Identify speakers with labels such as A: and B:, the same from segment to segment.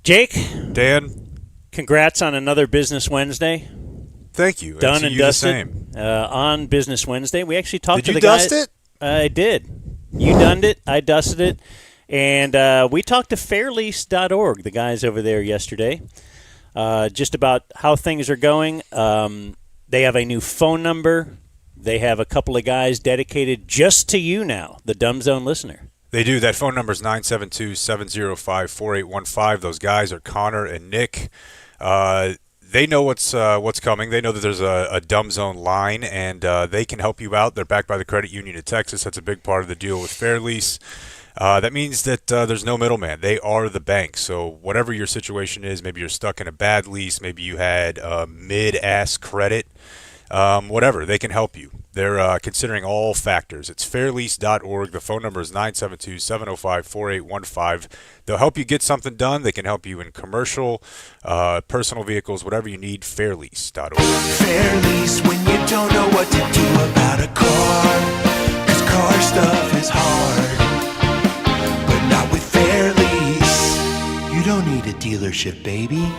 A: Jake,
B: Dan,
A: congrats on another Business Wednesday.
B: thank you.
A: Done and
B: you
A: dusted.
B: the same.
A: On Business Wednesday, we actually talked to
B: Did
A: the
B: you
A: guy.
B: dust it?
A: I did. You done it. I dusted it. And we talked to fairlease.org, the guys over there yesterday, just about how things are going. They have a new phone number. They have a couple of guys dedicated just to you now, the Dumb Zone listener.
B: They do. That phone number is 972-705-4815. Those guys are Connor and Nick. They know what's coming. They know that there's a Dumb Zone line, and they can help you out. They're backed by the Credit Union of Texas. That's a big part of the deal with Fair Lease. That means that there's no middleman. They are the bank. So whatever your situation is, maybe you're stuck in a bad lease, maybe you had mid-ass credit, whatever, they can help you. They're considering all factors. It's fairlease.org. The phone number is 972-705-4815. They'll help you get something done. They can help you in commercial, personal vehicles, whatever you need, fairlease.org.
C: Fair Lease when you don't know what to do about a car. 'Cause car stuff is hard. But not with Fair Lease. You don't need a dealership, baby.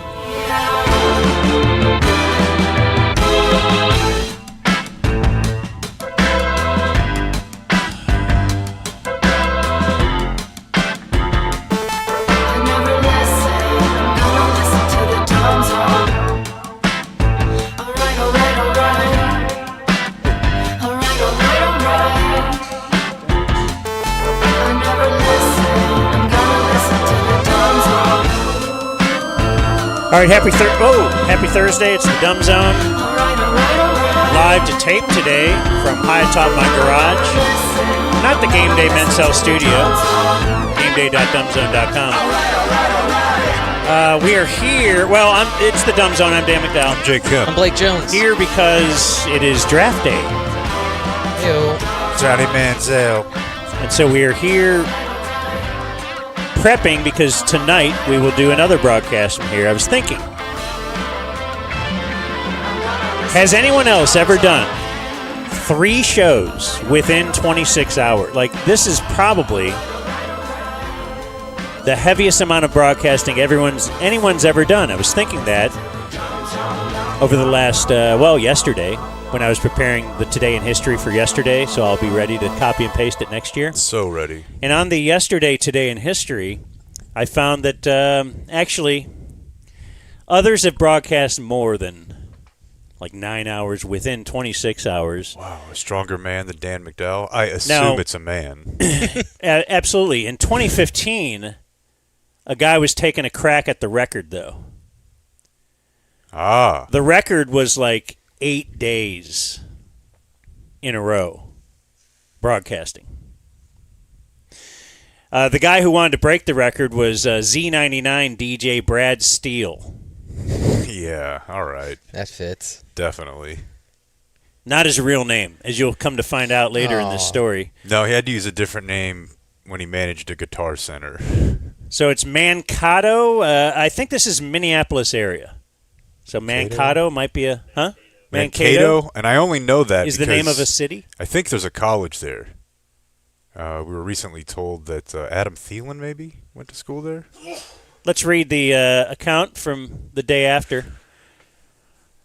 A: All right, happy Thursday. It's the Dumb Zone. Live to tape today from high atop my garage. Not the Game Day Men's Health Studio. GameDay.dumbzone.com. We are here. Well, it's the Dumb Zone. I'm Dan McDowell.
B: I'm Jake Kim.
D: I'm Blake Jones.
A: Here because it is draft day.
D: Ew.
B: Johnny Manziel.
A: And so we are here prepping because tonight we will do another broadcast from here. I was thinking, has anyone else ever done 3 shows within 26 hours? Like, this is probably the heaviest amount of broadcasting anyone's ever done. I was thinking that over the last, yesterday, when I was preparing the Today in History for yesterday, so I'll be ready to copy and paste it next year.
B: So ready.
A: And on the yesterday Today in History, I found that actually others have broadcast more than like 9 hours within 26 hours.
B: Wow, a stronger man than Dan McDowell? I assume it's a man.
A: Absolutely. In 2015, a guy was taking a crack at the record, though.
B: Ah.
A: The record was like 8 days in a row broadcasting. The guy who wanted to break the record was Z99 DJ Brad Steele.
B: Yeah, all right.
D: That fits.
B: Definitely.
A: Not his real name, as you'll come to find out later in this story.
B: No, he had to use a different name when he managed a Guitar Center.
A: So it's Mankato. I think this is Minneapolis area. So Mankato might be a... Huh?
B: Mankato, and I only know that
A: is the name of a city?
B: I think there's a college there. We were recently told that Adam Thielen maybe went to school there.
A: Let's read the account from the day after.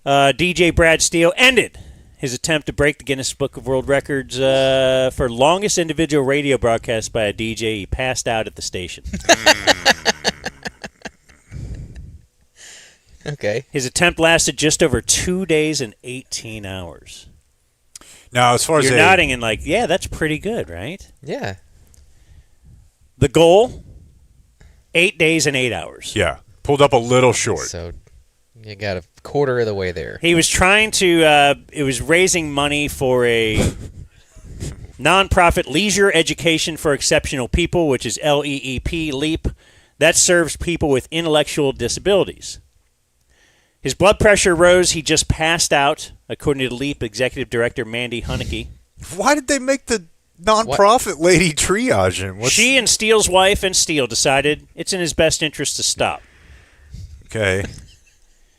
A: DJ Brad Steele ended his attempt to break the Guinness Book of World Records for longest individual radio broadcast by a DJ. He passed out at the station.
D: Okay.
A: His attempt lasted just over 2 days and 18 hours.
B: Now, as far as
A: you're nodding and like, yeah, that's pretty good, right?
D: Yeah.
A: The goal, 8 days and 8 hours.
B: Yeah, pulled up a little short.
D: So you got a quarter of the way there.
A: He was trying to, it was raising money for a nonprofit leisure education for exceptional people, which is LEEP, LEAP. That serves people with intellectual disabilities. His blood pressure rose. He just passed out, according to LEAP Executive Director Mandy Hunnicky.
B: Why did they make the nonprofit lady triage him?
A: She and Steele's wife and Steele decided it's in his best interest to stop.
B: Okay.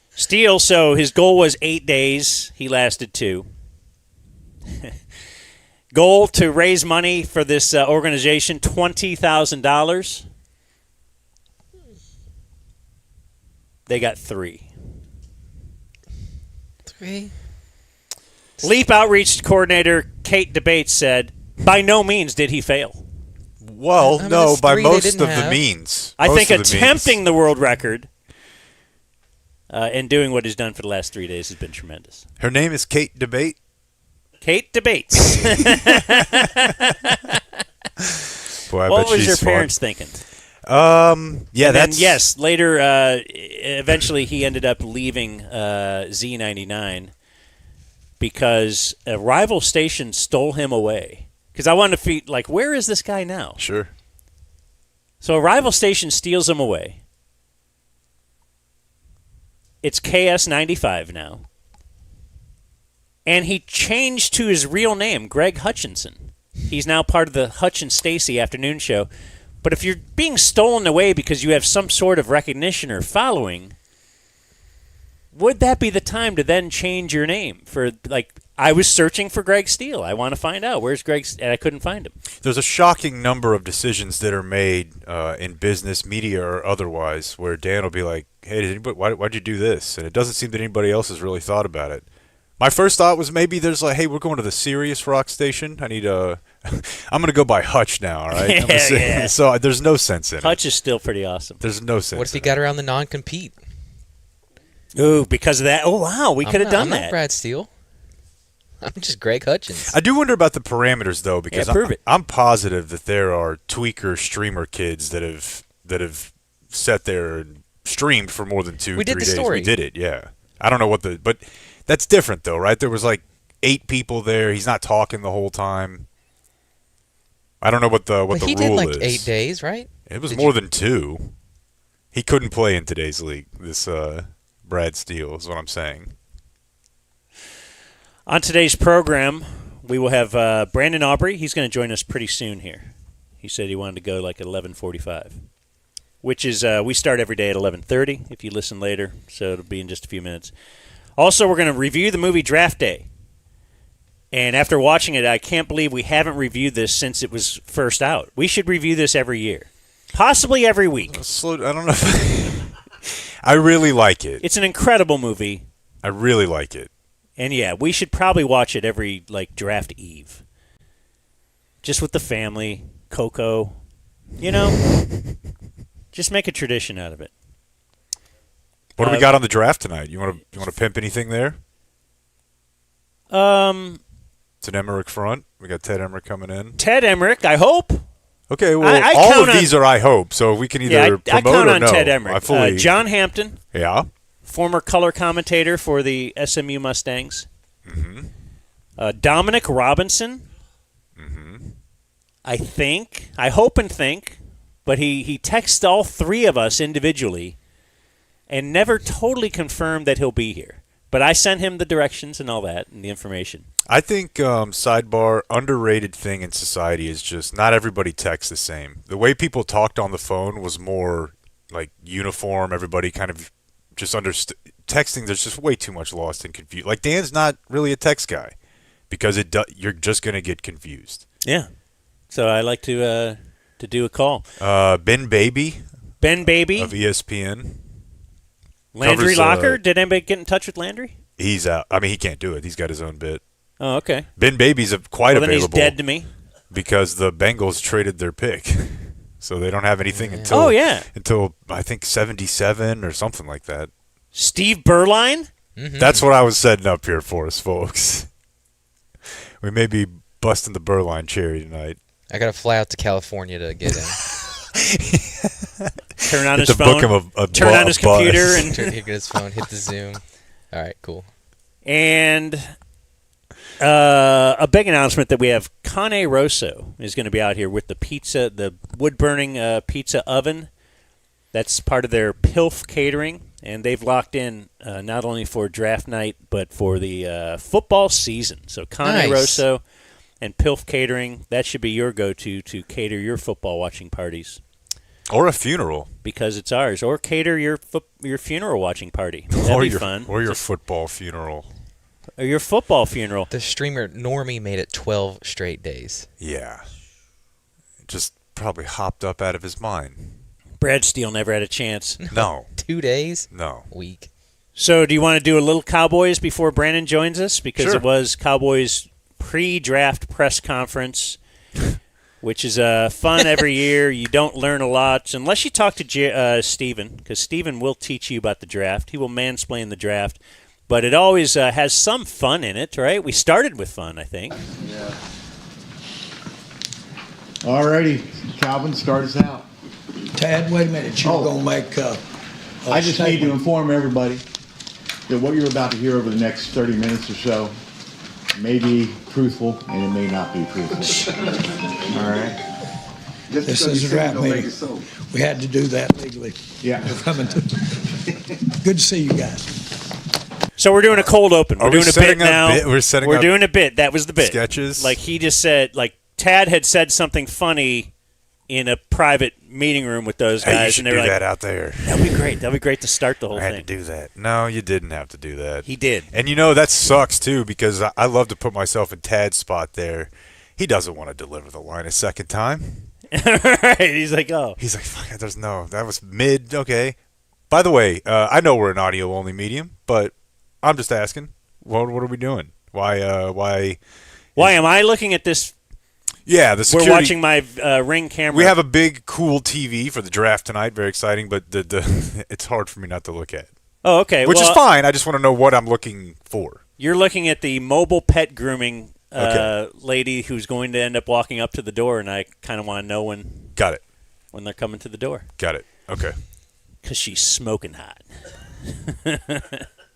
A: Steele, so his goal was 8 days. He lasted 2. Goal to raise money for this organization, $20,000. They got 3.
D: 3?
A: Leap outreach coordinator Kate DeBates said, by no means did he fail.
B: Well,
D: I mean,
B: no,
D: it's
B: by
D: 3 they
B: most
D: didn't
B: of the
D: have.
B: means.
A: I
B: Most
A: think
B: of the
A: attempting
B: means.
A: the world record and doing what he's done for the last 3 days has been tremendous.
B: Her name is Kate DeBate.
A: Kate DeBates.
B: Boy, I
A: What
B: bet
A: was
B: she's
A: your
B: fun.
A: parents thinking?
B: Yeah,
A: And then,
B: that's
A: yes, later, eventually he ended up leaving Z99 because a rival station stole him away. Because I wanted to feel like, where is this guy now?
B: sure.
A: So a rival station steals him away. It's KS95 now. And he changed to his real name, Greg Hutchinson. He's now part of the Hutch and Stacy afternoon show. But if you're being stolen away because you have some sort of recognition or following, would that be the time to then change your name? For, like, I was searching for Greg Steele. I want to find out. Where's Greg? And I couldn't find him.
B: There's a shocking number of decisions that are made in business, media, or otherwise, where Dan will be like, "Hey, why'd you do this?" And it doesn't seem that anybody else has really thought about it. My first thought was maybe there's like, "Hey, we're going to the Sirius rock station. I need a, I'm going to go by Hutch now, all right?" I'm gonna say-
A: Yeah.
B: So there's no sense in it.
A: Hutch is still pretty awesome.
B: There's no sense.
D: What if he
B: in
D: got around the non-compete?
A: Ooh, because of that. Oh, wow. We could have done
D: I'm
A: that.
D: not Brad Steele. I'm just Greg Hutchins.
B: I do wonder about the parameters though, because
A: Yeah, prove it.
B: I'm positive that there are tweaker streamer kids that have sat there and streamed for more than 2-3
D: We did the
B: days.
D: story.
B: We did it, yeah. I don't know but that's different though, right? There was like 8 people there. He's not talking the whole time. I don't know what the
D: But he
B: rule
D: did like
B: is.
D: 8 days, right?
B: It was
D: Did
B: more
D: you-
B: than 2. He couldn't play in today's league. This Brad Steele is what I'm saying.
A: On today's program, we will have Brandon Aubrey. He's going to join us pretty soon here. He said he wanted to go like at 11:45, which is we start every day at 11:30 if you listen later, so it'll be in just a few minutes. Also, we're going to review the movie Draft Day. And after watching it, I can't believe we haven't reviewed this since it was first out. We should review this every year, possibly every week.
B: I don't know if I really like it.
A: It's an incredible movie.
B: I really like it.
A: And yeah, we should probably watch it every like draft eve. Just with the family, Coco, you know? Just make a tradition out of it.
B: What do we got on the draft tonight? You want to pimp anything there? It's an Emmerich front. We got Ted Emmerich coming in.
A: Ted Emmerich, I hope.
B: Okay, well,
A: I
B: all
A: count
B: of
A: on-
B: these are I hope, so we can either
A: Yeah, I
B: promote
A: count
B: or
A: on
B: no.
A: Ted
B: I
A: Emmerich.
B: fully,
A: John Hampton,
B: yeah.
A: former color commentator for the SMU Mustangs.
B: Mm-hmm.
A: Dominic Robinson.
B: Mm-hmm.
A: I hope and think, but he texted all 3 of us individually and never totally confirmed that he'll be here. But I sent him the directions and all that and the information.
B: I think sidebar underrated thing in society is just not everybody texts the same. The way people talked on the phone was more like uniform. Everybody kind of just understood. Texting, there's just way too much lost and confused. Like Dan's not really a text guy because you're just going to get confused.
A: Yeah. So I like to do a call.
B: Ben Baby
A: Ben Baby,
B: of ESPN.
A: Landry
B: covers,
A: Locker. Did anybody get in touch with Landry?
B: He's out. I mean, he can't do it. He's got his own bit.
A: Oh, okay.
B: Ben Baby's quite
A: Well, then he's
B: available
A: dead to me.
B: because the Bengals traded their pick, so they don't have anything until
A: Oh, yeah.
B: until I think 77 or something like that.
A: Steve Berline?
D: Mm-hmm.
B: That's what I was setting up here for us, folks. We may be busting the Burline cherry tonight.
D: I got to fly out to California to get him.
A: Turn on
B: Get
A: his
B: to
A: phone.
B: book him
A: Turn on his computer
B: bus.
A: and
D: Turn get his phone, hit the Zoom. All right, cool.
A: And a big announcement that we have Cane Rosso is going to be out here with the pizza, the wood-burning pizza oven. That's part of their PILF catering, and they've locked in not only for draft night but for the football season. So Cane
D: Nice.
A: Rosso and PILF catering, that should be your go-to to cater your football watching parties.
B: Or a funeral.
A: Because it's ours. Or cater your funeral watching party. That'd
B: or
A: be
B: your,
A: fun.
B: Or your football funeral.
A: Or your football funeral.
D: The streamer Normie made it 12 straight days.
B: Yeah. Just probably hopped up out of his mind.
A: Brad Steele never had a chance.
B: No.
D: 2 days?
B: No.
D: Week.
A: So do you want to do a little Cowboys before Brandon joins us? Because
B: Sure.
A: it was Cowboys pre-draft press conference, which is fun every year. You don't learn a lot unless you talk to Steven, because Steven will teach you about the draft. He will mansplain the draft. But it always has some fun in it, right? We started with fun, I think.
E: Yeah. All righty. Calvin, start us out.
F: Tad, wait a minute. You're going to make
E: I just need to inform everybody that what you're about to hear over the next 30 minutes or so may be truthful and it may not be truthful. All right?
F: This is a draft meeting. We had to do that legally.
E: Yeah.
F: Good to see you guys.
A: So we're doing a cold open. We're
B: Are we
A: doing a
B: setting
A: bit
B: up
A: now.
B: bit? We're
A: doing a bit. That was the bit.
B: Sketches?
A: Like he just said, like Tad had said something funny in a private meeting room with those guys.
B: Hey, you should
A: and they
B: do
A: were like,
B: that out there.
A: That'd be great. That'd be great to start the whole
B: I had
A: thing.
B: to do that. No, you didn't have to do that.
A: He did.
B: And you know, that sucks too because I love to put myself in Tad's spot there. He doesn't want to deliver the line a second time.
A: Right. He's like, oh.
B: He's like, fuck, there's no, that was mid. Okay. By the way, I know we're an audio only medium, but I'm just asking, what are we doing? Why
A: am I looking at this?
B: Yeah, the security.
A: We're watching my Ring camera.
B: We have a big, cool TV for the draft tonight. Very exciting, but the it's hard for me not to look at.
A: Oh, okay.
B: Which is fine. I just want to know what I'm looking for.
A: You're looking at the mobile pet grooming lady who's going to end up walking up to the door, and I kind of want to know when.
B: Got it.
A: When they're coming to the door.
B: Got it. Okay.
A: Because she's smoking hot.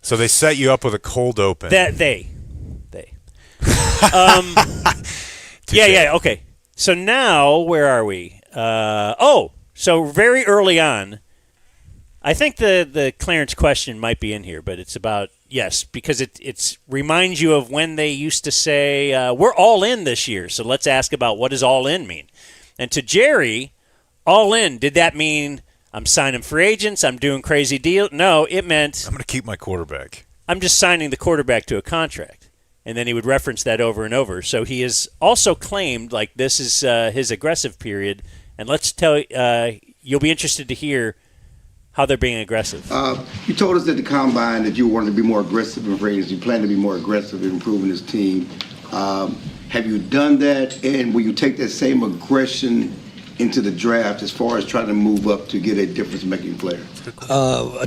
B: So they set you up with a cold open.
A: They. Yeah, okay. So now, where are we? So very early on, I think the Clarence question might be in here, but it's about, yes, because it reminds you of when they used to say, we're all in this year, so let's ask about what does all in mean? And to Jerry, all in, did that mean I'm signing free agents, I'm doing crazy deals? No, it meant
B: I'm going to keep my quarterback.
A: I'm just signing the quarterback to a contract. And then he would reference that over and over. So he has also claimed, like, this is his aggressive period. And let's tell you'll be interested to hear how they're being aggressive.
G: You told us at the Combine that you wanted to be more aggressive in ratings. You plan to be more aggressive in improving this team. Have you done that? And will you take that same aggression into the draft as far as trying to move up to get a difference-making player?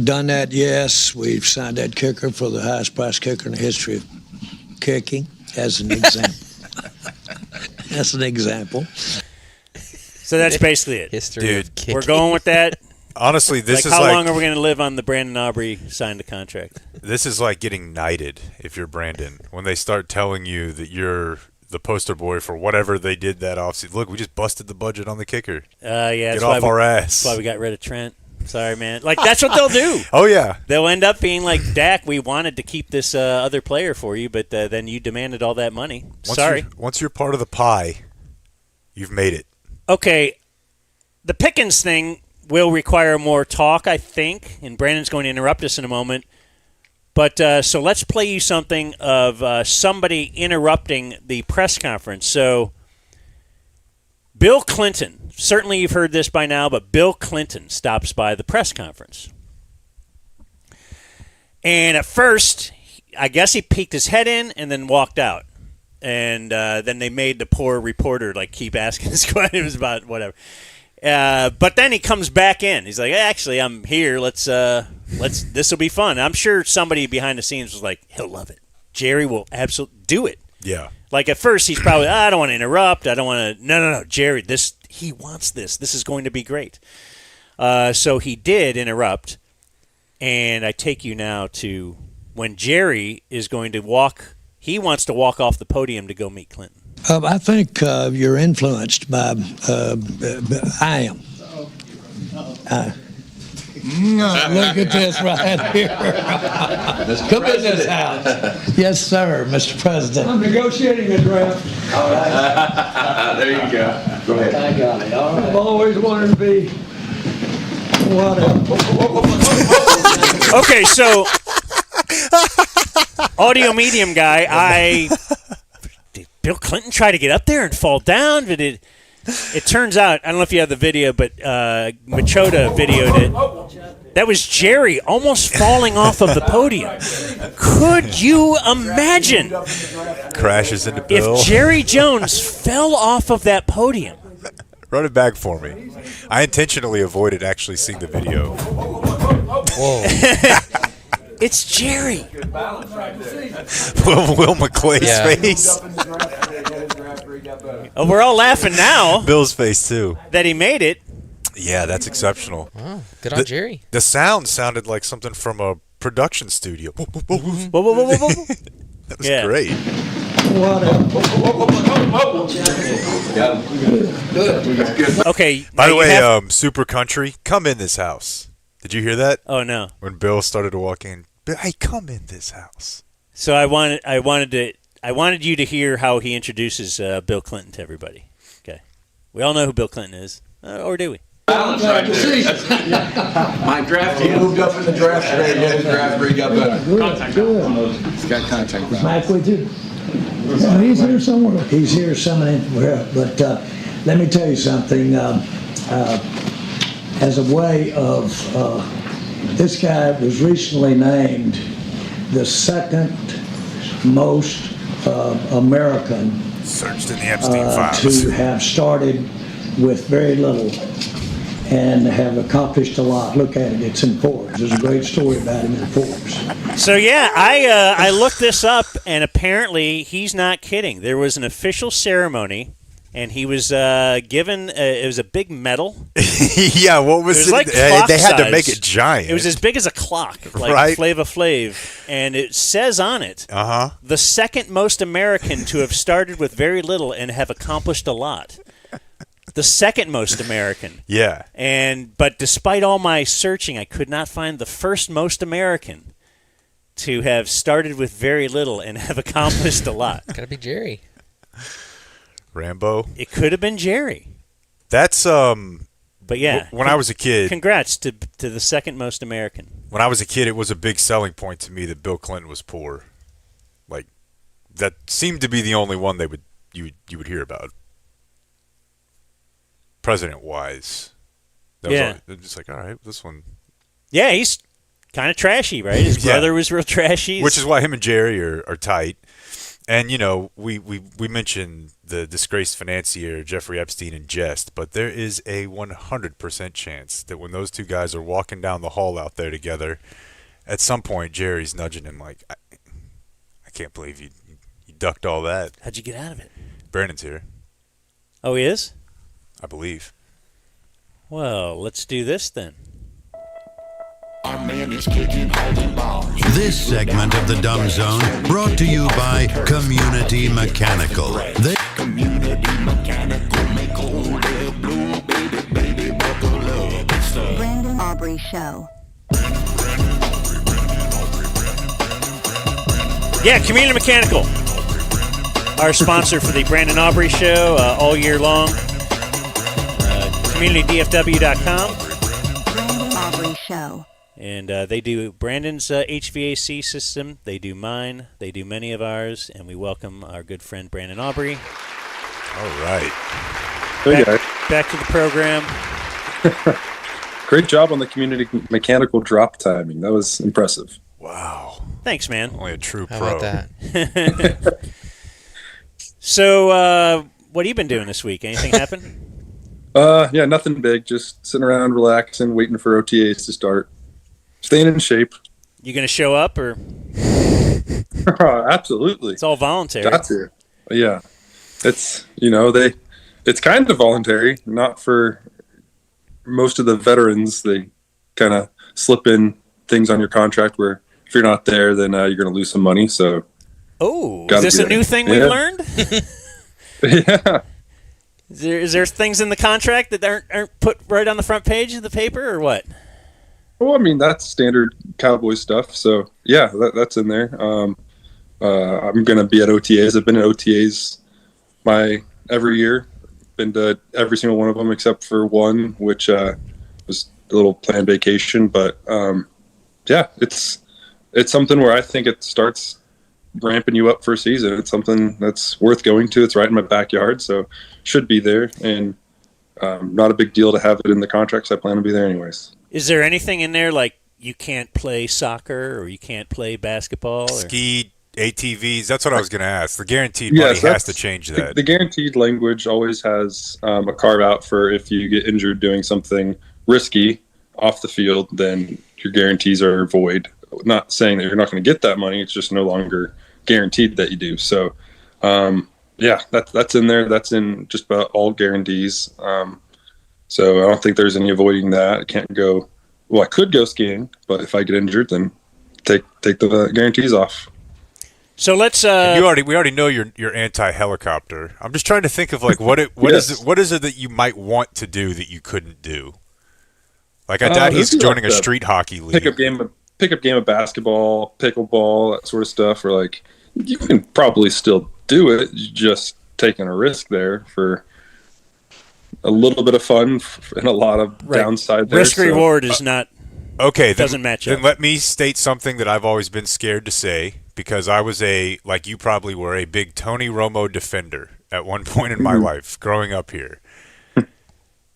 F: Done that, yes. We've signed that kicker for the highest priced kicker in the history of kicking, as an example. That's an example.
A: So that's basically it.
D: History of kicking.
A: We're going with that.
B: Honestly, this is
A: how
B: like,
A: long are we going to live on the Brandon Aubrey signed a contract?
B: This is like getting knighted if you're Brandon. When they start telling you that you're the poster boy for whatever they did that offseason. Look, we just busted the budget on the kicker.
A: Yeah,
B: Get off our ass.
A: That's why we got rid of Trent. Sorry, man. Like, that's what they'll do.
B: Oh, yeah.
A: They'll end up being like, Dak, we wanted to keep this other player for you, but then you demanded all that money. Sorry.
B: Once you're part of the pie, you've made it.
A: Okay, the Pickens thing will require more talk, I think, and Brandon's going to interrupt us in a moment. But so let's play you something of somebody interrupting the press conference. So Bill Clinton, certainly you've heard this by now, but Bill Clinton stops by the press conference. And at first, I guess he peeked his head in and then walked out. And then they made the poor reporter like keep asking his question. It was about whatever. But then he comes back in. He's like, actually, I'm here. Let's. This will be fun. I'm sure somebody behind the scenes was like, he'll love it. Jerry will absolutely do it.
B: Yeah.
A: Like at first, he's probably, I don't want to interrupt. I don't want to. No, Jerry. He wants this. This is going to be great. So he did interrupt, and I take you now to when Jerry is going to walk. He wants to walk off the podium to go meet Clinton.
F: I think you're influenced by. I am. Look at this right here. Come in this house. Yes, sir, Mr. President.
H: I'm negotiating a draft.
I: All right. There you go. Go ahead.
H: I got it. All right. I've always wanted to be whatever.
A: Okay, so audio medium guy, did Bill Clinton try to get up there and fall down? It turns out, I don't know if you have the video, but Machota videoed it. That was Jerry almost falling off of the podium. Could you imagine
B: Crashes into Bill.
A: if Jerry Jones fell off of that podium?
B: Run it back for me. I intentionally avoided actually seeing the video.
D: Whoa.
A: It's Jerry.
B: Will McClay's
D: Yeah.
B: face.
A: Oh, we're all laughing now
B: Bill's face, too.
A: that he made it.
B: Yeah, that's exceptional.
D: Oh, good on Jerry.
B: The sound sounded like something from a production studio.
A: Whoa, whoa, whoa, whoa, whoa.
B: That was
A: Yeah.
B: great.
A: Okay.
B: By
A: now
B: the
A: you
B: way,
A: have-
B: Super Country, come in this house. Did you hear that?
A: oh no.
B: When Bill started to walk in, hey, come in this house.
A: So I wanted you to hear how he introduces Bill Clinton to everybody. Okay. We all know who Bill Clinton is, or do we?
I: Balance right there. My draft. He moved up in the draft today. He had his draft rig up better.
H: Good.
I: He's got contact.
H: Back with you. Yeah, he's here somewhere.
F: He's here somewhere, but let me tell you something. As a way of, this guy was recently named the second most American
B: Searched in the Epstein files.
F: to have started with very little and have accomplished a lot. Look at it, it's in Forbes. There's a great story about him in Forbes.
A: So yeah, I looked this up, and apparently he's not kidding. There was an official ceremony, and he was given. It was a big medal.
B: Yeah, what was
A: It was
B: it?
A: like
B: They
A: clock
B: had to
A: size.
B: make it giant.
A: It was as big as a clock, like
B: Right.
A: Flava Flav, and it says on it,
B: Uh-huh.
A: the second most American to have started with very little and have accomplished a lot. The second most American.
B: Yeah.
A: But despite all my searching, I could not find the first most American to have started with very little and have accomplished a lot.
D: Gotta be Jerry.
B: Rambo.
A: It could have been Jerry.
B: That's
A: But yeah,
B: when I was a kid.
A: congrats to the second most American.
B: When I was a kid, it was a big selling point to me that Bill Clinton was poor. Like, that seemed to be the only one you would hear about. President-wise.
A: Yeah.
B: Just like, all right, this one.
A: Yeah, he's kind of trashy, right? His
B: Yeah.
A: brother was real trashy.
B: Which is why him and Jerry are tight. And, you know, we mentioned the disgraced financier Jeffrey Epstein in jest, but there is a 100% chance that when those two guys are walking down the hall out there together, at some point Jerry's nudging him like, I can't believe you ducked all that.
A: How'd you get out of it?
B: Brandon's here,
A: Oh, he is?
B: I believe.
A: Well, let's do this then.
J: This segment of the Dumb Zone brought to you by Community Mechanical.
K: Brandon Aubrey Show.
A: Yeah, Community Mechanical, our sponsor for the Brandon Aubrey Show all year long. CommunityDFW.com.
K: Brandon Aubrey Show.
A: And they do Brandon's HVAC system. They do mine. They do many of ours. And we welcome our good friend Brandon Aubrey.
B: All right.
L: Hey guys.
A: Back to the program.
L: Great job on the community mechanical drop timing. That was impressive.
B: Wow.
A: Thanks, man.
B: Only a true
D: How
B: pro.
D: about that?
A: So, what have you been doing this week? Anything happen?
L: Yeah, nothing big. Just sitting around, relaxing, waiting for OTAs to start. Staying in shape.
A: You going to show up, or
L: Absolutely.
A: it's all voluntary?
L: Got to. Yeah. It's, it's kind of voluntary, not for most of the veterans. They kind of slip in things on your contract where if you're not there, then you're going to lose some money. So,
A: Oh, is
L: Gotta
A: this
L: be
A: a new
L: there.
A: thing we
L: Yeah.
A: learned?
L: yeah.
A: Is there things in the contract that aren't put right on the front page of the paper, or what?
L: Well, I mean, that's standard Cowboys stuff. So, yeah, that's in there. I'm going to be at OTAs. I've been at OTAs every year. Been to every single one of them except for one, which was a little planned vacation. But, yeah, it's something where I think it starts ramping you up for a season. It's something that's worth going to. It's right in my backyard, so should be there, and not a big deal to have it in the contracts. I plan to be there anyways.
A: Is there anything in there like you can't play soccer or you can't play basketball? Or?
B: Ski, ATVs, that's what I was going to ask. The guaranteed money has to change that.
L: The guaranteed language always has a carve out for if you get injured doing something risky off the field, then your guarantees are void. Not saying that you're not going to get that money, it's just no longer guaranteed that you do. So, that's in there. That's in just about all guarantees. So I don't think there's any avoiding that. I can't go. Well, I could go skiing, but if I get injured, then take the guarantees off.
A: So let's.
B: We already know you're anti-helicopter. I'm just trying to think of like what is it that you might want to do that you couldn't do. Like I doubt he's joining a street hockey league.
L: Pickup game of basketball, pickleball, that sort of stuff. Or like you can probably still do it. You're just taking a risk there for a little bit of fun and a lot of downside there.
A: Risk reward is not.
B: Okay,
A: doesn't match up.
B: Then let me state something that I've always been scared to say, because I was like you probably were, a big Tony Romo defender at one point in my life growing up here.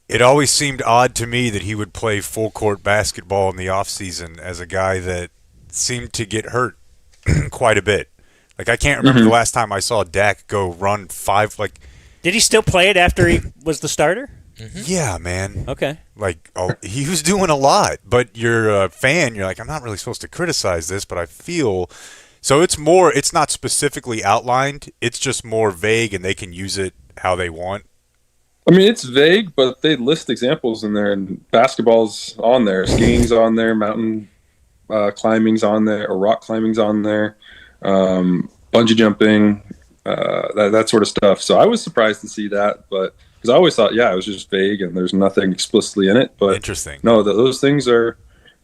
B: It always seemed odd to me that he would play full court basketball in the off season as a guy that seemed to get hurt quite a bit. Like I can't remember the last time I saw Dak go run 5. Like,
A: did he still play it after he was the starter?
B: Yeah, man.
A: Okay.
B: Like he was doing a lot, but you're a fan. You're like, I'm not really supposed to criticize this, but I feel so. It's not specifically outlined. It's just more vague, and they can use it how they want.
L: I mean, it's vague, but they list examples in there, and basketball's on there, skiing's on there, mountain climbing's on there, or rock climbing's on there, bungee jumping, that sort of stuff. So I was surprised to see that, but because I always thought, it was just vague and there's nothing explicitly in it. But
B: interesting.
L: No, those things are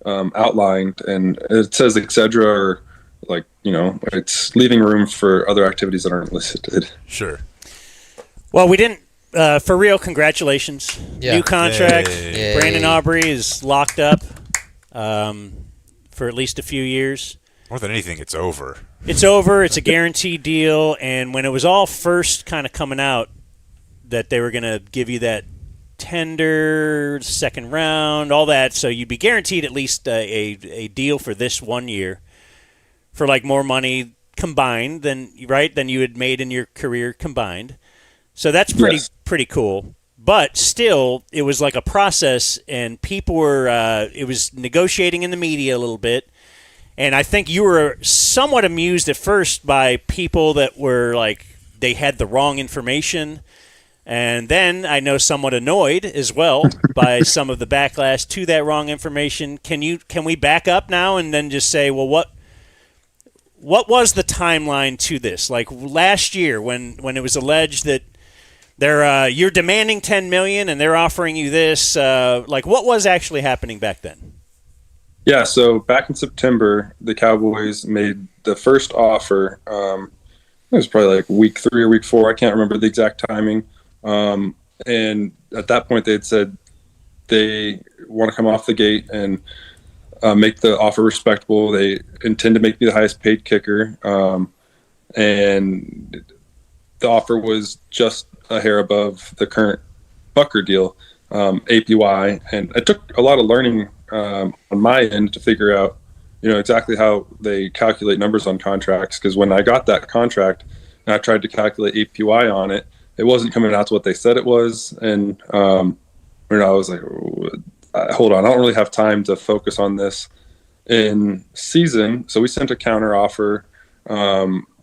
L: outlined, and it says etc. or like it's leaving room for other activities that aren't listed.
B: Sure.
A: Well, we didn't. For real, congratulations.
D: Yeah.
A: New contract.
D: Yay.
A: Brandon Aubrey is locked up for at least a few years.
B: More than anything, it's over.
A: It's over. It's a guaranteed deal. And when it was all first kind of coming out that they were going to give you that tender, second round, all that, so you'd be guaranteed at least a deal for this 1 year for like more money combined than you had made in your career combined. So that's pretty cool. But still, it was like a process, and people were it was negotiating in the media a little bit. And I think you were somewhat amused at first by people that were like they had the wrong information. And then I know somewhat annoyed as well by some of the backlash to that wrong information. Can we back up now and then just say, well, what was the timeline to this? Like last year when it was alleged that you're demanding $10 million and they're offering you this. Like, what was actually happening back then?
L: Yeah, so back in September, the Cowboys made the first offer. It was probably like week 3 or week 4. I can't remember the exact timing. And at that point, they had said they want to come off the gate and make the offer respectable. They intend to make me the highest paid kicker. And the offer was just a hair above the current Bucker deal, APY. And it took a lot of learning on my end to figure out, exactly how they calculate numbers on contracts. Because when I got that contract and I tried to calculate APY on it, it wasn't coming out to what they said it was. And, I was like, hold on, I don't really have time to focus on this in season. So we sent a counter offer,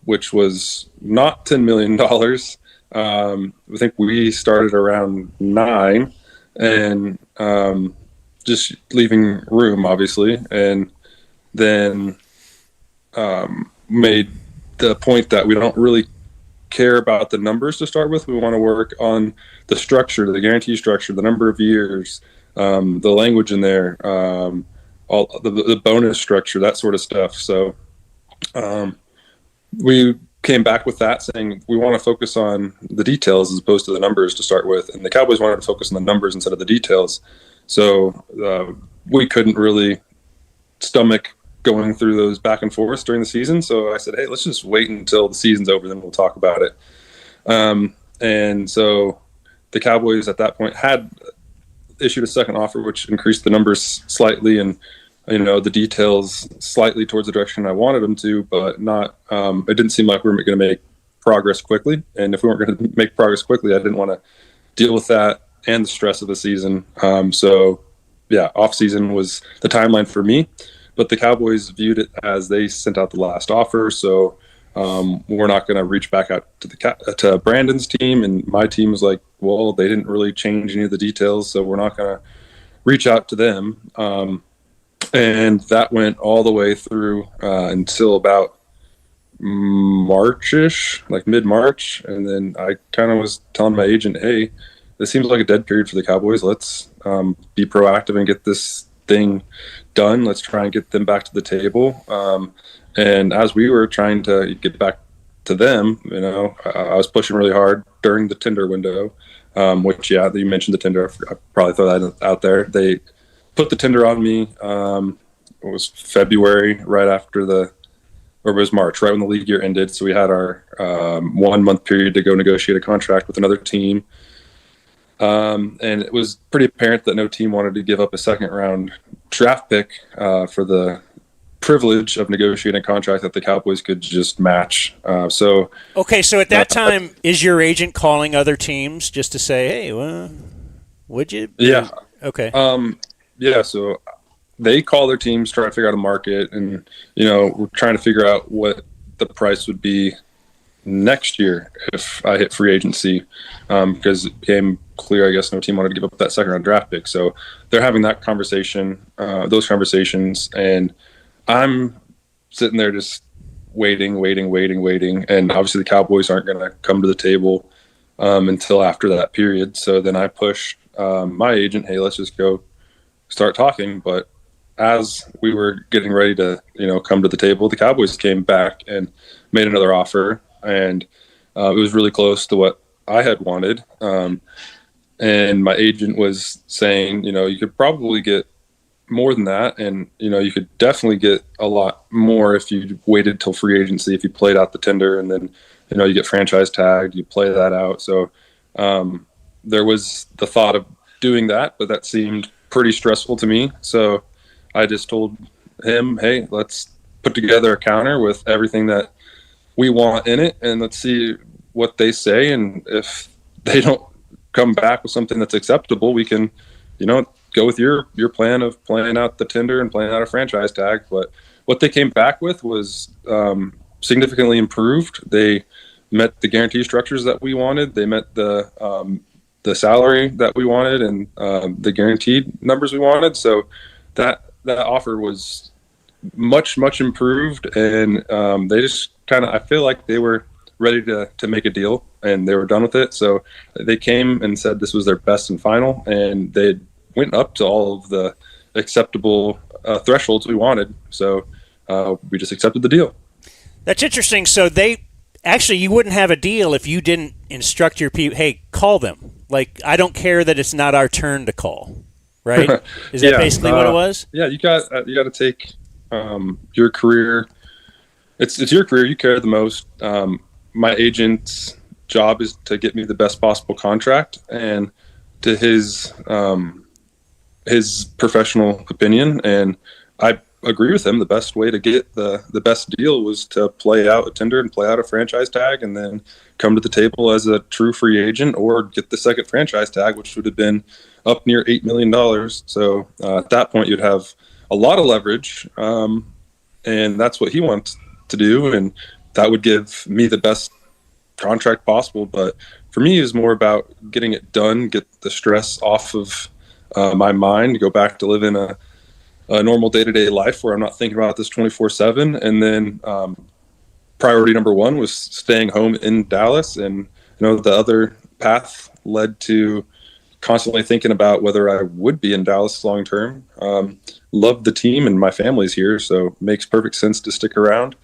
L: which was not $10 million. I think we started around 9 and just leaving room, obviously, and then made the point that we don't really care about the numbers to start with. We want to work on the structure, the guarantee structure, the number of years, the language in there, all the bonus structure, that sort of stuff. So we came back with that saying we want to focus on the details as opposed to the numbers to start with. And the Cowboys wanted to focus on the numbers instead of the details. So we couldn't really stomach going through those back and forths during the season. So I said, hey, let's just wait until the season's over, then we'll talk about it. And so the Cowboys at that point had issued a second offer, which increased the numbers slightly and, the details slightly towards the direction I wanted them to, but not, it didn't seem like we were going to make progress quickly. And if we weren't going to make progress quickly, I didn't want to deal with that and the stress of the season. So yeah, off season was the timeline for me, but the Cowboys viewed it as they sent out the last offer. So we're not going to reach back out to Brandon's team, and my team was like, well, they didn't really change any of the details, so we're not going to reach out to them. And that went all the way through until about March-ish, like mid-March, and then I kind of was telling my agent, hey, this seems like a dead period for the Cowboys. Let's be proactive and get this thing done. Let's try and get them back to the table. And as we were trying to get back to them, I was pushing really hard during the tender window, which, yeah, you mentioned the tender. I probably throw that out there. They put the tender on me. It was February, right after or it was March, right when the league year ended. So we had our 1 month period to go negotiate a contract with another team. And it was pretty apparent that no team wanted to give up a second round draft pick for the privilege of negotiating a contract that the Cowboys could just match. So
A: at that time, is your agent calling other teams just to say, hey, well, would you?
L: Yeah.
A: Okay.
L: Yeah. So they call their teams, try to figure out a market, and we're trying to figure out what the price would be next year if I hit free agency, because it became clear, I guess, no team wanted to give up that second round draft pick. So they're having that conversation, those conversations, and I'm sitting there just waiting. And obviously the Cowboys aren't going to come to the table until after that period. So then I pushed my agent, hey, let's just go start talking. But as we were getting ready to, come to the table, the Cowboys came back and made another offer. And it was really close to what I had wanted. And my agent was saying, you could probably get more than that. And, you could definitely get a lot more if you waited till free agency, if you played out the tender and then, you get franchise tagged, you play that out. So there was the thought of doing that, but that seemed pretty stressful to me. So I just told him, hey, let's put together a counter with everything that we want in it, and let's see what they say. And if they don't come back with something that's acceptable, we can, go with your plan of playing out the tender and playing out a franchise tag. But what they came back with was significantly improved. They met the guarantee structures that we wanted. They met the salary that we wanted and the guaranteed numbers we wanted. So that offer was much improved, and they just kind of, I feel like they were ready to make a deal and they were done with it. So they came and said this was their best and final, and they went up to all of the acceptable thresholds we wanted. So we just accepted the deal.
A: That's interesting. So you wouldn't have a deal if you didn't instruct your people, hey, call them. Like, I don't care that it's not our turn to call, right? Is that basically what it was?
L: Yeah, you got to take your career. It's your career. You care the most. My agent's job is to get me the best possible contract, and to his professional opinion, and I agree with him. The best way to get the best deal was to play out a tender and play out a franchise tag, and then come to the table as a true free agent, or get the second franchise tag, which would have been up near $8 million. So at that point, you'd have a lot of leverage, and that's what he wants to do, and that would give me the best contract possible. But for me, it's more about getting it done, get the stress off of my mind, go back to living a normal day-to-day life where I'm not thinking about this 24/7. And then priority number one was staying home in Dallas, and the other path led to constantly thinking about whether I would be in Dallas long term. Love the team and my family's here, so makes perfect sense to stick around.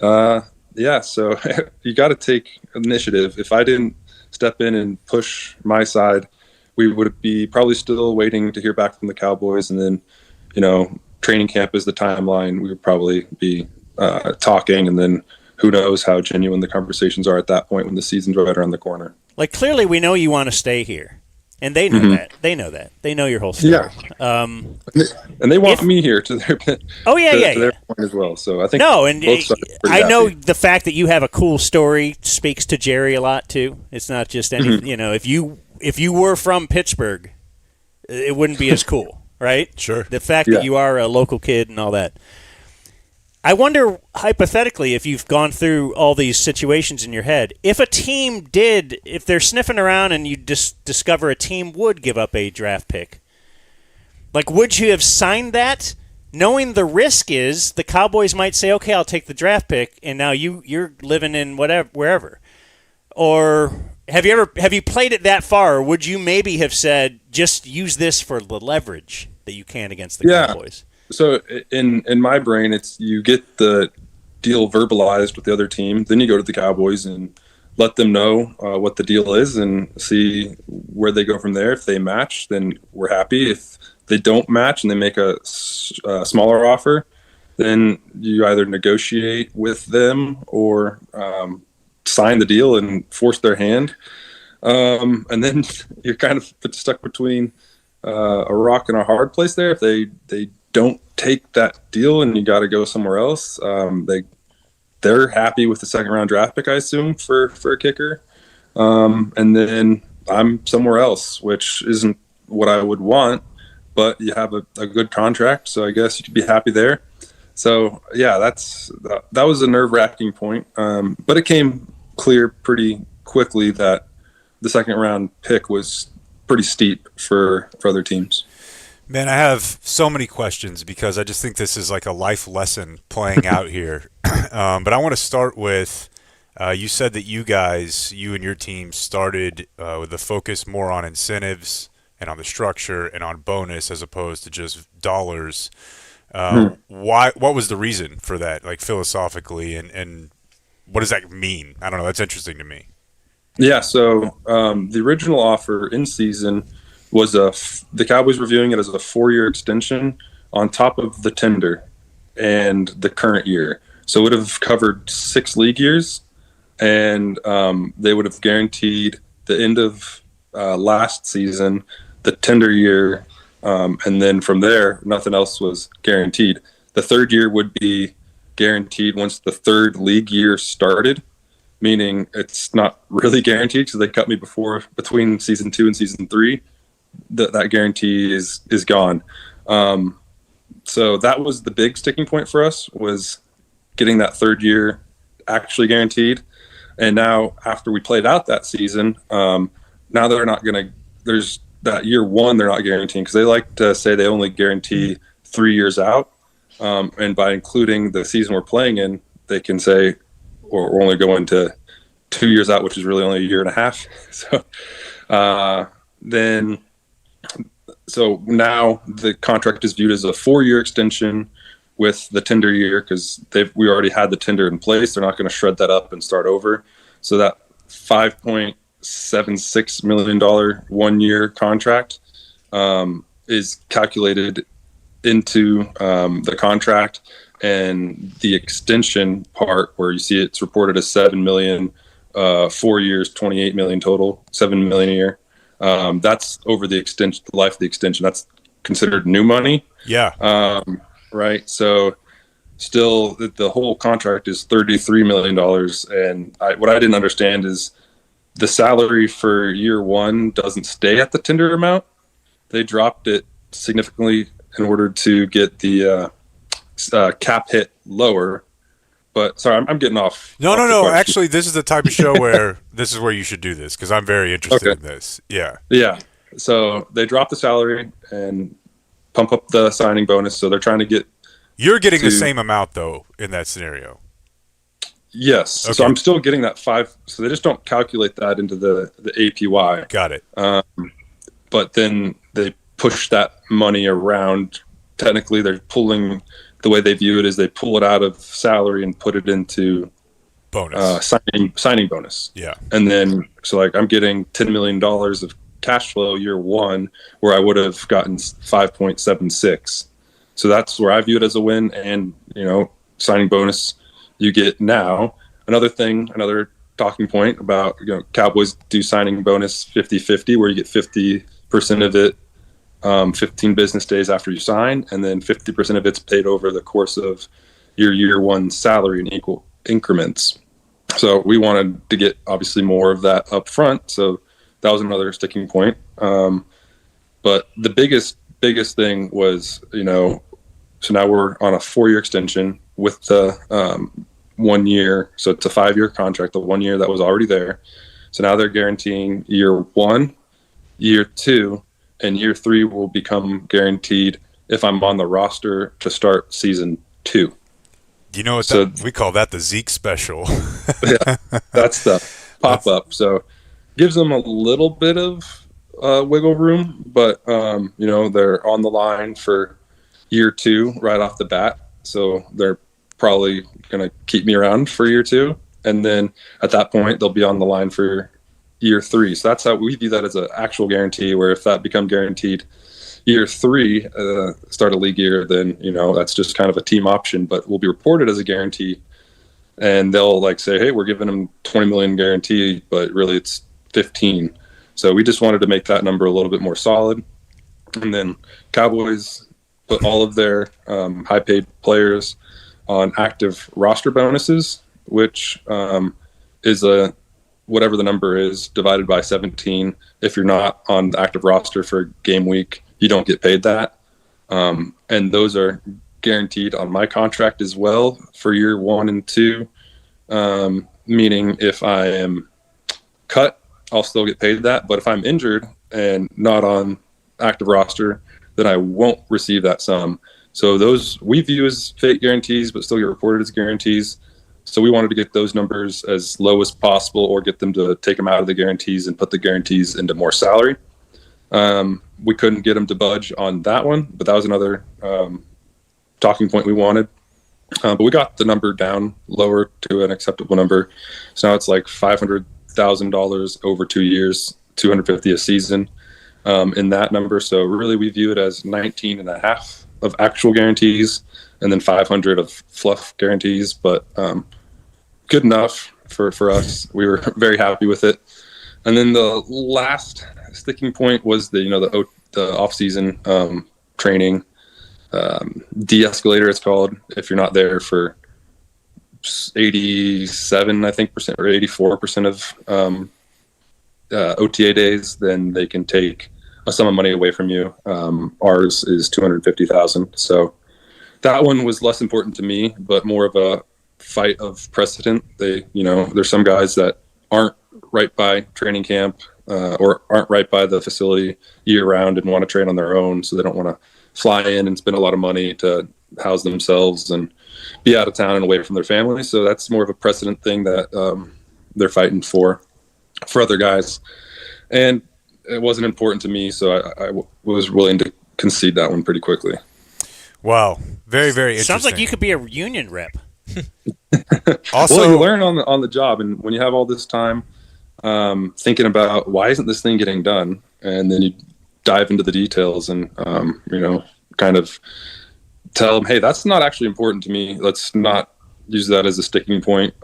L: So you got to take initiative. If I didn't step in and push my side, we would be probably still waiting to hear back from the Cowboys, and then training camp is the timeline, we would probably be talking, and then who knows how genuine the conversations are at that point when the season's right around the corner.
A: Like, clearly we know you want to stay here, and they know that. They know that. They know your whole story.
L: Yeah. And they want me here to their their point as well. So I think both sides are pretty
A: I know
L: happy.
A: the fact that you have a cool story speaks to Jerry a lot too. It's not just any, if you were from Pittsburgh, it wouldn't be as cool, right?
B: Sure.
A: The fact that you are a local kid and all that. I wonder, hypothetically, if you've gone through all these situations in your head, if a team if they're sniffing around and you discover a team would give up a draft pick, like, would you have signed that, knowing the risk is the Cowboys might say, okay, I'll take the draft pick, and now you're living in wherever? Or have you played it that far, or would you maybe have said, just use this for the leverage that you can against the Cowboys?
L: So in my brain, it's you get the deal verbalized with the other team, then you go to the Cowboys and let them know what the deal is and see where they go from there. If they match, then we're happy. If they don't match and they make a smaller offer, then you either negotiate with them or sign the deal and force their hand. And then you're kind of stuck between a rock and a hard place there. If they don't take that deal and you got to go somewhere else, they're happy with the second round draft pick, I assume, for a kicker. And then I'm somewhere else, which isn't what I would want, but you have a good contract, so I guess you could be happy there. So yeah, that was a nerve-wracking point, but it came clear pretty quickly that the second round pick was pretty steep for other teams.
B: Man, I have so many questions because I just think this is like a life lesson playing out here. But I want to start with, you said that you and your team started with the focus more on incentives and on the structure and on bonus as opposed to just dollars. What was the reason for that, like philosophically, and what does that mean? I don't know. That's interesting to me.
L: Yeah, so the original offer in season was the Cowboys were viewing it as a 4-year extension on top of the tender and the current year. So it would have covered 6 league years, and they would have guaranteed the end of last season, the tender year, and then from there, nothing else was guaranteed. The third year would be guaranteed once the third league year started, meaning it's not really guaranteed because they cut me between season 2 and season 3. That guarantee is gone. So that was the big sticking point for us, was getting that third year actually guaranteed. And now after we played out that season, now they're not going to, there's that year one, they're not guaranteeing because they like to say they only guarantee 3 years out. And by including the season we're playing in, they can say, or we're only going to 2 years out, which is really only a year and a half. So now the contract is viewed as a 4-year extension with the tender year because we already had the tender in place. They're not going to shred that up and start over. So that $5.76 million 1-year contract is calculated into the contract, and the extension part where you see it's reported as $7 million, 4 years, $28 million total, $7 million a year. That's over the life of the extension. That's considered new money.
B: Yeah.
L: Right. So still the whole contract is $33 million. And what I didn't understand is the salary for year one doesn't stay at the tender amount. They dropped it significantly in order to get the cap hit lower. But sorry, I'm getting off.
B: No. Actually, this is the type of show where this is where you should do this because I'm very interested in this. Yeah.
L: Yeah. So they drop the salary and pump up the signing bonus. So they're trying to get.
B: You're getting the same amount though in that scenario.
L: Yes. Okay. So I'm still getting that 5. So they just don't calculate that into the APY.
B: Got it.
L: But then they push that money around. Technically, they're pulling. The way they view it is they pull it out of salary and put it into
B: bonus
L: signing bonus.
B: Yeah.
L: And then so like I'm getting $10 million of cash flow year one where I would have gotten 5.76. So that's where I view it as a win. And, signing bonus you get now. Another talking point about, Cowboys do signing bonus 50-50, where you get 50% of it 15 business days after you sign, and then 50% of it's paid over the course of your year one salary in equal increments. So we wanted to get obviously more of that up front. So that was another sticking point. But the biggest thing was, so now we're on a 4-year extension with the 1 year. So it's a 5-year contract, the 1 year that was already there. So now they're guaranteeing year 1, year 2, and year 3 will become guaranteed if I'm on the roster to start season 2.
B: You know what? We call that the Zeke special.
L: Yeah, that's the pop-up. So gives them a little bit of wiggle room, but, they're on the line for year 2 right off the bat. So they're probably going to keep me around for year 2. And then at that point, they'll be on the line for year 3. So that's how we view that as an actual guarantee, where if that become guaranteed year 3, start a league year, then, that's just kind of a team option, but will be reported as a guarantee. And they'll say, hey, we're giving them 20 million guarantee, but really it's 15. So we just wanted to make that number a little bit more solid. And then Cowboys put all of their high paid players on active roster bonuses, which is whatever the number is divided by 17. If you're not on the active roster for a game week, you don't get paid that. And those are guaranteed on my contract as well for year 1 and 2. Meaning if I am cut, I'll still get paid that. But if I'm injured and not on active roster, then I won't receive that sum. So those we view as fake guarantees, but still get reported as guarantees. So we wanted to get those numbers as low as possible, or get them to take them out of the guarantees and put the guarantees into more salary. We couldn't get them to budge on that one, but that was another talking point we wanted. But we got the number down lower to an acceptable number. So now it's like $500,000 over 2 years, $250 a season in that number. So really we view it as 19.5 of actual guarantees and then 500 of fluff guarantees, but good enough for us. We were very happy with it. And then the last sticking point was the off-season training de-escalator, it's called. If you're not there for 87, I think, percent or 84% of OTA days, then they can take a sum of money away from you. Ours is $250,000. So that one was less important to me, but more of a fight of precedent. There's some guys that aren't right by training camp or aren't right by the facility year round and want to train on their own. So they don't want to fly in and spend a lot of money to house themselves and be out of town and away from their family. So that's more of a precedent thing that they're fighting for other guys. And it wasn't important to me, so I was willing to concede that one pretty quickly.
B: Wow. Very, very interesting.
A: Sounds like you could be a union rep.
B: Also,
L: well, you learn on the job, and when you have all this time thinking about why isn't this thing getting done, and then you dive into the details and kind of tell them, hey, that's not actually important to me. Let's not use that as a sticking point.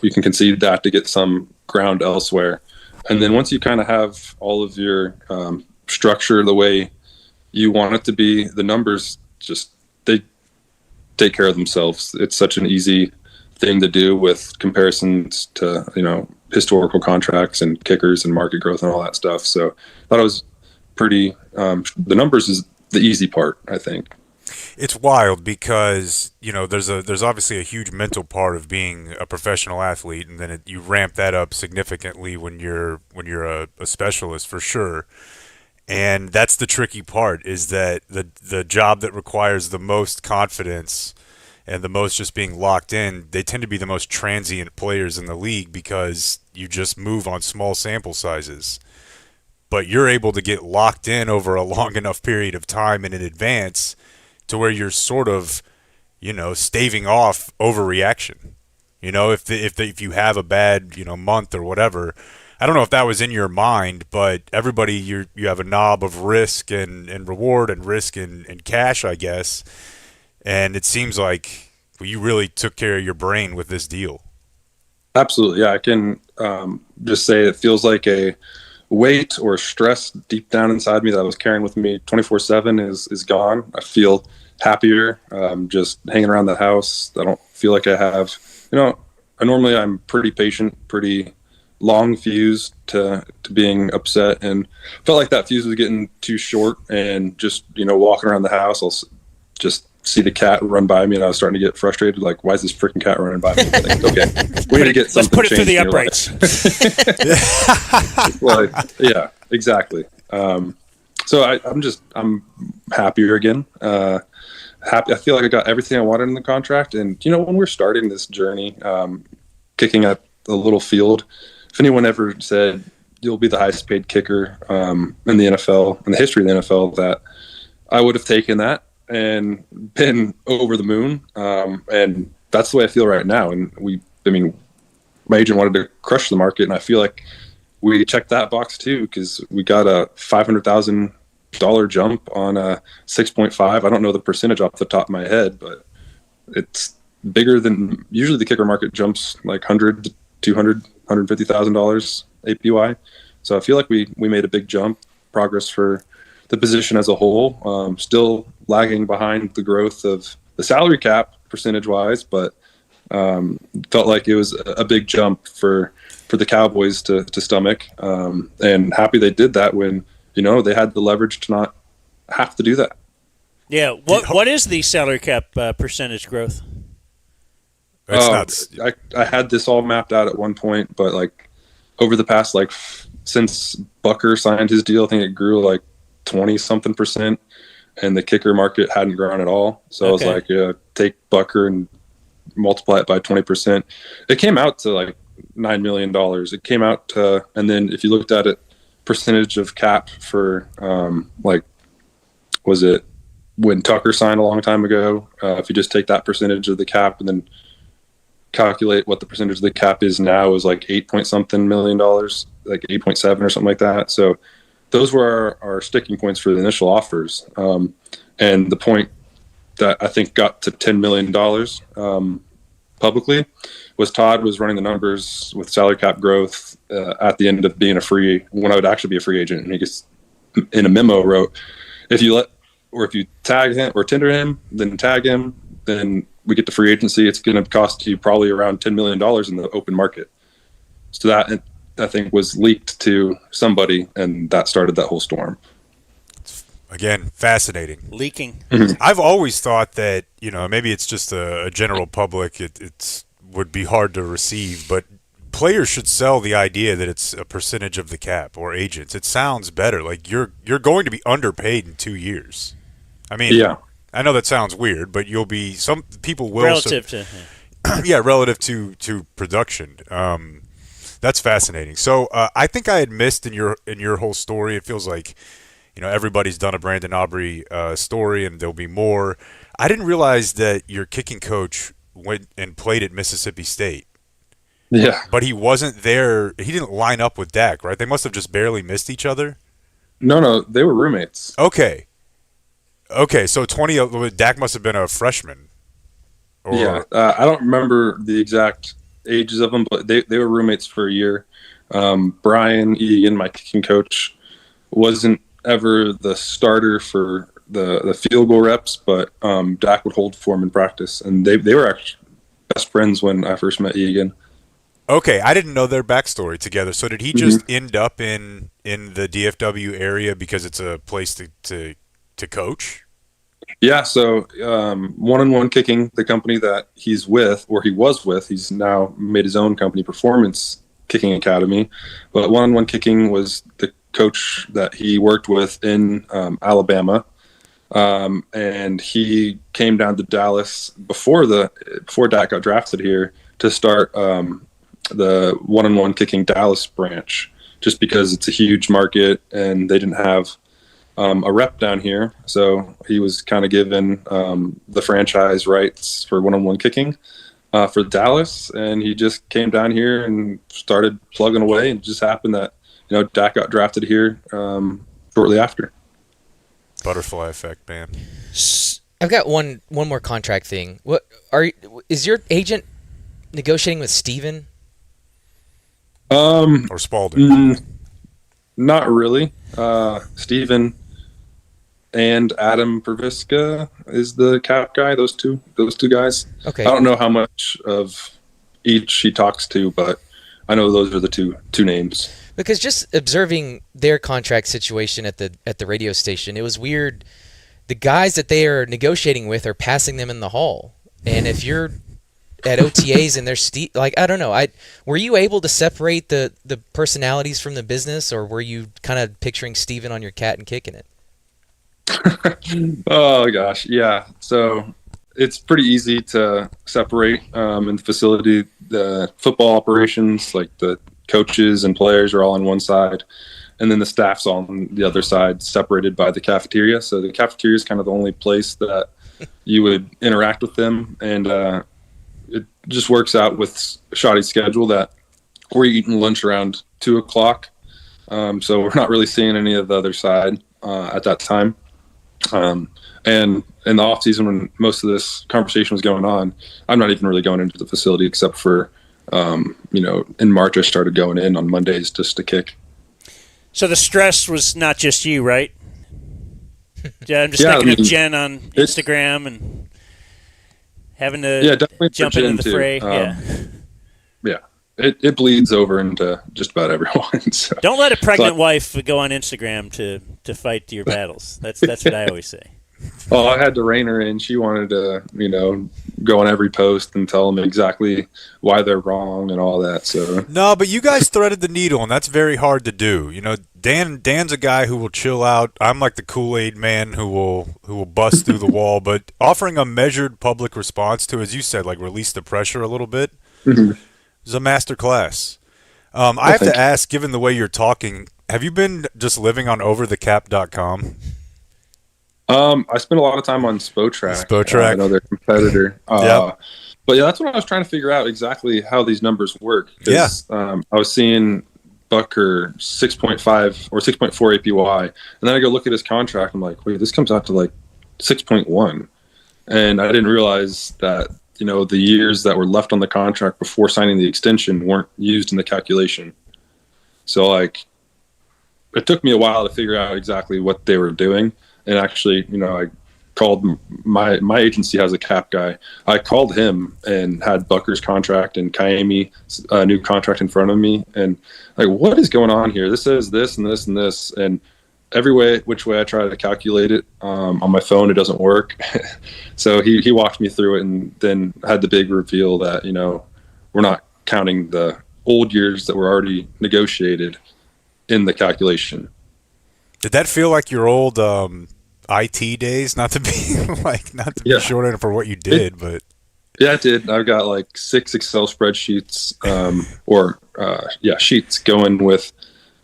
L: We can concede that to get some ground elsewhere. And then once you kind of have all of your structure the way you want it to be, the numbers just they take care of themselves. It's such an easy thing to do with comparisons to historical contracts and kickers and market growth and all that stuff. So I thought it was pretty. The numbers is the easy part, I think.
B: It's wild because there's obviously a huge mental part of being a professional athlete, and then you ramp that up significantly when you're a specialist for sure. And that's the tricky part, is that the job that requires the most confidence and the most just being locked in, they tend to be the most transient players in the league because you just move on small sample sizes. But you're able to get locked in over a long enough period of time and in advance to where you're sort of, staving off overreaction. If you have a bad, month or whatever, I don't know if that was in your mind, but everybody, you have a knob of risk and reward and risk and cash, I guess. And it seems like you really took care of your brain with this deal.
L: Absolutely. Yeah, I can just say it feels like a weight or stress deep down inside me that I was carrying with me 24/7 is gone. I feel happier just hanging around the house. I don't feel like I have, normally I'm pretty patient, pretty long fuse to being upset, and felt like that fuse was getting too short, and just, walking around the house, I'll just see the cat run by me, and I was starting to get frustrated. Like, why is this freaking cat running by me? Like, okay, we need to get something.
A: Let's put it through the
L: changed
A: uprights.
L: Like, yeah, exactly. So I'm happier again. Happy. I feel like I got everything I wanted in the contract. And, when we're starting this journey, kicking at a little field, if anyone ever said you'll be the highest paid kicker in the NFL, in the history of the NFL, that I would have taken that and been over the moon. And that's the way I feel right now. And my agent wanted to crush the market, and I feel like we checked that box too, because we got a $500,000 jump on a 6.5. I don't know the percentage off the top of my head, but it's bigger than usually the kicker market jumps like $100,000 to $200,000, $150,000 APY. So I feel like we made a big jump, progress for the position as a whole. Still lagging behind the growth of the salary cap percentage wise, but felt like it was a big jump for the Cowboys to stomach, and happy they did that when, they had the leverage to not have to do that.
A: Yeah. What is the salary cap percentage growth?
L: I had this all mapped out at one point, but like over the past, since Bucker signed his deal, I think it grew like 20 something %, and the kicker market hadn't grown at all. So I was like, take Bucker and multiply it by 20%. It came out to like $9 million. It came out to, and then if you looked at it, percentage of cap for was it when Tucker signed a long time ago? If you just take that percentage of the cap and then calculate what the percentage of the cap is now, is like 8 point something million dollars, like 8.7 or something like that. So those were our sticking points for the initial offers. And the point that I think got to $10 million publicly was Todd was running the numbers with salary cap growth at the end of being when I would actually be a free agent. And he just in a memo wrote, if you tag him or tender him, then tag him, then we get to free agency, it's going to cost you probably around $10 million in the open market. So that, I think, was leaked to somebody, and that started that whole storm.
B: Again, fascinating.
A: Leaking.
B: I've always thought that, maybe it's just a general public, it would be hard to receive, but players should sell the idea that it's a percentage of the cap, or agents. It sounds better. Like you're going to be underpaid in 2 years. Yeah. I know that sounds weird, but some people will.
A: Relative to.
B: Yeah, relative to production. That's fascinating. So I think I had missed in your whole story. It feels like, everybody's done a Brandon Aubrey story, and there'll be more. I didn't realize that your kicking coach went and played at Mississippi State.
L: Yeah.
B: But he wasn't there. He didn't line up with Dak, right? They must have just barely missed each other.
L: No, they were roommates.
B: Okay, so Dak must have been a freshman.
L: Yeah, I don't remember the exact ages of them, but they were roommates for a year. Brian Egan, my kicking coach, wasn't ever the starter for the field goal reps, but Dak would hold for him in practice, and they were actually best friends when I first met Egan.
B: Okay, I didn't know their backstory together. So did he just end up in the DFW area because it's a place to coach?
L: Yeah, so One-on-One Kicking, the company that he's with, or he was with, he's now made his own company, Performance Kicking Academy. But One-on-One Kicking was the coach that he worked with in Alabama. And he came down to Dallas before Dak got drafted here to start the One-on-One Kicking Dallas branch, just because it's a huge market and they didn't have a rep down here. So he was kind of given the franchise rights for One-on-One Kicking. for Dallas, and he just came down here and started plugging away, and it just happened that Dak got drafted here shortly after.
B: Butterfly effect, man.
D: I've got one more contract thing. Is your agent negotiating with Steven?
B: Or Spalding?
L: Not really. Steven and Adam Perviska is the cap guy. Those two guys.
D: Okay.
L: I don't know how much of each he talks to, but I know those are the two names.
D: Because just observing their contract situation at the radio station, it was weird. The guys that they are negotiating with are passing them in the hall, and if you're at OTAs and they're I don't know. Were you able to separate the personalities from the business, or were you kind of picturing Steven on your cat and kicking it?
L: Oh gosh, yeah. So it's pretty easy to separate in the facility. The football operations, like the coaches and players, are all on one side, and then the staff's on the other side, separated by the cafeteria. So the cafeteria is kind of the only place that you would interact with them, and it just works out with Shoddy's schedule that we're eating lunch around 2:00. So we're not really seeing any of the other side at that time. And in the off season, when most of this conversation was going on, I'm not even really going into the facility except for, in March, I started going in on Mondays just to kick.
A: So the stress was not just you, right? Yeah, I'm just thinking of Jen on Instagram and having to jump into the fray.
L: Yeah, it bleeds over into just about everyone. So.
A: Don't let a pregnant wife go on Instagram to fight your battles. That's what I always say.
L: Well, I had to rein her in. She wanted to, go on every post and tell them exactly why they're wrong and all that. So
B: no, but you guys threaded the needle, and that's very hard to do. Dan's a guy who will chill out. I'm like the Kool-Aid man who will bust through the wall. But offering a measured public response to, as you said, like release the pressure a little bit, is a master class. I have to ask, given the way you're talking, have you been just living on overthecap.com?
L: I spent a lot of time on SpoTrack. I know their competitor.
B: Yep.
L: But yeah, that's what I was trying to figure out exactly how these numbers work.
B: Yeah.
L: I was seeing Bucker 6.5 or 6.4 APY, and then I go look at his contract. I'm like, wait, this comes out to like 6.1, and I didn't realize that the years that were left on the contract before signing the extension weren't used in the calculation. So it took me a while to figure out exactly what they were doing. And actually, I called my agency has a cap guy. I called him and had Bucker's contract and Kaimi's new contract in front of me. And what is going on here? This says this and this and this. And which way I try to calculate it on my phone, it doesn't work. So he walked me through it and then had the big reveal that, we're not counting the old years that were already negotiated in the calculation.
B: Did that feel like your old IT days? Not to be be short for what you did, but
L: yeah, it did. I've got 6 Excel spreadsheets, sheets going with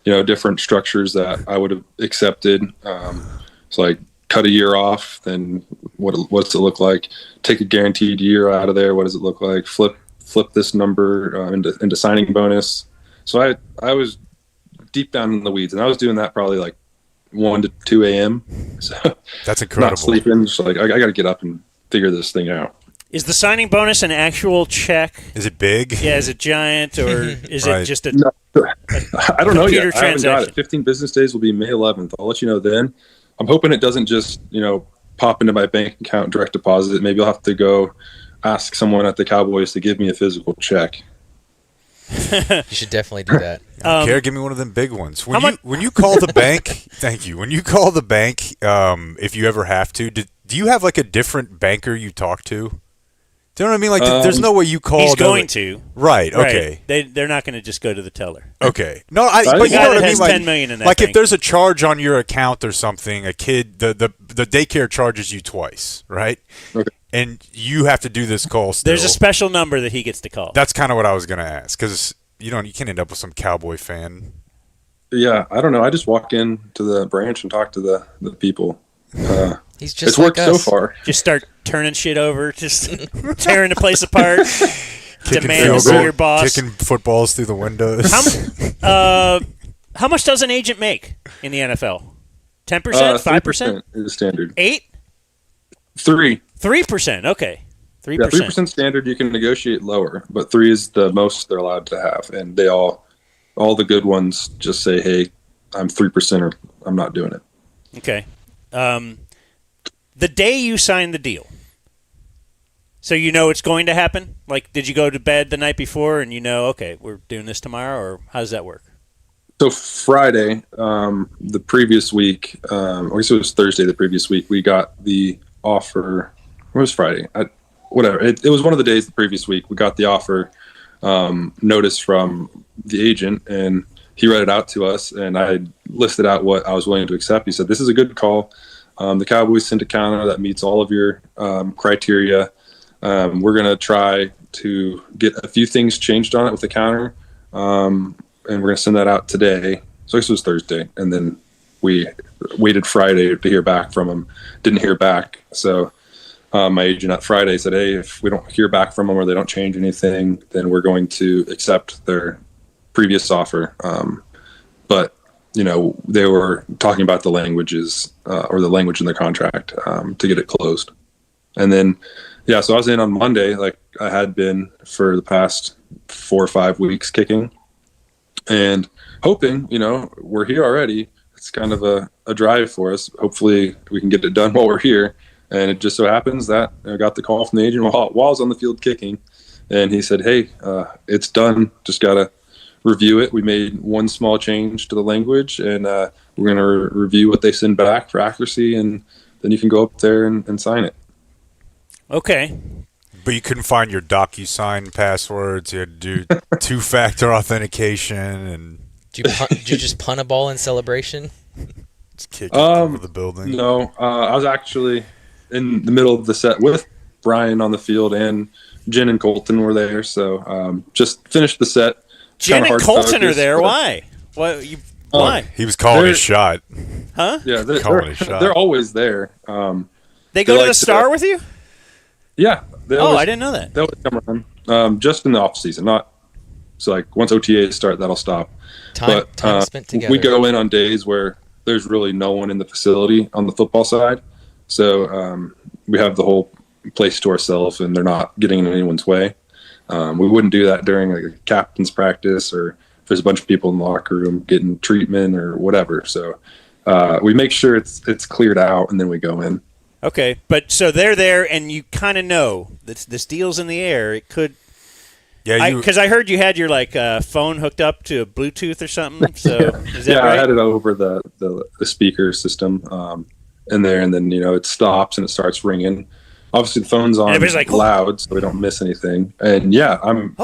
L: different structures that I would have accepted. So cut a year off, then what's it look like? Take a guaranteed year out of there. What does it look like? Flip this number into signing bonus. So I was deep down in the weeds, and I was doing that probably 1 to 2 a.m. So
B: that's incredible.
L: Not sleeping. Just I got to get up and figure this thing out.
A: Is the signing bonus an actual check?
B: Is it big?
A: Yeah, is it giant, or is it just a
L: I don't know yet. I haven't got it. 15 business days will be May 11th. I'll let you know then. I'm hoping it doesn't just, pop into my bank account direct deposit. Maybe I'll have to go ask someone at the Cowboys to give me a physical check.
D: You should definitely do that.
B: I don't care. Give me one of them big ones. When you call the bank, thank you. When you call the bank, if you ever have to, do you have a different banker you talk to? Do you know what I mean? There's no way you call.
A: He's going to.
B: Right. Okay.
A: They're not going to just go to the teller.
B: Okay. No, but you know what I mean.
A: $10 million in that
B: if there's a charge on your account or something, a kid, the daycare charges you twice, right?
L: Okay.
B: And you have to do this call still.
A: There's a special number that he gets to call.
B: That's kind of what I was going to ask, because you can't end up with some Cowboy fan.
L: Yeah, I don't know. I just walk in to the branch and talk to the people.
D: He's just
L: It's
D: like
L: worked
D: us.
L: so far.
A: Just start turning shit over, just tearing the place apart.
B: Kicking
A: Demand to
B: field
A: see
B: goal-
A: your boss.
B: Kicking footballs through the windows.
A: How much does an agent make in the NFL? 10%? 5%?
L: 3% is standard.
A: 8?
L: 3%.
A: Okay. 3%.
L: Yeah, 3% standard. You can negotiate lower, but 3 is the most they're allowed to have, and they all the good ones just say, "Hey, I'm 3% or I'm not doing it."
A: Okay. The day you signed the deal, so you know it's going to happen? Like, did you go to bed the night before and you know, okay, we're doing this tomorrow, or how does that work?
L: So Friday, the previous week, I guess it was Thursday the previous week, we got the offer. What was Friday? Whatever. It was one of the days the previous week. We got the offer notice from the agent, and he read it out to us, and I listed out what I was willing to accept. He said, "This is a good call. The Cowboys sent a counter that meets all of your criteria. We're going to try to get a few things changed on it with the counter, and we're going to send that out today." So this was Thursday, and then we waited Friday to hear back from him. Didn't hear back. So my agent at Friday said, "Hey, if we don't hear back from them or they don't change anything, then we're going to accept their previous offer." But they were talking about the languages or the language in the contract to get it closed. And then, so I was in on Monday, like I had been for the past 4 or 5 weeks kicking and hoping, we're here already. It's kind of a drive for us. Hopefully we can get it done while we're here. And it just so happens that I got the call from the agent while I was on the field kicking. And he said, "Hey, it's done. Just got to review it. We made one small change to the language, and we're going to review what they send back for accuracy, and then you can go up there and sign it."
A: Okay.
B: But you couldn't find your DocuSign passwords. You had to do two-factor authentication, and
D: Did you just punt a ball in celebration?
B: just kick it over the building.
L: No, I was actually in the middle of the set with Brian on the field, and Jen and Colton were there. So just finished the set.
A: Jen and
L: hard to
A: Colton
L: focus,
A: are there.
L: but-
A: Why? Why?
B: He was calling his shot.
A: Huh?
L: Yeah,
B: Calling his shot.
L: they're always there.
A: They go to
L: like
A: the Star with you?
L: Yeah.
A: I didn't know that.
L: They always come around. Just in the off season, not so like once OTAs start, that'll stop.
D: Time spent together.
L: We go in on days where there's really no one in the facility on the football side, so we have the whole place to ourselves, and they're not getting in anyone's way. We wouldn't do that during like a captain's practice or if there's a bunch of people in the locker room getting treatment or whatever. So we make sure it's cleared out, and then we go in.
A: Okay, but so they're there, and you kind of know that this deal's in the air. It could, because I heard you had your phone hooked up to Bluetooth or something. So is that right?
L: I had it over the speaker system in there, and then it stops and it starts ringing. Obviously, the phone's on loud, so we don't miss anything. And I'm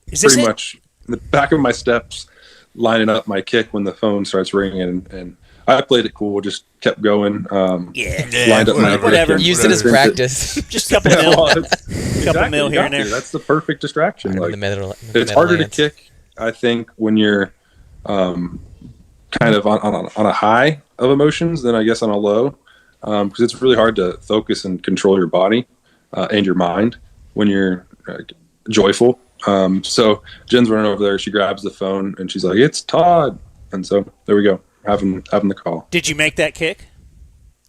L: pretty much in the back of my steps, lining up my kick when the phone starts ringing, and I played it cool, just kept going. Lined up my
A: whatever.
D: Use it as practice.
A: Just a couple couple mil here and there.
L: That's the perfect distraction.
D: It's
L: harder to kick, I think, when you're kind of on a high of emotions than I guess on a low, because it's really hard to focus and control your body and your mind when you're joyful. So Jen's running over there. She grabs the phone and she's like, "It's Todd," and so there we go. Having the call.
A: Did you make that kick?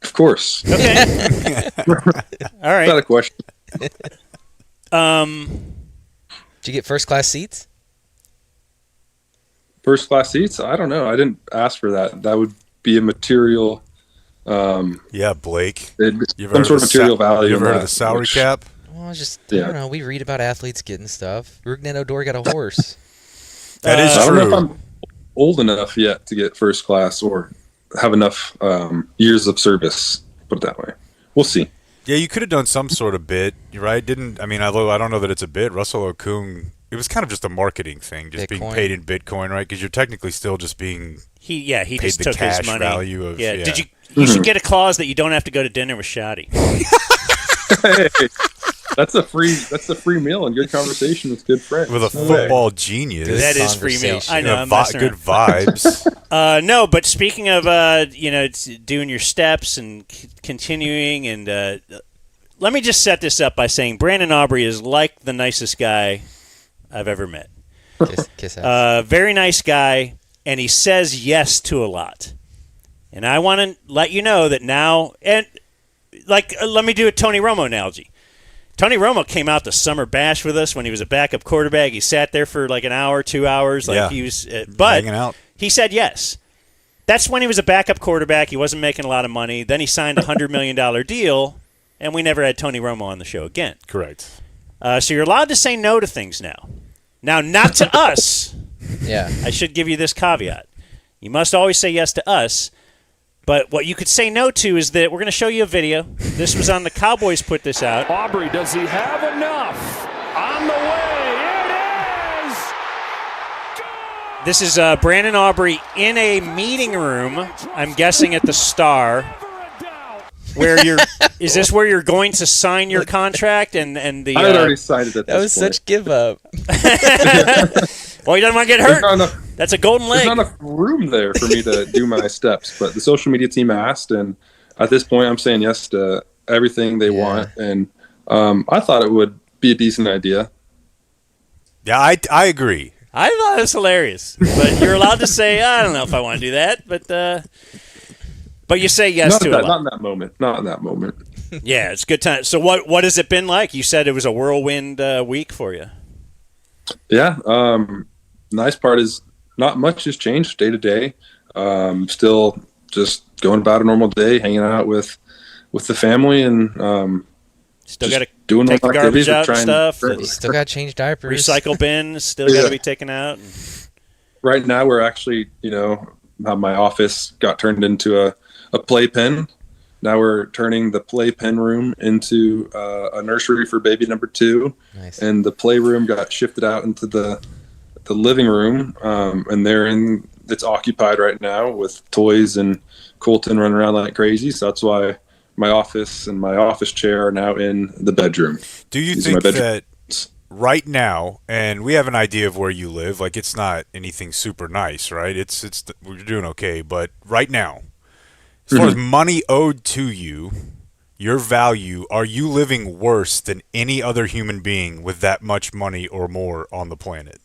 L: Of course.
A: Okay. All right.
L: Not a question.
D: Did you get first class seats?
L: First class seats? I don't know. I didn't ask for that. That would be a material.
B: Blake.
L: Some sort of material value.
B: You ever heard of the salary cap?
D: Well, I don't know. We read about athletes getting stuff. Rugnet Odor got a horse.
B: That is
L: true. I don't know if I'm old enough yet to get first class or have enough years of service, put it that way. We'll see.
B: Yeah, you could have done some sort of bit, right? I don't know that it's a bit. Russell Okung, it was kind of just a marketing thing, just being paid in Bitcoin, right? Because you're technically still just being
A: he
B: paid
A: just
B: the
A: took
B: cash
A: his money.
B: value of
A: You should get a clause that you don't have to go to dinner with Shoddy.
L: That's a free meal and good conversation with good friends.
B: With a football genius.
A: That is free meal. I know. I'm
B: Good vibes.
A: No, but speaking of it's doing your steps and continuing, and let me just set this up by saying Brandon Aubrey is like the nicest guy I've ever met.
D: Kiss ass.
A: Very nice guy, and he says yes to a lot. And I want to let you know that now, and let me do a Tony Romo analogy. Tony Romo came out to Summer Bash with us when he was a backup quarterback. He sat there for like an hour, 2 hours, he was, but
B: hanging out.
A: He said yes. That's when he was a backup quarterback. He wasn't making a lot of money. Then he signed a $100 million deal, and we never had Tony Romo on the show again.
B: Correct.
A: So you're allowed to say no to things now. Now, not to us.
D: Yeah.
A: I should give you this caveat. You must always say yes to us. But what you could say no to is that we're going to show you a video. This was on the Cowboys put this out.
M: Aubrey, does he have enough? On the way, it is!
A: This is Brandon Aubrey in a meeting room, I'm guessing at the Star, where is this where you're going to sign your contract? And the
L: I had already signed it at this point.
D: That was such give up.
A: Well, he doesn't want to get hurt. That's a golden leg.
L: There's not enough room there for me to do my steps, but the social media team asked, and at this point, I'm saying yes to everything they want, and I thought it would be a decent idea.
B: Yeah, I agree.
A: I thought it was hilarious, but you're allowed to say, I don't know if I want to do that, but you say yes to it.
L: Not in that moment. Not in that moment.
A: Yeah, it's a good time. So what has it been like? You said it was a whirlwind week for you.
L: Yeah. Nice part is not much has changed day to day. Still just going about a normal day, hanging out with the family, and
A: still got to
L: doing
A: take the garbage out and stuff.
D: Still got to change diapers.
A: Recycle bins still got to be taken out.
L: Right now, we're actually, my office got turned into a playpen. Now we're turning the playpen room into a nursery for baby number 2.
D: Nice.
L: And the playroom got shifted out into the living room, and it's occupied right now with toys and Colton running around like crazy. So that's why my office and my office chair are now in the bedroom.
B: Do you think that right now, and we have an idea of where you live, like it's not anything super nice, right? We're doing okay, but right now, as far as money owed to you, your value, are you living worse than any other human being with that much money or more on the planet?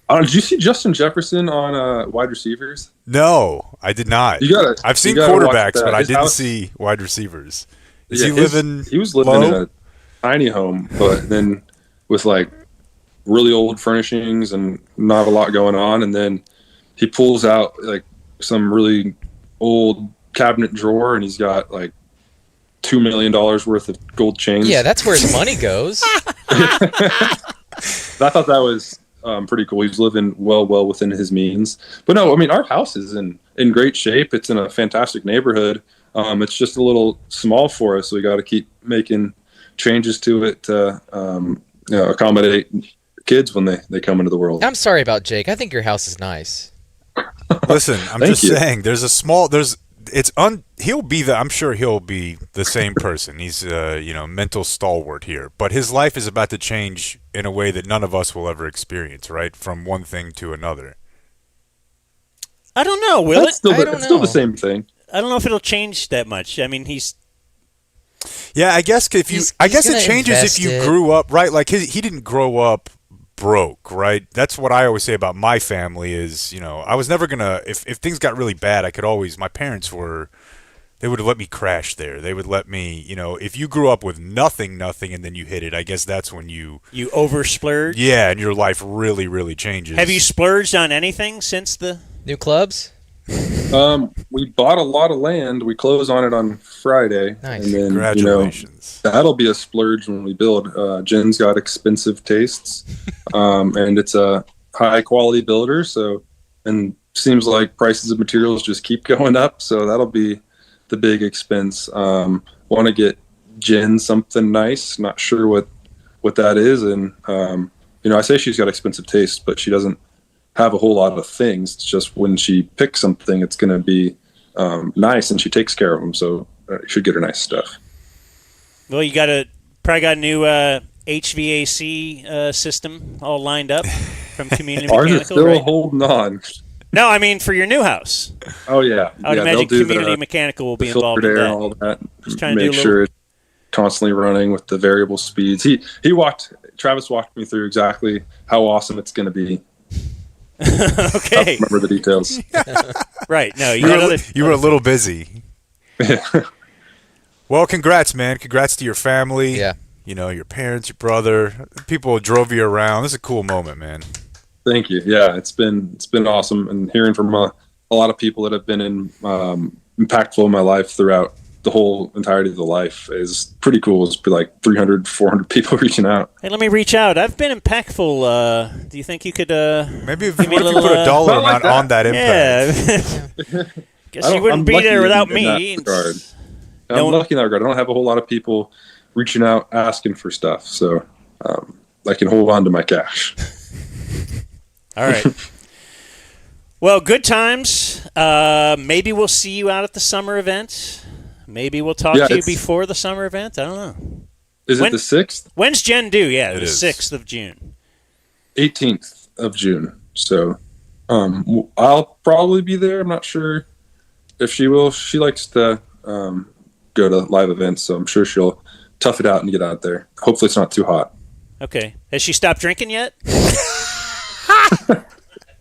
L: Did you see Justin Jefferson on wide receivers?
B: No, I did not. I've seen quarterbacks, but I didn't see wide receivers. Is he living
L: He was living in a tiny home, but then with like really old furnishings and not a lot going on. And then he pulls out like some really old cabinet drawer, and he's got like $2 million worth of gold chains.
D: Yeah, that's where his money goes.
L: I thought that was pretty cool. He's living well within his means. But no, I mean, our house is in great shape. It's in a fantastic neighborhood. It's just a little small for us, so we got to keep making changes to it to accommodate kids when they come into the world.
D: I'm sorry about Jake. I think your house is nice.
B: Listen, I'm just saying. I'm sure he'll be the same person. He's mental stalwart here, but his life is about to change in a way that none of us will ever experience, right? From one thing to another.
A: I don't know. Will it?
L: It's still the same thing.
A: I don't know if it'll change that much. I mean,
B: Yeah, I guess it changes if you grew up right. Like he didn't grow up broke, right? That's what I always say about my family is, I was never gonna, if things got really bad, my parents they would let me crash there. They would let me, if you grew up with nothing and then you hit it, I guess that's when you
A: over splurge.
B: Yeah, and your life really, really changes.
A: Have you splurged on anything since the
D: new clubs?
L: We bought a lot of land. We close on it on Friday.
D: Nice.
L: And then,
B: congratulations.
L: That'll be a splurge when we build. Jen's got expensive tastes, and it's a high quality builder. So, and seems like prices of materials just keep going up. So that'll be the big expense. Want to get Jen something nice. Not sure what that is. And, I say she's got expensive taste, but she doesn't have a whole lot of things. It's just when she picks something, it's going to be nice, and she takes care of them. So you should get her nice stuff.
A: Well, you got to Probably got a new HVAC system all lined up from Community
L: Ours
A: Mechanical.
L: is still
A: right?
L: holding on.
A: No, I mean for your new house.
L: Oh yeah,
A: I would imagine Community Mechanical will be involved in
L: air
A: that.
L: and all that.
A: Just trying to
L: make
A: do a
L: sure it's constantly running with the variable speeds. Travis walked me through exactly how awesome it's going to be.
A: Okay.
L: I don't remember the details.
A: Right. No,
B: you were a little busy. Well, congrats, man. Congrats to your family.
D: Yeah.
B: You know, your parents, your brother, people who drove you around. This is a cool moment, man.
L: Thank you. Yeah, it's been awesome, and hearing from a lot of people that have been impactful in my life throughout the whole entirety of the life is pretty cool. It's been like 300, 400 people reaching out.
A: Hey, let me reach out. I've been impactful. Do you think you could
B: maybe
A: give me
B: what if you put a dollar
L: Not like
B: amount on that impact?
A: Yeah. Guess you wouldn't be there without me.
L: I'm lucky in that regard. I don't have a whole lot of people reaching out asking for stuff, so I can hold on to my cash.
A: All right. Well, good times. Maybe we'll see you out at the summer event. Maybe we'll talk to you before the summer event. I don't know.
L: Is it the 6th?
A: When's Jen due? Yeah,
B: it
A: the
B: is.
A: 6th of June.
L: 18th of June. So I'll probably be there. I'm not sure if she will. She likes to go to live events, so I'm sure she'll tough it out and get out there. Hopefully it's not too hot.
A: Okay. Has she stopped drinking yet?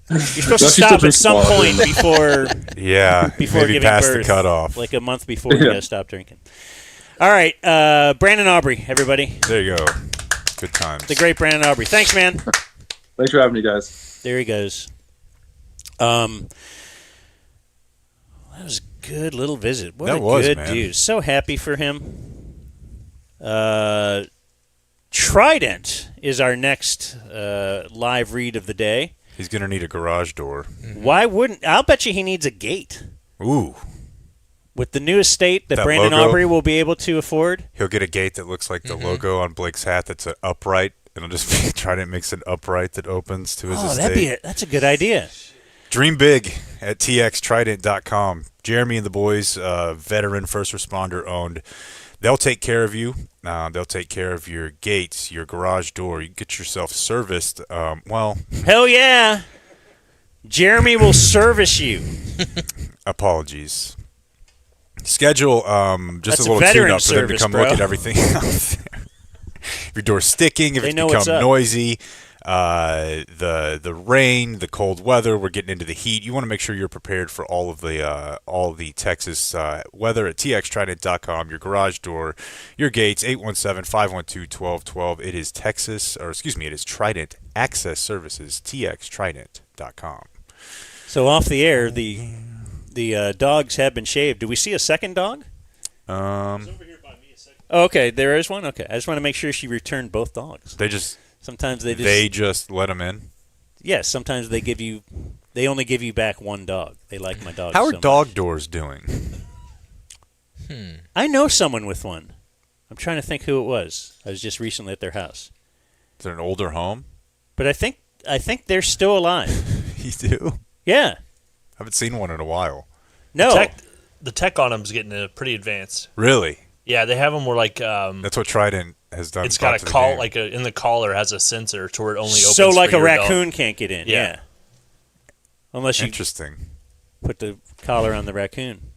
A: You're supposed to stop at some point before
B: maybe
A: giving
B: past
A: birth,
B: the cutoff.
A: like a month before you gotta stop drinking. All right, Brandon Aubrey, everybody.
B: There you go. Good times.
A: The great Brandon Aubrey. Thanks, man.
L: Thanks for having me, guys.
A: There he goes. That was a good little visit. What
B: That
A: a
B: was,
A: good
B: man.
A: dude. So happy for him. Trident is our next live read of the day.
B: He's going to need a garage door.
A: Why wouldn't? I'll bet you he needs a gate.
B: Ooh.
A: With the new estate that Brandon
B: logo,
A: Aubrey will be able to afford.
B: He'll get a gate that looks like the logo on Blake's hat that's an upright. It'll just be Trident makes an upright that opens to his estate.
A: That's a good idea.
B: Dream big at txtrident.com. Jeremy and the boys, veteran first responder owned. They'll take care of you. They'll take care of your gates, your garage door. You get yourself serviced.
A: Hell yeah. Jeremy will service you.
B: Apologies. Schedule just
A: That's
B: a little
A: veteran
B: tune-up for them to
A: service,
B: come
A: bro.
B: look at everything out there. If your door's sticking, if
A: They
B: it's
A: know what's
B: become
A: up.
B: noisy, the rain, the cold weather, we're getting into the heat. You want to make sure you're prepared for all of the Texas weather at txtrident.com. Your garage door, your gates, 817-512-1212. It is it is Trident Access Services, txtrident.com.
A: So off the air, the dogs have been shaved. Do we see a second dog? Oh, okay, there is one. Okay, I just want to make sure she returned both dogs. Sometimes they just
B: let them in.
A: Yes, sometimes they only give you back one dog. They like my dog.
B: How are
A: so
B: dog
A: much.
B: doors doing?
A: I know someone with one. I'm trying to think who it was. I was just recently at their house.
B: Is it an older home?
A: But I think they're still alive.
B: You do?
A: Yeah.
B: Haven't seen one in a while.
A: No.
N: The tech on them is getting pretty advanced.
B: Really?
N: Yeah, they have them where like
B: that's what Trident has done.
N: It's got a call in the collar has a sensor to where it only opens.
A: So like
N: for
A: a
N: your
A: raccoon
N: dog.
A: can't get in.
N: Yeah.
A: Unless you put the collar on the raccoon.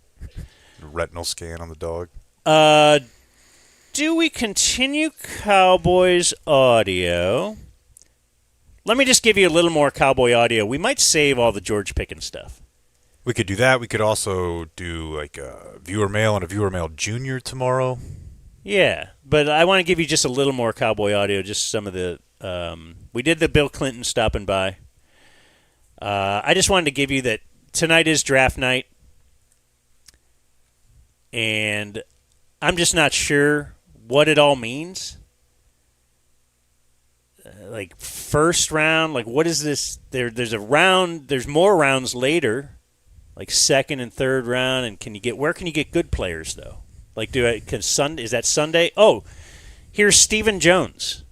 B: Retinal scan on the dog.
A: Do we continue Cowboys audio? Let me just give you a little more Cowboy audio. We might save all the George Pickens stuff.
B: We could do that. We could also do like a viewer mail and a viewer mail junior tomorrow.
A: Yeah, but I want to give you just a little more Cowboy audio, just some of the we did the Bill Clinton stopping by. I just wanted to give you that tonight is draft night, and I'm just not sure what it all means. Like first round, like what is this? There's a round. There's more rounds later, like second and third round. And where can you get good players though? Like is that Sunday? Oh, here's Stephen Jones.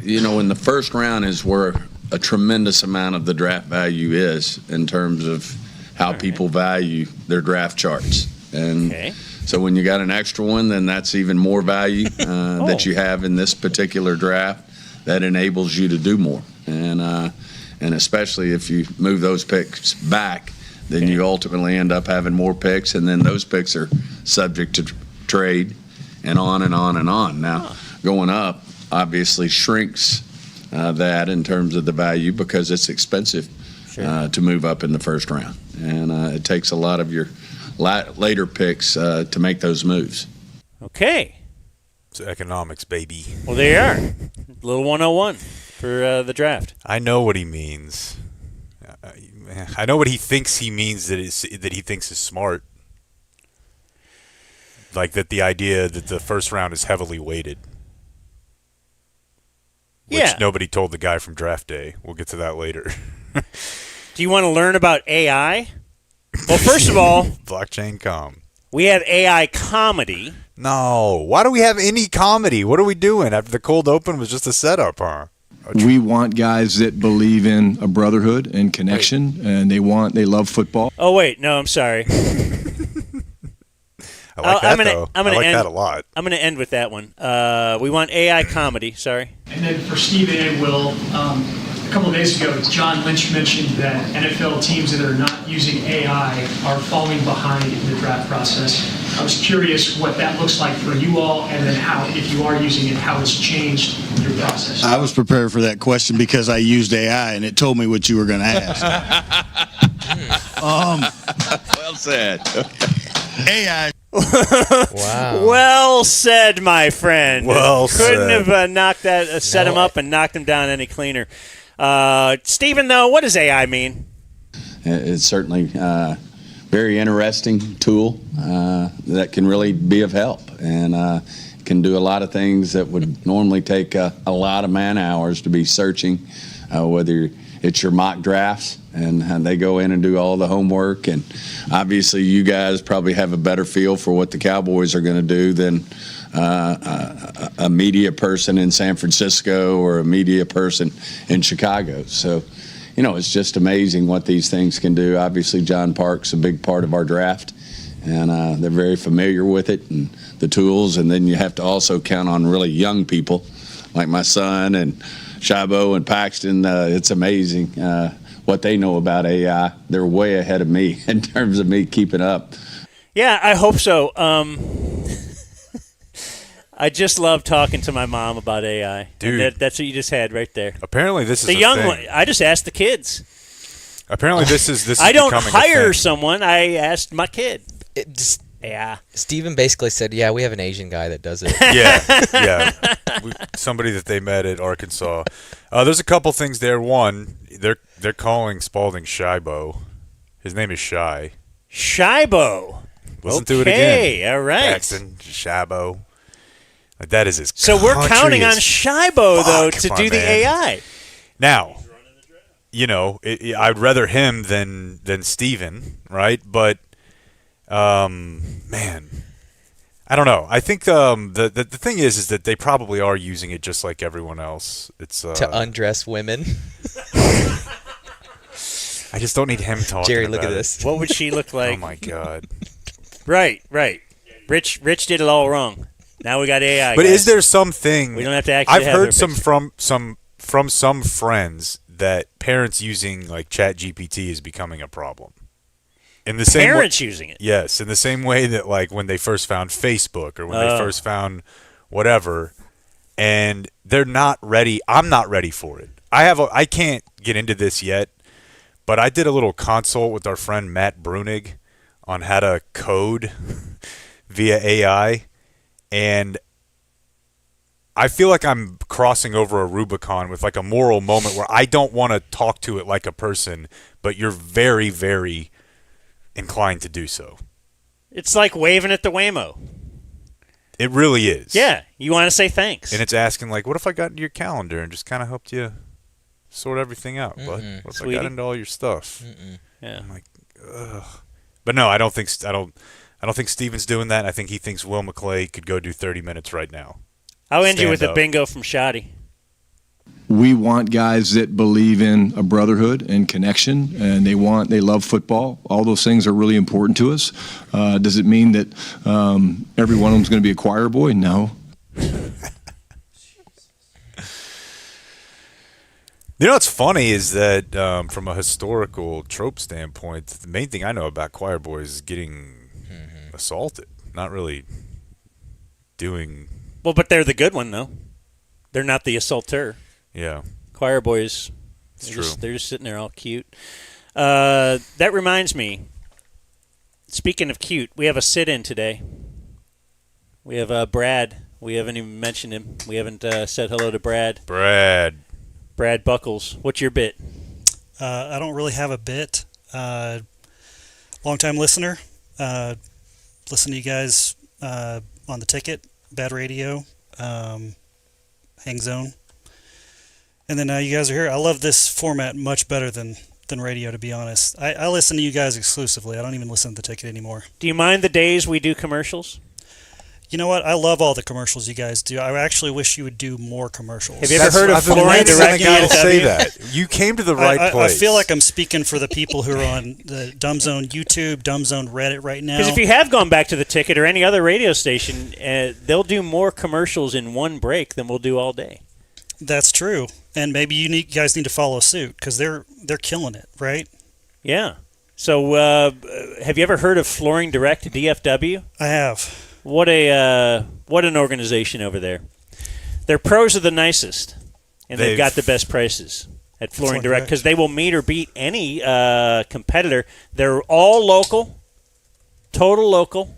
O: In the first round is where a tremendous amount of the draft value is in terms of how people value their draft charts. And So when you got an extra one, then that's even more value that you have in this particular draft that enables you to do more. And especially if you move those picks back, then you ultimately end up having more picks, and then those picks are subject to trade and on and on and on. Now, going up obviously shrinks that in terms of the value because it's expensive to move up in the first round. And it takes a lot of your later picks to make those moves.
A: Okay.
B: It's economics, baby.
A: Well, there you are. Little 101 for the draft.
B: I know what he means. I know what he thinks he means that he thinks is smart. Like that the idea that the first round is heavily weighted. Which nobody told the guy from draft day. We'll get to that later.
A: Do you want to learn about AI? Well, first of all,
B: blockchain com.
A: We have AI comedy.
B: No. Why do we have any comedy? What are we doing? After the cold open was just a setup, huh?
P: We want guys that believe in a brotherhood and connection, and they love football.
A: Oh, wait. No, I'm sorry.
B: I like that, though. I like that a lot.
A: I'm going to end with that one. We want AI comedy. Sorry.
Q: And then for Stephen and Will, a couple of days ago, John Lynch mentioned that NFL teams that are not using AI are falling behind in the draft process. I was curious what that looks like for you all, and then how, if you are using it, how it's changed your process.
R: I was prepared for that question because I used AI, and it told me what you were going to ask.
O: Well said.
R: AI.
A: Wow. Well said, my friend.
B: Well
A: Couldn't
B: said.
A: have knocked that, set him up and knocked him down any cleaner. Stephen, though, what does AI mean?
O: It's certainly a very interesting tool that can really be of help and can do a lot of things that would normally take a lot of man hours to be searching, whether it's your mock drafts and they go in and do all the homework. And obviously you guys probably have a better feel for what the Cowboys are going to do than a media person in San Francisco or a media person in Chicago. So, it's just amazing what these things can do. Obviously, John Park's a big part of our draft, and they're very familiar with it and the tools. And then you have to also count on really young people like my son and Shibo and Paxton. It's amazing what they know about AI. They're way ahead of me in terms of me keeping up.
A: Yeah, I hope so. I just love talking to my mom about AI.
B: Dude.
A: That's what you just had right there.
B: Apparently this is
A: the
B: a
A: young
B: thing.
A: one. I just asked the kids.
B: Apparently this is
A: I don't
B: becoming a
A: hire
B: thing.
A: someone. I asked my kid. Yeah.
D: Stephen basically said, "Yeah, we have an Asian guy that does it."
B: Yeah. Somebody that they met at Arkansas. There's a couple things there. One, they're calling Spalding Shibo. His name is Shy.
A: Shibo.
B: Listen to it again.
A: Okay, all right.
B: Jackson Shibo. That is his.
A: So we're counting on
B: as
A: Shibo though
B: fuck,
A: to
B: my
A: do the
B: man.
A: AI.
B: Now, I'd rather him than Steven, right? But man, I don't know. I think the thing is that they probably are using it just like everyone else. It's
D: to undress women.
B: I just don't need him talking.
D: Jerry,
B: about
D: look at
B: it.
D: this.
A: What would she look like?
B: Oh my God.
A: Right. Rich did it all wrong. Now we got AI.
B: But
A: guys.
B: is there something?
A: We don't have to actually.
B: I've
A: have
B: heard
A: their
B: some
A: picture.
B: from some friends that parents using like ChatGPT is becoming a problem. In the same
A: Parents using it.
B: Yes, in the same way that like when they first found Facebook or when they first found whatever, and they're not ready. I'm not ready for it. I can't get into this yet, but I did a little consult with our friend Matt Brunig on how to code via AI. And I feel like I'm crossing over a Rubicon with like a moral moment where I don't want to talk to it like a person, but you're very, very inclined to do so.
A: It's like waving at the Waymo.
B: It really is.
A: Yeah, you want to say thanks.
B: And it's asking like, what if I got into your calendar and just kind of helped you sort everything out, bud? What if
A: Sweetie?
B: I got into all your stuff?
A: Yeah.
B: I'm like, ugh. But no, I don't think Steven's doing that. I think he thinks Will McClay could go do 30 minutes right now.
A: I'll end you
B: Stand
A: with a
B: up.
A: bingo from Shoddy.
P: we want guys that believe in a brotherhood and connection, and they love football. All those things are really important to us. Does it mean that every one of them is going to be a choir boy? No.
B: You know what's funny is that from a historical trope standpoint, the main thing I know about choir boys is getting assaulted, not really doing.
A: Well, but they're the good one, though. They're not the assaulter.
B: Yeah.
A: Choir boys, they're just sitting there all cute. That reminds me, speaking of cute, we have a sit-in today. We have Brad. We haven't even mentioned him. We haven't said hello to Brad. Brad Buckles. What's your bit?
S: I don't really have a bit. Long-time listener. Listen to you guys on the ticket, Bad Radio, Hang Zone. And then now you guys are here. I love this format much better than radio, to be honest. I listen to you guys exclusively. I don't even listen to the ticket anymore.
A: Do you mind the days we do commercials?
S: You know what? I love all the commercials you guys do. I actually wish you would do more commercials.
A: Have you ever heard of Flooring Direct DFW?
B: Say that. You came to the right place.
S: I feel like I'm speaking for the people who are on the Dumb Zone YouTube, Dumb Zone Reddit right now.
A: Because if you have gone back to the ticket or any other radio station, they'll do more commercials in one break than we'll do all day.
S: That's true. And maybe you guys need to follow suit because they're killing it, right?
A: Yeah. So have you ever heard of Flooring Direct DFW?
S: I have.
A: What an organization over there. Their pros are the nicest, and they've got the best prices at Flooring Direct because they will meet or beat any competitor. They're all local, total local.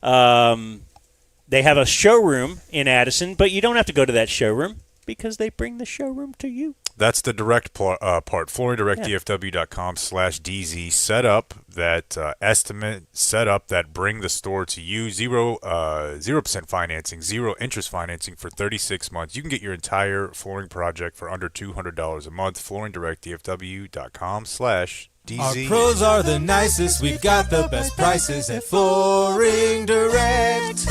A: They have a showroom in Addison, but you don't have to go to that showroom because they bring the showroom to you.
B: That's the direct part. FlooringDirectDFW.com/DZ. Set up that estimate. Set up that bring the store to you. 0% financing, 0 interest financing for 36 months. You can get your entire flooring project for under $200 a month. FlooringDirectDFW.com/DZ.
T: Our pros are the nicest. We've got the best prices at Flooring Direct.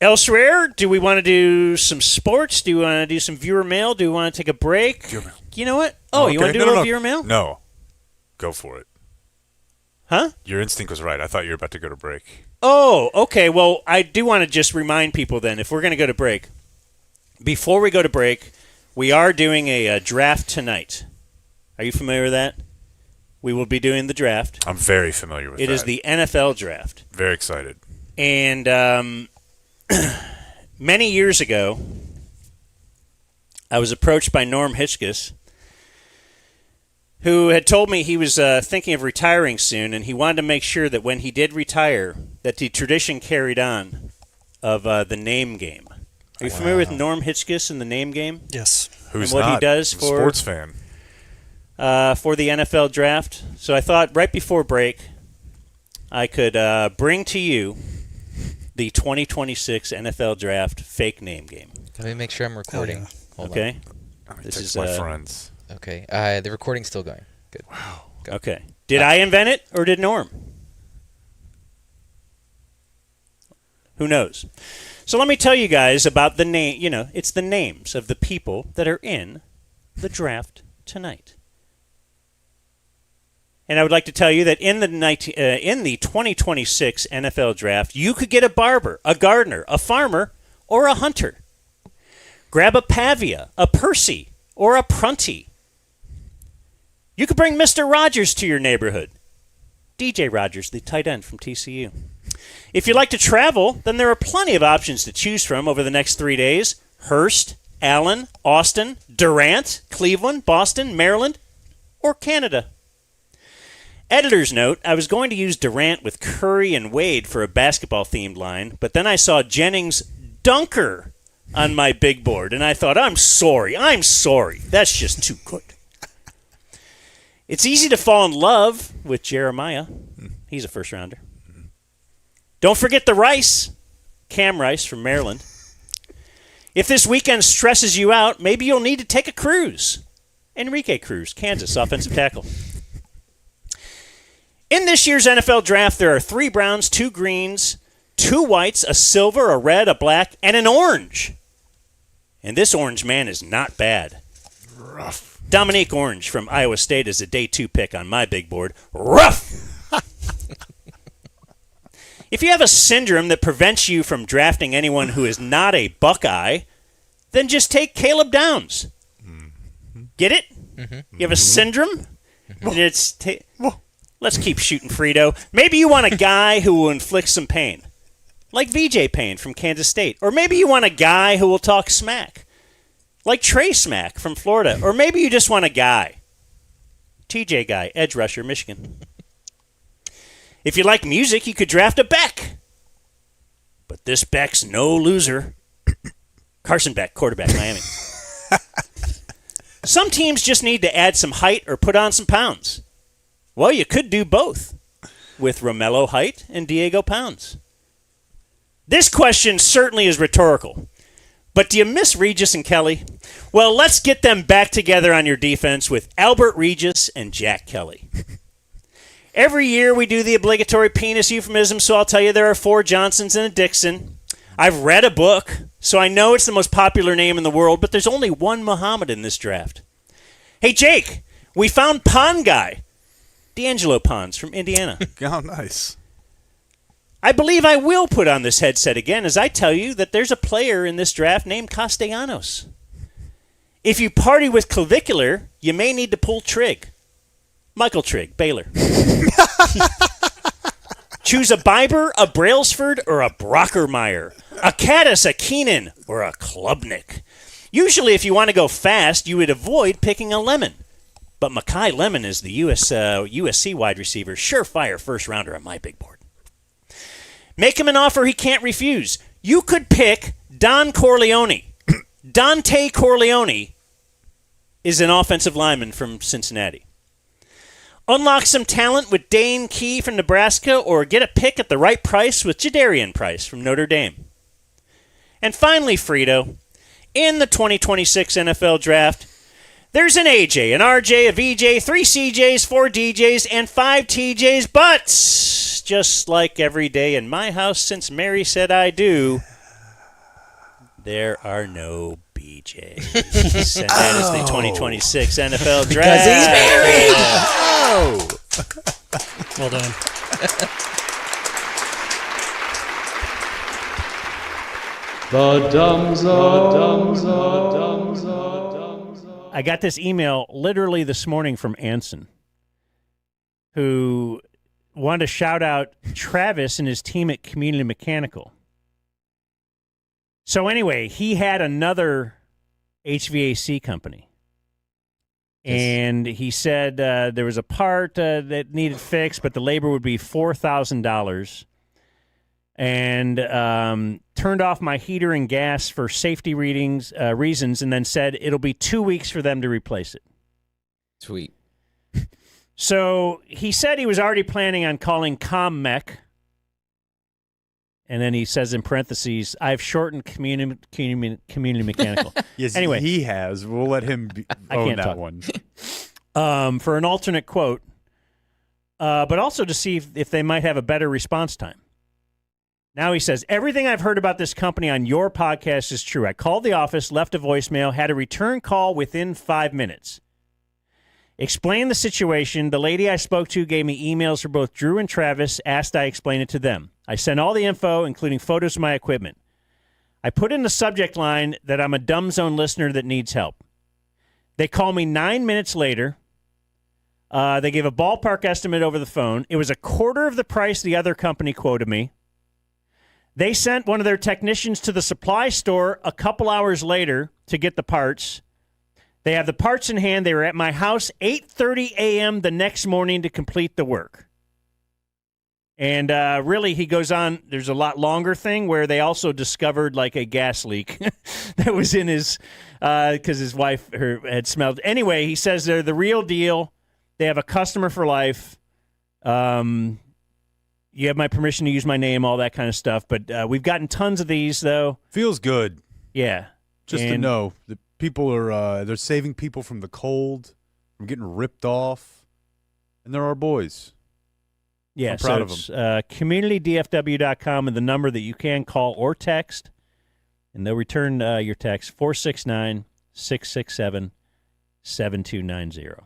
A: Elsewhere, do we want to do some sports? Do we want to do some viewer mail? Do we want to take a break?
B: Viewer mail.
A: You know what? Oh, you want to do a little viewer mail?
B: No. Go for it.
A: Huh?
B: Your instinct was right. I thought you were about to go to break.
A: Oh, okay. Well, I do want to just remind people then, if we're going to go to break, before we go to break, we are doing a draft tonight. Are you familiar with that? We will be doing the draft.
B: I'm very familiar with that.
A: It is the NFL draft.
B: Very excited.
A: And many years ago, I was approached by Norm Hitchkus, who had told me he was thinking of retiring soon, and he wanted to make sure that when he did retire, that the tradition carried on of the name game. Are you familiar with Norm Hitchkus and the name game?
S: Yes.
B: Who's
A: and what
B: not?
A: he does
B: I'm a
A: for
B: sports fan.
A: For the NFL draft? So I thought right before break, I could bring to you the 2026 NFL Draft fake name game.
D: Let me make sure I'm recording. Hold
A: okay.
D: on.
B: This is my friends.
D: Okay. The recording's still going. Good.
B: Wow.
A: Go. Okay. Did I invent it or did Norm? Who knows? So let me tell you guys about the name. You know, it's the names of the people that are in the draft tonight. And I would like to tell you that in the 2026 NFL Draft, you could get a barber, a gardener, a farmer, or a hunter. Grab a Pavia, a Percy, or a Prunty. You could bring Mr. Rogers to your neighborhood. DJ Rogers, the tight end from TCU. If you like to travel, then there are plenty of options to choose from over the next 3 days. Hearst, Allen, Austin, Durant, Cleveland, Boston, Maryland, or Canada. Editor's note, I was going to use Durant with Curry and Wade for a basketball-themed line, but then I saw Jennings Dunker on my big board, and I thought, I'm sorry. That's just too good. It's easy to fall in love with Jeremiah. He's a first-rounder. Don't forget the Rice, Cam Rice from Maryland. If this weekend stresses you out, maybe you'll need to take a cruise. Enrique Cruz, Kansas, offensive tackle. In this year's NFL Draft, there are 3 Browns, 2 Greens, 2 whites, a silver, a red, a black, and an orange. And this orange man is not bad.
B: Rough.
A: Dominique Orange from Iowa State is a day 2 pick on my big board. Rough! If you have a syndrome that prevents you from drafting anyone who is not a Buckeye, then just take Caleb Downs. Get it? You have a syndrome? And it's let's keep shooting, Frito. Maybe you want a guy who will inflict some pain, like VJ Payne from Kansas State. Or maybe you want a guy who will talk smack, like Trey Smack from Florida. Or maybe you just want a guy. TJ Guy, edge rusher, Michigan. If you like music, you could draft a Beck. But this Beck's no loser. Carson Beck, quarterback, Miami. Some teams just need to add some height or put on some pounds. Well, you could do both with Romello Height and Diego Pounds. This question certainly is rhetorical. But do you miss Regis and Kelly? Well, let's get them back together on your defense with Albert Regis and Jack Kelly. Every year we do the obligatory penis euphemism, so I'll tell you there are 4 Johnsons and a Dixon. I've read a book, so I know it's the most popular name in the world, but there's only one Muhammad in this draft. Hey, Jake, we found Pond Guy. D'Angelo Pons from Indiana.
B: Oh, nice.
A: I believe I will put on this headset again as I tell you that there's a player in this draft named Castellanos. If you party with clavicular, you may need to pull Trigg. Michael Trigg, Baylor. Choose a Biber, a Brailsford, or a Brockermeyer. A Caddis, a Keenan, or a Klubnik. Usually, if you want to go fast, you would avoid picking a Lemon. But Mekhi Lemon is the USC wide receiver, surefire first-rounder on my big board. Make him an offer he can't refuse. You could pick Don Corleone. Dante Corleone is an offensive lineman from Cincinnati. Unlock some talent with Dane Key from Nebraska, or get a pick at the right price with Jadarian Price from Notre Dame. And finally, Frito, in the 2026 NFL Draft, there's an AJ, an RJ, a VJ, 3 CJs, 4 DJs, and 5 TJs, but just like every day in my house since Mary said I do, there are no BJs. And that is the 2026 NFL Draft.
D: Because he's married.
A: Oh.
S: Well done.
M: The Dumb Zone.
A: I got this email literally this morning from Anson, who wanted to shout out Travis and his team at Community Mechanical. So anyway, he had another HVAC company. And he said there was a part that needed fixed, but the labor would be $4,000. And turned off my heater and gas for safety reasons, and then said it'll be 2 weeks for them to replace it.
D: Sweet.
A: So he said he was already planning on calling CommMech. And then he says in parentheses, I've shortened community mechanical.
U: Yes,
A: anyway,
U: he has. We'll let him own that one.
A: For an alternate quote, but also to see if they might have a better response time. Now he says, everything I've heard about this company on your podcast is true. I called the office, left a voicemail, had a return call within 5 minutes. Explained the situation. The lady I spoke to gave me emails for both Drew and Travis, asked I explain it to them. I sent all the info, including photos of my equipment. I put in the subject line that I'm a Dumb Zone listener that needs help. They call me 9 minutes later. They gave a ballpark estimate over the phone. It was a quarter of the price the other company quoted me. They sent one of their technicians to the supply store a couple hours later to get the parts. They have the parts in hand. They were at my house 8:30 a.m. the next morning to complete the work. And really, he goes on, there's a lot longer thing where they also discovered like a gas leak that was in his, because his wife had smelled. Anyway, he says they're the real deal. They have a customer for life. You have my permission to use my name, all that kind of stuff. But we've gotten tons of these, though.
U: Feels good.
A: Yeah.
U: Just to know that people are, they're saving people from the cold, from getting ripped off. And they're our boys.
A: Yeah,
U: I'm proud of
A: it's,
U: them.
A: communitydfw.com and the number that you can call or text, and they'll return your text, 469-667-7290.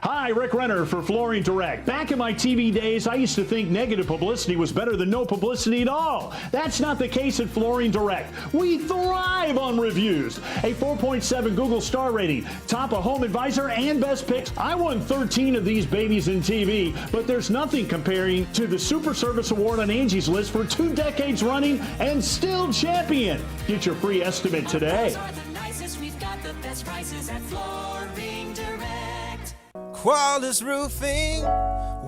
C: Hi, Rick Renner for Flooring Direct. Back in my TV days, I used to think negative publicity was better than no publicity at all. That's not the case at Flooring Direct. We thrive on reviews. A 4.7 Google star rating, top of Home Advisor and Best Picks. I won 13 of these babies in TV, but there's nothing comparing to the Super Service Award on Angie's List for 2 decades running and still champion. Get your free estimate today.
T: We've got the best prices at Flooring Direct. Quality Roofing,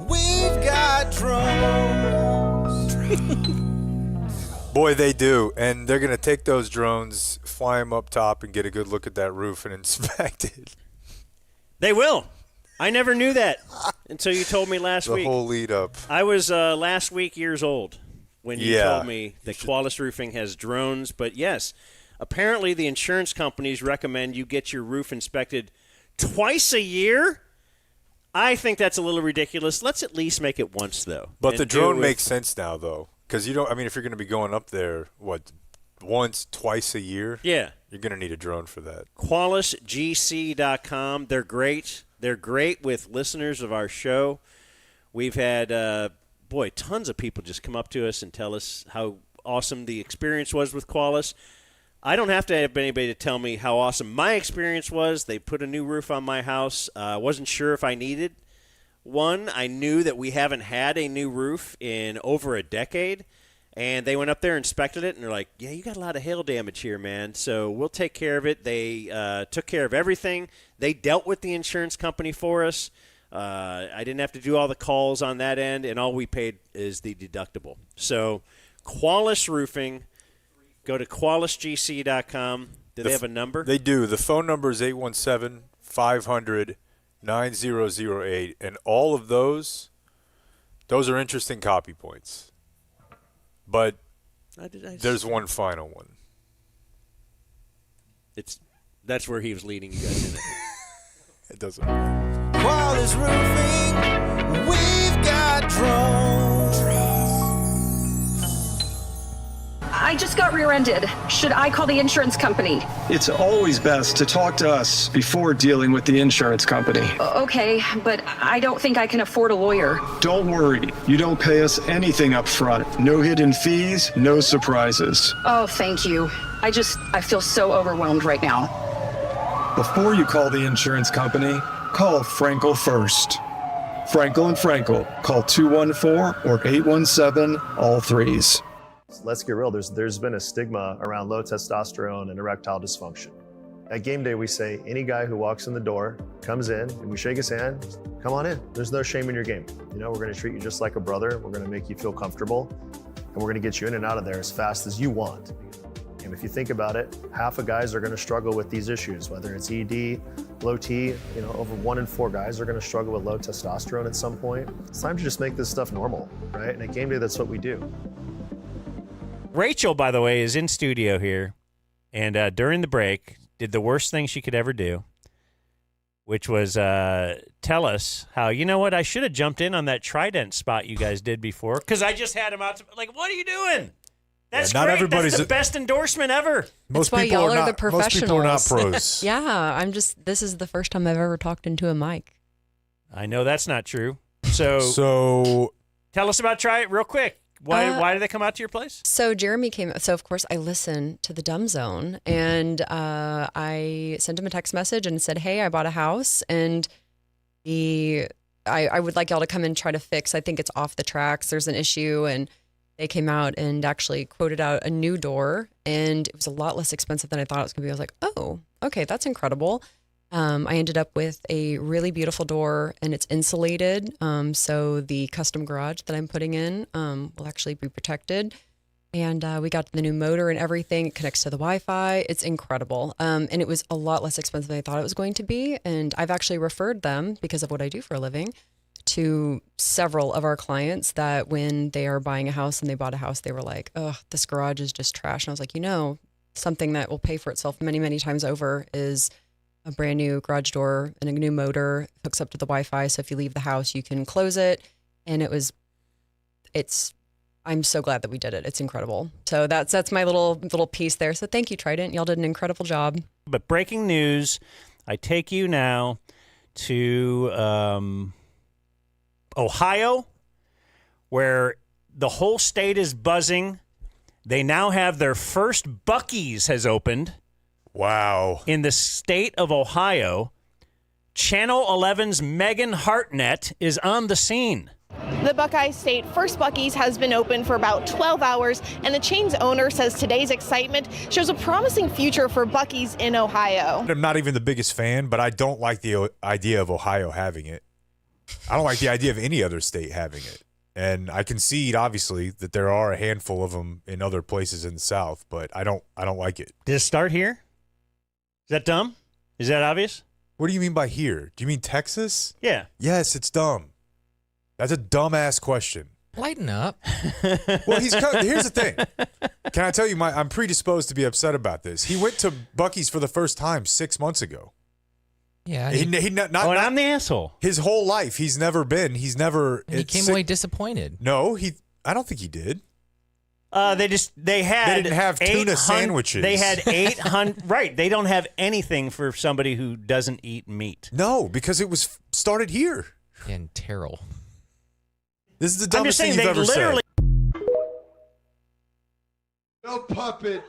T: we've got drones.
B: Boy, they do. And they're going to take those drones, fly them up top, and get a good look at that roof and inspect it.
A: They will. I never knew that until you told me last week.
B: The whole lead up.
A: I was last week years old when you
B: Yeah.
A: told me that Qualis Roofing has drones. But yes, apparently the insurance companies recommend you get your roof inspected twice a year. I think that's a little ridiculous. Let's at least make it once, though.
B: But
A: and
B: the
A: do
B: drone
A: it-
B: makes sense now, though. Because you don't, I mean, if you're going to be going up there, what, once, twice a year?
A: Yeah.
B: You're going to need a drone for that.
A: QualisGC.com. They're great. They're great with listeners of our show. We've had, tons of people just come up to us and tell us how awesome the experience was with Qualis. I don't have to have anybody to tell me how awesome my experience was. They put a new roof on my house. I wasn't sure if I needed one. I knew that we haven't had a new roof in over a decade. And they went up there, inspected it, and they're like, yeah, you got a lot of hail damage here, man. So we'll take care of it. They took care of everything. They dealt with the insurance company for us. I didn't have to do all the calls on that end, and all we paid is the deductible. So Qualis Roofing, go to QualisGC.com. Do they have a number?
B: They do. The phone number is 817-500-9008. And all of those are interesting copy points. But there's one final one.
A: That's where he was leading you guys in it.
B: It doesn't matter.
T: Quality Roofing, we've got drones.
V: I just got rear-ended. Should I call the insurance company?
W: It's always best to talk to us before dealing with the insurance company.
V: Okay, but I don't think I can afford a lawyer.
W: Don't worry, you don't pay us anything up front. No hidden fees, no surprises.
V: Oh, thank you. I feel so overwhelmed right now.
W: Before you call the insurance company, call Frankel first. Frankel and Frankel. Call 214 or 817, all threes.
X: Let's get real. There's been a stigma around low testosterone and erectile dysfunction. At game day, we say any guy who walks in the door, comes in, and we shake his hand, come on in. There's no shame in your game. You know, we're going to treat you just like a brother. We're going to make you feel comfortable, and we're going to get you in and out of there as fast as you want. And if you think about it, half of guys are going to struggle with these issues, whether it's ED, low T, over 1 in 4 guys are going to struggle with low testosterone at some point. It's time to just make this stuff normal, right? And at game day, that's what we do.
A: Rachel, by the way, is in studio here, and during the break, did the worst thing she could ever do, which was tell us how, you know what, I should have jumped in on that Trident spot you guys did before, because I just had him out to, like, what are you doing? That's
U: not
A: great.
U: everybody's
A: That's the best endorsement ever.
U: Most
Y: That's why
U: people
Y: y'all
U: are
Y: are the
U: not. Most people are not
Y: professionals.
U: pros.
Y: Yeah, this is the first time I've ever talked into a mic.
A: I know that's not true. So tell us about Try It real quick. Why did they come out to your place?
Y: So Jeremy came. So of course I listened to the Dumb Zone, and I sent him a text message and said, "Hey, I bought a house, and I would like y'all to come and try to fix. I think it's off the tracks. There's an issue." And they came out and actually quoted out a new door, and it was a lot less expensive than I thought it was going to be. I was like, "Oh, okay, that's incredible." I ended up with a really beautiful door, and it's insulated. So the custom garage that I'm putting in will actually be protected. And we got the new motor and everything. It connects to the Wi-Fi. It's incredible. And it was a lot less expensive than I thought it was going to be. And I've actually referred them, because of what I do for a living, to several of our clients that when they are buying a house and they bought a house, they were like, "Oh, this garage is just trash." And I was like, something that will pay for itself many, many times over is a brand new garage door and a new motor, hooks up to the Wi-Fi. So if you leave the house, you can close it. And it was I'm so glad that we did it. It's incredible. So that's my little piece there. So thank you, Trident. Y'all did an incredible job.
A: But breaking news, I take you now to Ohio, where the whole state is buzzing. They now have their first Buc-ee's has opened.
B: Wow.
A: In the state of Ohio. Channel 11's Megan Hartnett is on the scene.
E: The Buckeye State First Buc-ee's has been open for about 12 hours, and the chain's owner says today's excitement shows a promising future for Buc-ee's in Ohio.
B: I'm not even the biggest fan, but I don't like the idea of Ohio having it. I don't like the idea of any other state having it. And I concede, obviously, that there are a handful of them in other places in the South, but I don't like it.
A: Did it start here? Is that dumb? Is that obvious?
B: What do you mean by here? Do you mean Texas?
A: Yeah.
B: Yes, it's dumb. That's a dumbass question.
D: Lighten up.
B: Well, here's the thing. Can I tell you, I'm predisposed to be upset about this. He went to Buc-ee's for the first time 6 months ago.
D: Yeah.
A: I'm the asshole.
B: His whole life, he's never been. He's never.
D: And he came away disappointed.
B: No, I don't think he did.
A: They didn't
B: have tuna sandwiches.
A: They had 800. Right. They don't have anything for somebody who doesn't eat meat.
B: No, because it was started here.
D: In Terrell.
B: This is the dumbest thing you've ever said.
F: No puppet.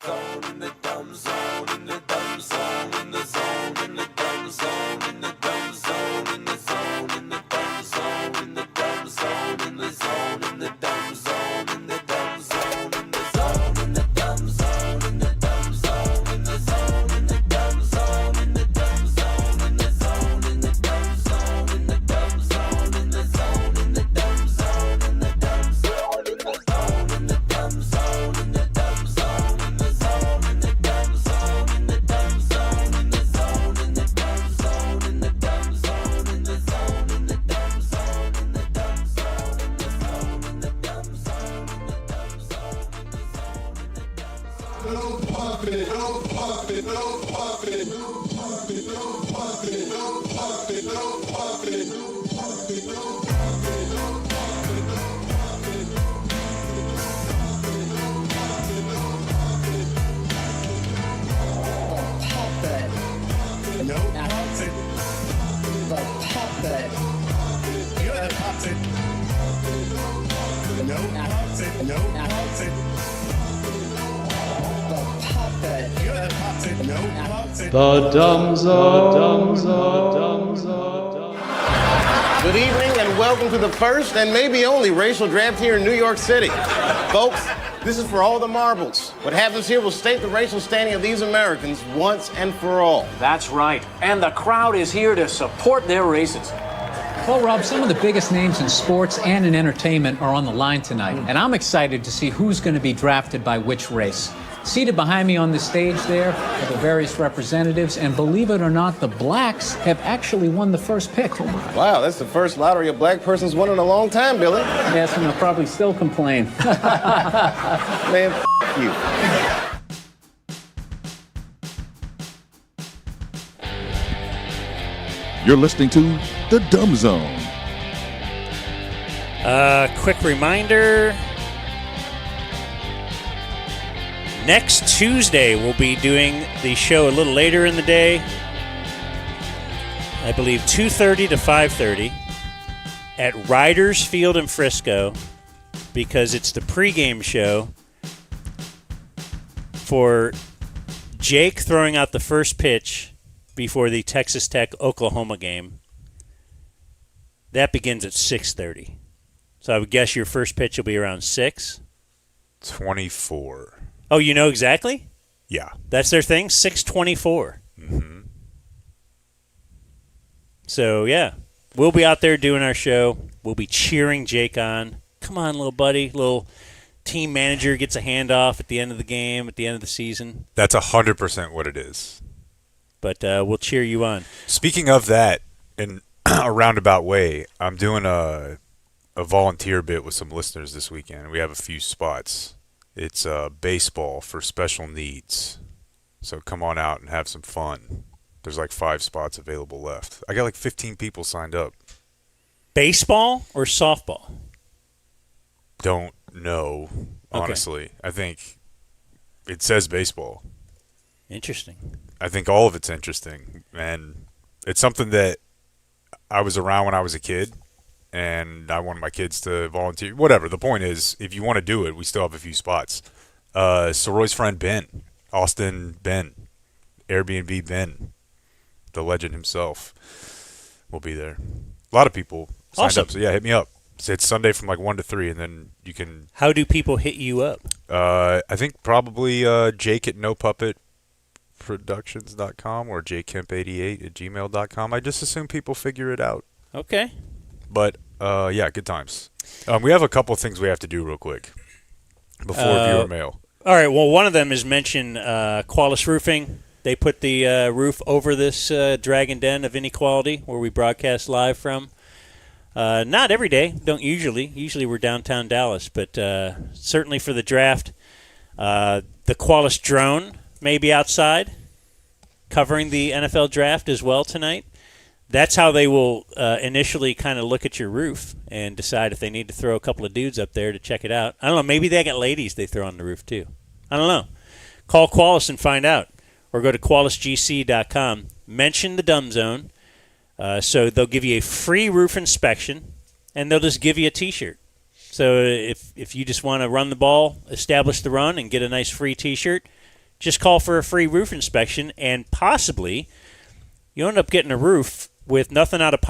F: In the dumb zone, in the dumb zone, in the zone, in the dumb zone, in the dumb zone, in the zone, in the dumb zone, in the dumb zone, in the zone, in the dumb zone, in the dumb zone, in the zone, in the dumb zone, in the dumb zone, in the zone, in the dumb zone, in the dumb zone, in the zone, in the dumb zone, in the dumb zone, in the zone, in the dumb zone, in the dumb zone, in the zone, in the dumb zone, in the dumb zone, in the zone, in the dumb zone, in the dumb zone, in the zone, in the dumb zone, in the dumb zone, in the zone, in the dumb zone, in the dumb zone, in the zone, in the dumb zone, in the dumb zone, in the zone, in the dumb zone. No puppet, no puppet, no puppet, no puppet, no puppet, no puppet, no puppet, no puppet, no puppet, no puppet, no puppet. No puppet. The puppet. You're the puppet. No puppet. No puppet. The puppet. You're the puppet. No puppet.
G: The dumb zone.
H: Good evening and welcome to the first and maybe only racial draft here in New York City. Folks, this is for all the marbles. What happens here will state the racial standing of these Americans once and for all.
M: That's right. And the crowd is here to support their races.
I: Well, Rob, some of the biggest names in sports and in entertainment are on the line tonight, and I'm excited to see who's going to be drafted by which race. Seated behind me on the stage there are the various representatives, and believe it or not, the blacks have actually won the first pick.
H: Wow, that's the first lottery a black person's won in a long time, Billy.
I: Yes, and they'll probably still complain.
H: Man, you.
Z: You're listening to The Dumb Zone.
A: Quick reminder. Next Tuesday, we'll be doing the show a little later in the day. I believe 2:30 to 5:30 at Riders Field in Frisco, because it's the pregame show for Jake throwing out the first pitch before the Texas Tech-Oklahoma game. That begins at 6:30. So I would guess your first pitch will be around 6.
B: 24.
A: Oh, you know exactly?
B: Yeah.
A: That's their thing? 6:24.
B: Mm-hmm.
A: So, yeah. We'll be out there doing our show. We'll be cheering Jake on. Come on, little buddy. Little team manager gets a handoff at the end of the game, at the end of the season.
B: That's 100% what it is.
A: But we'll cheer you on.
B: Speaking of that, in a roundabout way, I'm doing a volunteer bit with some listeners this weekend. We have a few spots. It's baseball for special needs. So come on out and have some fun. There's like 5 spots available left. I got like 15 people signed up.
A: Baseball or softball?
B: don't know, honestly. I think it says baseball.
A: Interesting.
B: I think all of it's interesting, and it's something that I was around when I was a kid, and I wanted my kids to volunteer. Whatever. The point is, if you want to do it, we still have a few spots. Soroy's friend Ben, Austin Ben, Airbnb Ben, the legend himself, will be there. A lot of people signed up, so yeah, hit me up. It's Sunday from like 1 to 3, and then you can...
A: How do people hit you up?
B: I think probably Jake at nopuppetproductions.com or jakemp88@gmail.com. I just assume people figure it out.
A: Okay.
B: But, yeah, good times. We have a couple of things we have to do real quick before viewer mail.
A: All right, well, one of them is mention Qualis Roofing. They put the roof over this Dragon Den of Inequality where we broadcast live from. Not every day, don't usually. Usually we're downtown Dallas, but certainly for the draft. The Qualis drone may be outside covering the NFL draft as well tonight. That's how they will initially kind of look at your roof and decide if they need to throw a couple of dudes up there to check it out. I don't know, maybe they got ladies they throw on the roof too. I don't know. Call Qualis and find out. Or go to QualisGC.com. Mention the Dumb Zone. So they'll give you a free roof inspection, and they'll just give you a T-shirt. So if you just want to run the ball, establish the run, and get a nice free T-shirt, just call for a free roof inspection, and possibly you end up getting a roof with nothing out of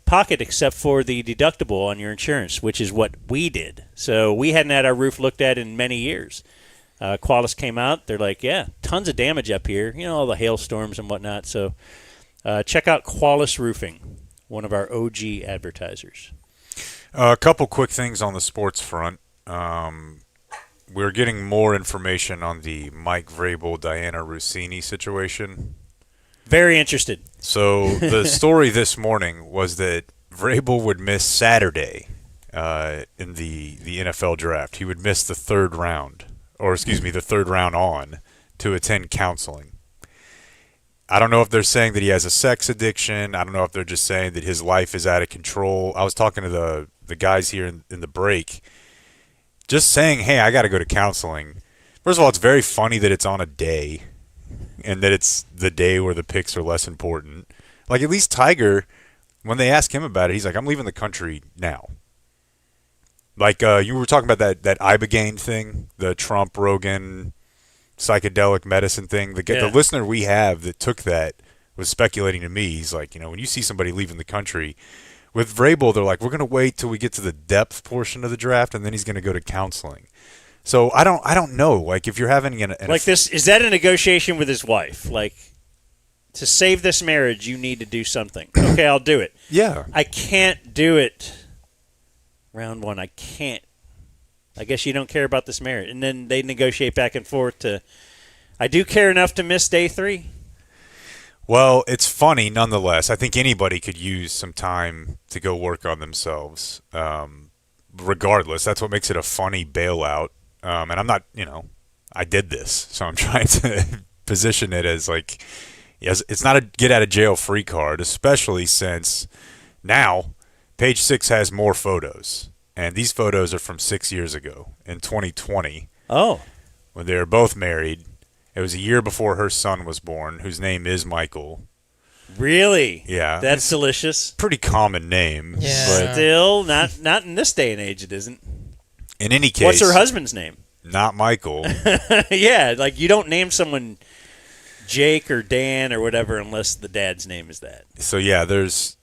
A: pocket except for the deductible on your insurance, which is what we did. So we hadn't had our roof looked at in many years. Qualis came out. They're like, yeah, tons of damage up here. You know, all the hailstorms and whatnot. So check out Qualis Roofing, one of our OG advertisers.
B: A couple quick things on the sports front. We're getting more information on the Mike Vrabel, Diana Rossini situation.
A: Very interested.
B: So the story this morning was that Vrabel would miss Saturday in the NFL draft. He would miss the third round. The third round on to attend counseling. I don't know if they're saying that he has a sex addiction. I don't know if they're just saying that his life is out of control. I was talking to the guys here in the break, just saying, hey, I got to go to counseling. First of all, it's very funny that it's on a day and that it's the day where the picks are less important. Like, at least Tiger, when they ask him about it, he's like, I'm leaving the country now. Like, you were talking about that Ibogaine thing, the Trump, Rogan, psychedelic medicine thing. The listener we have that took that was speculating to me. He's like, when you see somebody leaving the country, with Vrabel, they're like, we're going to wait till we get to the depth portion of the draft, and then he's going to go to counseling. So I don't know. Like, if you're having
A: this, is that a negotiation with his wife? Like, to save this marriage, you need to do something. Okay, I'll do it.
B: Yeah.
A: I can't do it. Round one, I can't. I guess you don't care about this marriage. And then they negotiate back and forth to, I do care enough to miss day 3.
B: Well, it's funny nonetheless. I think anybody could use some time to go work on themselves. Regardless, that's what makes it a funny bailout. And I'm not, I did this. So I'm trying to position it as like, yes, it's not a get out of jail free card, especially since now Page 6 has more photos, and these photos are from 6 years ago, in 2020.
A: Oh.
B: When they were both married. It was a year before her son was born, whose name is Michael.
A: Really?
B: Yeah.
A: That's delicious.
B: Pretty common name.
A: Yeah. But still, not in this day and age it isn't.
B: In any case.
A: What's her husband's name?
B: Not Michael.
A: Yeah, like you don't name someone Jake or Dan or whatever unless the dad's name is that.
B: So, yeah, there's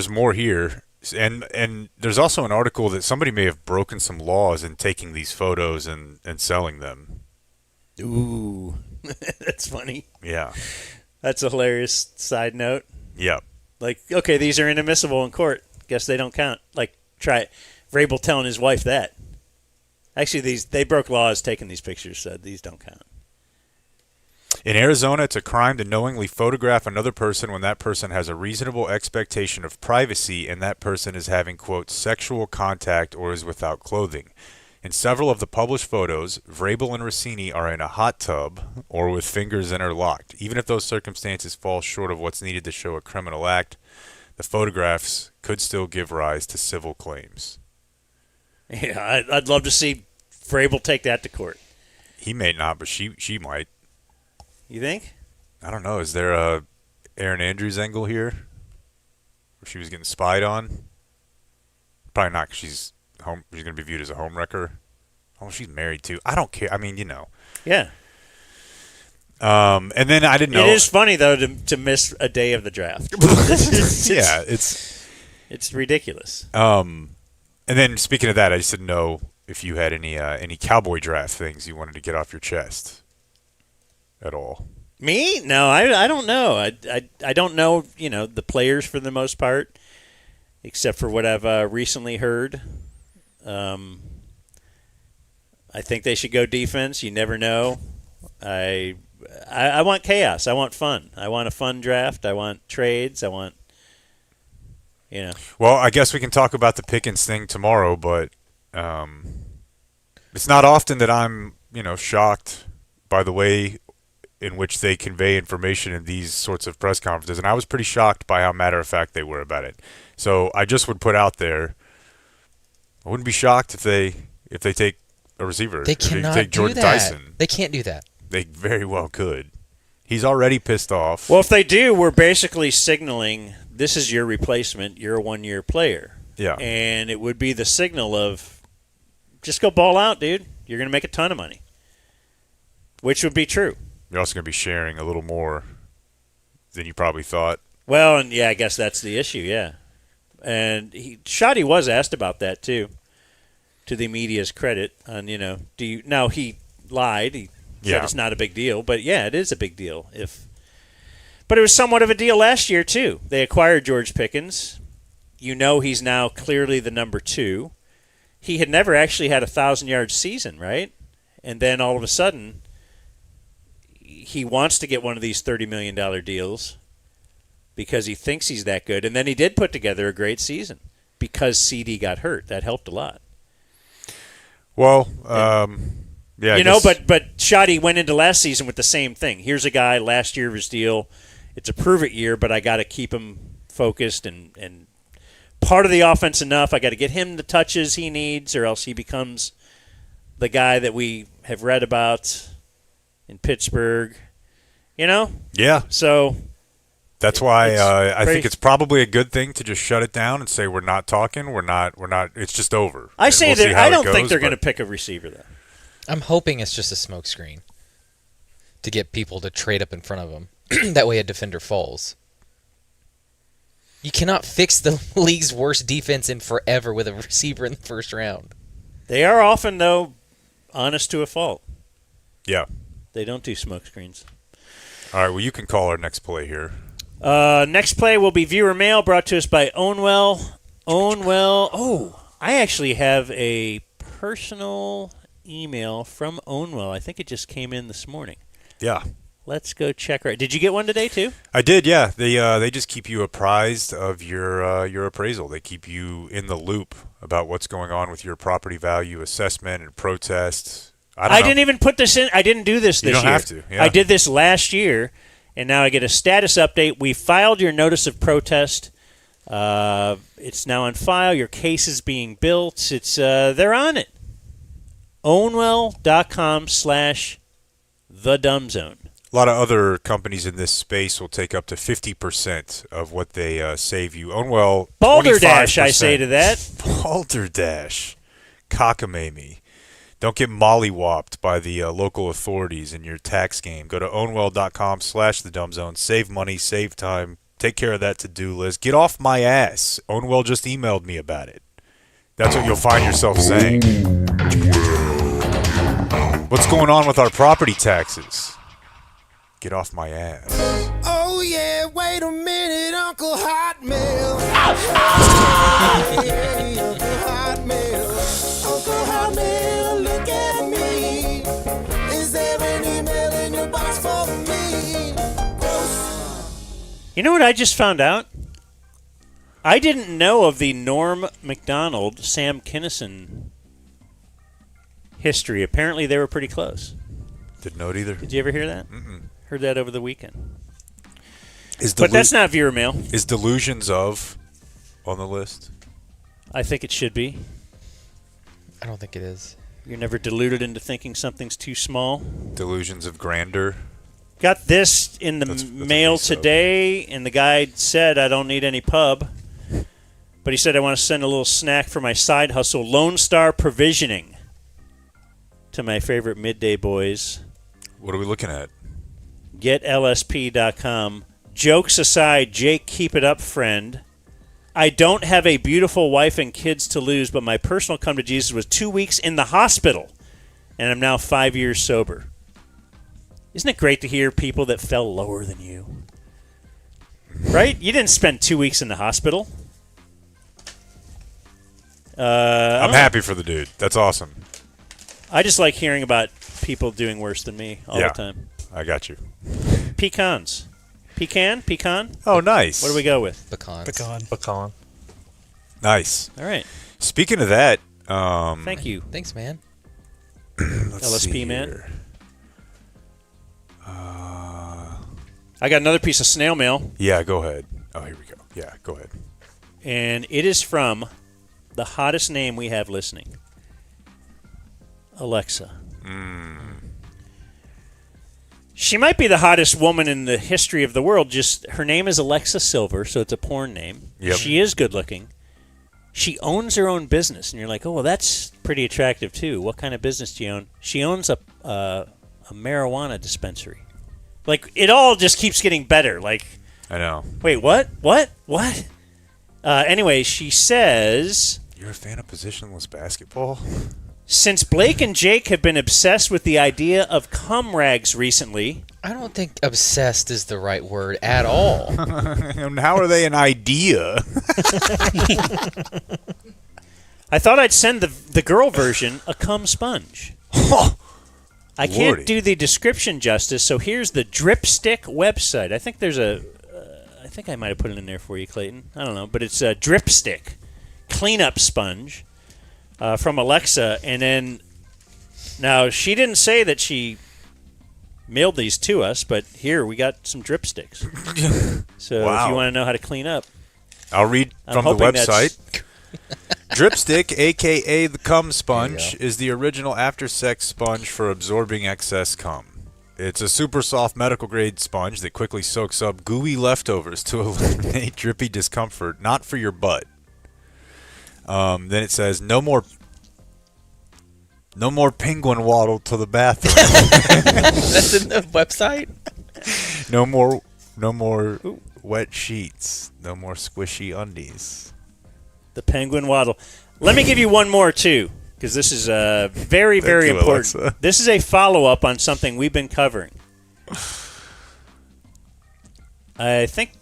B: more here, and there's also an article that somebody may have broken some laws in taking these photos and selling them.
A: Ooh, that's funny.
B: Yeah.
A: That's a hilarious side note.
B: Yeah.
A: Like, okay, these are inadmissible in court. Guess they don't count. Like, try it. Vrabel telling his wife that. Actually, they broke laws taking these pictures, so these don't count.
B: In Arizona, it's a crime to knowingly photograph another person when that person has a reasonable expectation of privacy and that person is having, quote, sexual contact or is without clothing. In several of the published photos, Vrabel and Rossini are in a hot tub or with fingers interlocked. Even if those circumstances fall short of what's needed to show a criminal act, the photographs could still give rise to civil claims.
A: Yeah, I'd love to see Vrabel take that to court.
B: He may not, but she might.
A: You think?
B: I don't know. Is there a Aaron Andrews angle here? Where she was getting spied on? Probably not, because she's going to be viewed as a homewrecker. Oh, she's married too. I don't care. I mean,
A: Yeah.
B: And then I didn't know.
A: It is funny though to miss a day of the draft.
B: Yeah,
A: it's ridiculous.
B: And then speaking of that, I just didn't know if you had any Cowboy draft things you wanted to get off your chest at all.
A: Me? No, I don't know. I don't know, the players for the most part, except for what I've recently heard. I think they should go defense. You never know. I want chaos. I want fun. I want a fun draft. I want trades. I want,
B: Well, I guess we can talk about the Pickens thing tomorrow, but it's not often that I'm, shocked by the way in which they convey information in these sorts of press conferences, and I was pretty shocked by how matter-of-fact they were about it. So I just would put out there, I wouldn't be shocked if they take a receiver.
D: They cannot
B: take
D: do
B: Jordan
D: that.
B: Tyson.
D: They can't do that.
B: They very well could. He's already pissed off.
A: Well, if they do, we're basically signaling this is your replacement. You're a one-year player.
B: Yeah.
A: And it would be the signal of just go ball out, dude. You're going to make a ton of money, which would be true.
B: You're also going to be sharing a little more than you probably thought.
A: Well, and I guess that's the issue, yeah. And Shoddy was asked about that, too, to the media's credit. On, now he lied. He said it's not a big deal. But, yeah, it is a big deal. But it was somewhat of a deal last year, too. They acquired George Pickens. He's now clearly the number 2. He had never actually had a 1,000-yard season, right? And then all of a sudden, he wants to get one of these $30 million deals because he thinks he's that good. And then he did put together a great season because CD got hurt. That helped a lot.
B: Well, yeah.
A: But Shoddy went into last season with the same thing. Here's a guy, last year of his deal. It's a prove-it year, but I got to keep him focused and part of the offense enough. I got to get him the touches he needs, or else he becomes the guy that we have read about in Pittsburgh.
B: Yeah.
A: So
B: that's why I think it's probably a good thing to just shut it down and say we're not talking. We're not. It's just over.
A: I say that I don't think they're going to pick a receiver though.
D: I'm hoping it's just a smokescreen to get people to trade up in front of them. That way a defender falls. You cannot fix the league's worst defense in forever with a receiver in the first round.
A: They are often, though, honest to a fault.
B: Yeah.
A: They don't do smoke screens.
B: All right, well, you can call our next play here.
A: Next play will be viewer mail brought to us by Ownwell. I actually have a personal email from Ownwell. I think it just came in this morning.
B: Yeah.
A: Let's go check. Did you get one today too?
B: I did. Yeah. They just keep you apprised of your appraisal. They keep you in the loop about what's going on with your property value assessment and protest. I
A: didn't even put this in. I didn't do this year.
B: You don't have to. Yeah.
A: I did this last year, and now I get a status update. We filed your notice of protest. It's now on file. Your case is being built. They're on it. Ownwell.com/thedumbzone.
B: A lot of other companies in this space will take up to 50% of what they save you. Ownwell,
A: Balderdash,
B: 25%.
A: I say to that.
B: Balderdash. Cockamamie. Don't get mollywopped by the local authorities in your tax game. Go to ownwell.com/thedumbzone. Save money, save time. Take care of that to-do list. Get off my ass. Ownwell just emailed me about it. That's what you'll find yourself saying. What's going on with our property taxes? Get off my ass.
F: Oh yeah, wait a minute, Uncle Hotmail. Hey, Uncle Hotmail. Uncle Hotmail, look at me. Is there an email in your box for me?
A: You know what I just found out? I didn't know of the Norm Macdonald, Sam Kinison history. Apparently they were pretty close.
B: Didn't know it either.
A: Did you ever hear that?
B: Mm-mm.
A: Heard that over the weekend.
B: But
A: that's not viewer mail.
B: Is Delusions of on the list?
A: I think it should be.
D: I don't think it is.
A: You're never deluded into thinking something's too small.
B: Delusions of grandeur.
A: Got this in the mail today, and the guy said, I don't need any pub. But he said, I want to send a little snack for my side hustle, Lone Star Provisioning, to my favorite midday boys.
B: What are we looking at?
A: GetLSP.com. Jokes aside, Jake, keep it up, friend. I don't have a beautiful wife and kids to lose, but my personal come to Jesus was 2 weeks in the hospital, and I'm now 5 years sober. Isn't it great to hear people that fell lower than you? Right? You didn't spend 2 weeks in the hospital.
B: I'm happy for the dude. That's awesome.
A: I just like hearing about people doing worse than me all the time.
B: I got you.
A: Pecans. Pecan?
B: Oh, nice.
A: What do we go with?
S: Pecan.
B: Nice.
A: All right.
B: Speaking of that,
A: thank you.
D: Thanks, man.
A: LSP man. I got another piece of snail mail.
B: Yeah, go ahead. Oh, here we go. Yeah, go ahead.
A: And it is from the hottest name we have listening, Alexa. She might be the hottest woman in the history of the world. Just her name is Alexa Silver, so it's a porn name.
B: Yep.
A: She is good looking. She owns her own business, and you're like, oh, well, that's pretty attractive too. What kind of business do you own? She owns a marijuana dispensary. Like, it all just keeps getting better. Like,
B: I know.
A: Wait, what? Anyway, she says,
B: You're a fan of positionless basketball?
A: since Blake and Jake have been obsessed with the idea of cum rags recently.
D: I don't think obsessed is the right word at all.
B: And how are they an idea?
A: I thought I'd send the girl version a cum sponge. I can't do the description justice, so here's the Dripstick website. I think there's I think I might have put it in there for you, Clayton. I don't know, but it's a Dripstick cleanup sponge from Alexa. And then, now, she didn't say that she mailed these to us, but here, we got some Dripsticks. So if you want to know how to clean up.
B: I'll read from the website. Dripstick, a.k.a. the cum sponge, is the original after-sex sponge for absorbing excess cum. It's a super soft medical-grade sponge that quickly soaks up gooey leftovers to eliminate drippy discomfort, not for your butt. Then it says, no more penguin waddle to the bathroom.
D: That's in the website?
B: No more wet sheets. No more squishy undies.
A: The penguin waddle. Let me give you one more, too, because this is very, very important.
B: Alexa.
A: This is a follow-up on something we've been covering. I think,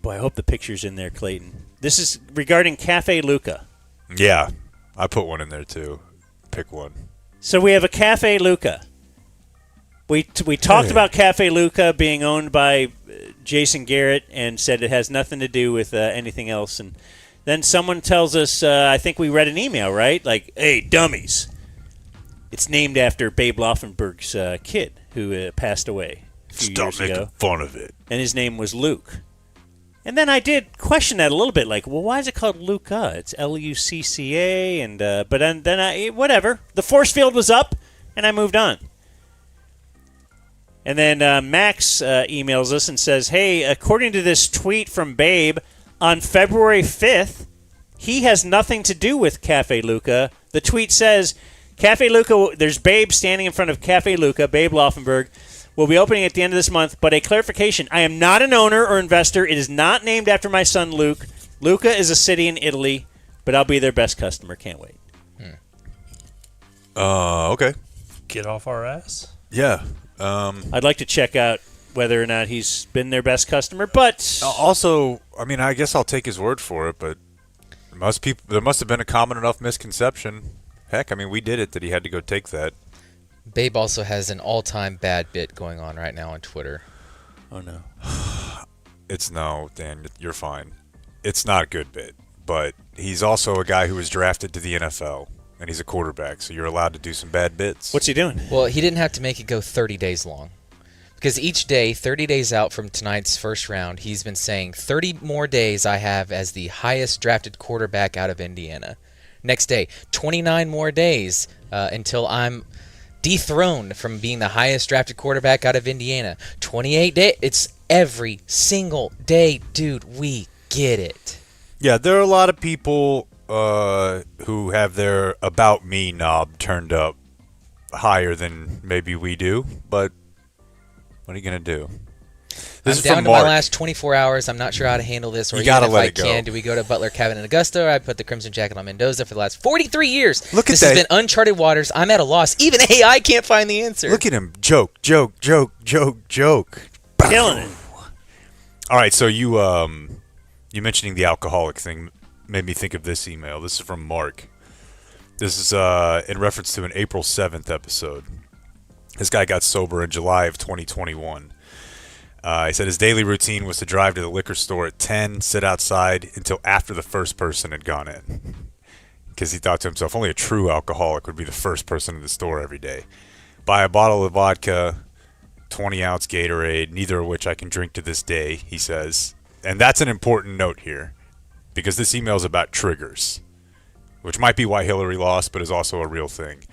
A: boy, I hope the picture's in there, Clayton. This is regarding Cafe Luca.
B: Yeah, I put one in there, too. Pick one.
A: So we have a Cafe Luca. We talked about Cafe Luca being owned by Jason Garrett and said it has nothing to do with anything else. And then someone tells us, I think we read an email, right? Like, hey, dummies. It's named after Babe Laufenberg's kid who passed away a few years ago.
B: Stop making fun of it.
A: And his name was Luke. And then I did question that a little bit, like, well, why is it called Luca? It's Lucca, and but then I whatever. The force field was up, and I moved on. And then Max emails us and says, hey, according to this tweet from Babe, on February 5th, he has nothing to do with Cafe Luca. The tweet says, Cafe Luca, there's Babe standing in front of Cafe Luca, Babe Laufenberg, will be opening at the end of this month, but a clarification, I am not an owner or investor. It is not named after my son, Luke. Lucca is a city in Italy, but I'll be their best customer. Can't wait.
B: Okay.
G: Get off our ass?
B: Yeah.
A: I'd like to check out whether or not he's been their best customer, but
B: also, I mean, I guess I'll take his word for it, but there must have been a common enough misconception. Heck, I mean, we did it that he had to go take that.
D: Babe also has an all-time bad bit going on right now on Twitter.
A: Oh, no.
B: Dan, you're fine. It's not a good bit, but he's also a guy who was drafted to the NFL, and he's a quarterback, so you're allowed to do some bad bits.
A: What's he doing?
D: Well, he didn't have to make it go 30 days long. Because each day, 30 days out from tonight's first round, he's been saying 30 more days I have as the highest drafted quarterback out of Indiana. Next day, 29 more days until I'm dethroned from being the highest drafted quarterback out of Indiana. 28 days. It's every single day, dude. We get it.
B: Yeah, there are a lot of people who have their About Me knob turned up higher than maybe we do, but what are you going to do? This
D: I'm down to my last 24 hours. I'm not sure how to handle this, or
B: you
D: even
B: gotta
D: if
B: let
D: I
B: it go.
D: can. Do we go to Butler Cabin in Augusta, or I put the Crimson Jacket on Mendoza for the last 43 years?
B: Look at
D: this
B: that.
D: has been uncharted waters. I'm at a loss. Even AI can't find the answer.
B: Look at him. Joke.
A: Killing it.
B: All right, so you mentioning the alcoholic thing made me think of this email. This is from Mark. This is in reference to an April 7th episode. This guy got sober in July of 2021. He said his daily routine was to drive to the liquor store at 10, sit outside until after the first person had gone in. Because he thought to himself, only a true alcoholic would be the first person in the store every day. Buy a bottle of vodka, 20-ounce Gatorade, neither of which I can drink to this day, he says. And that's an important note here, because this email is about triggers, which might be why Hillary lost, but is also a real thing.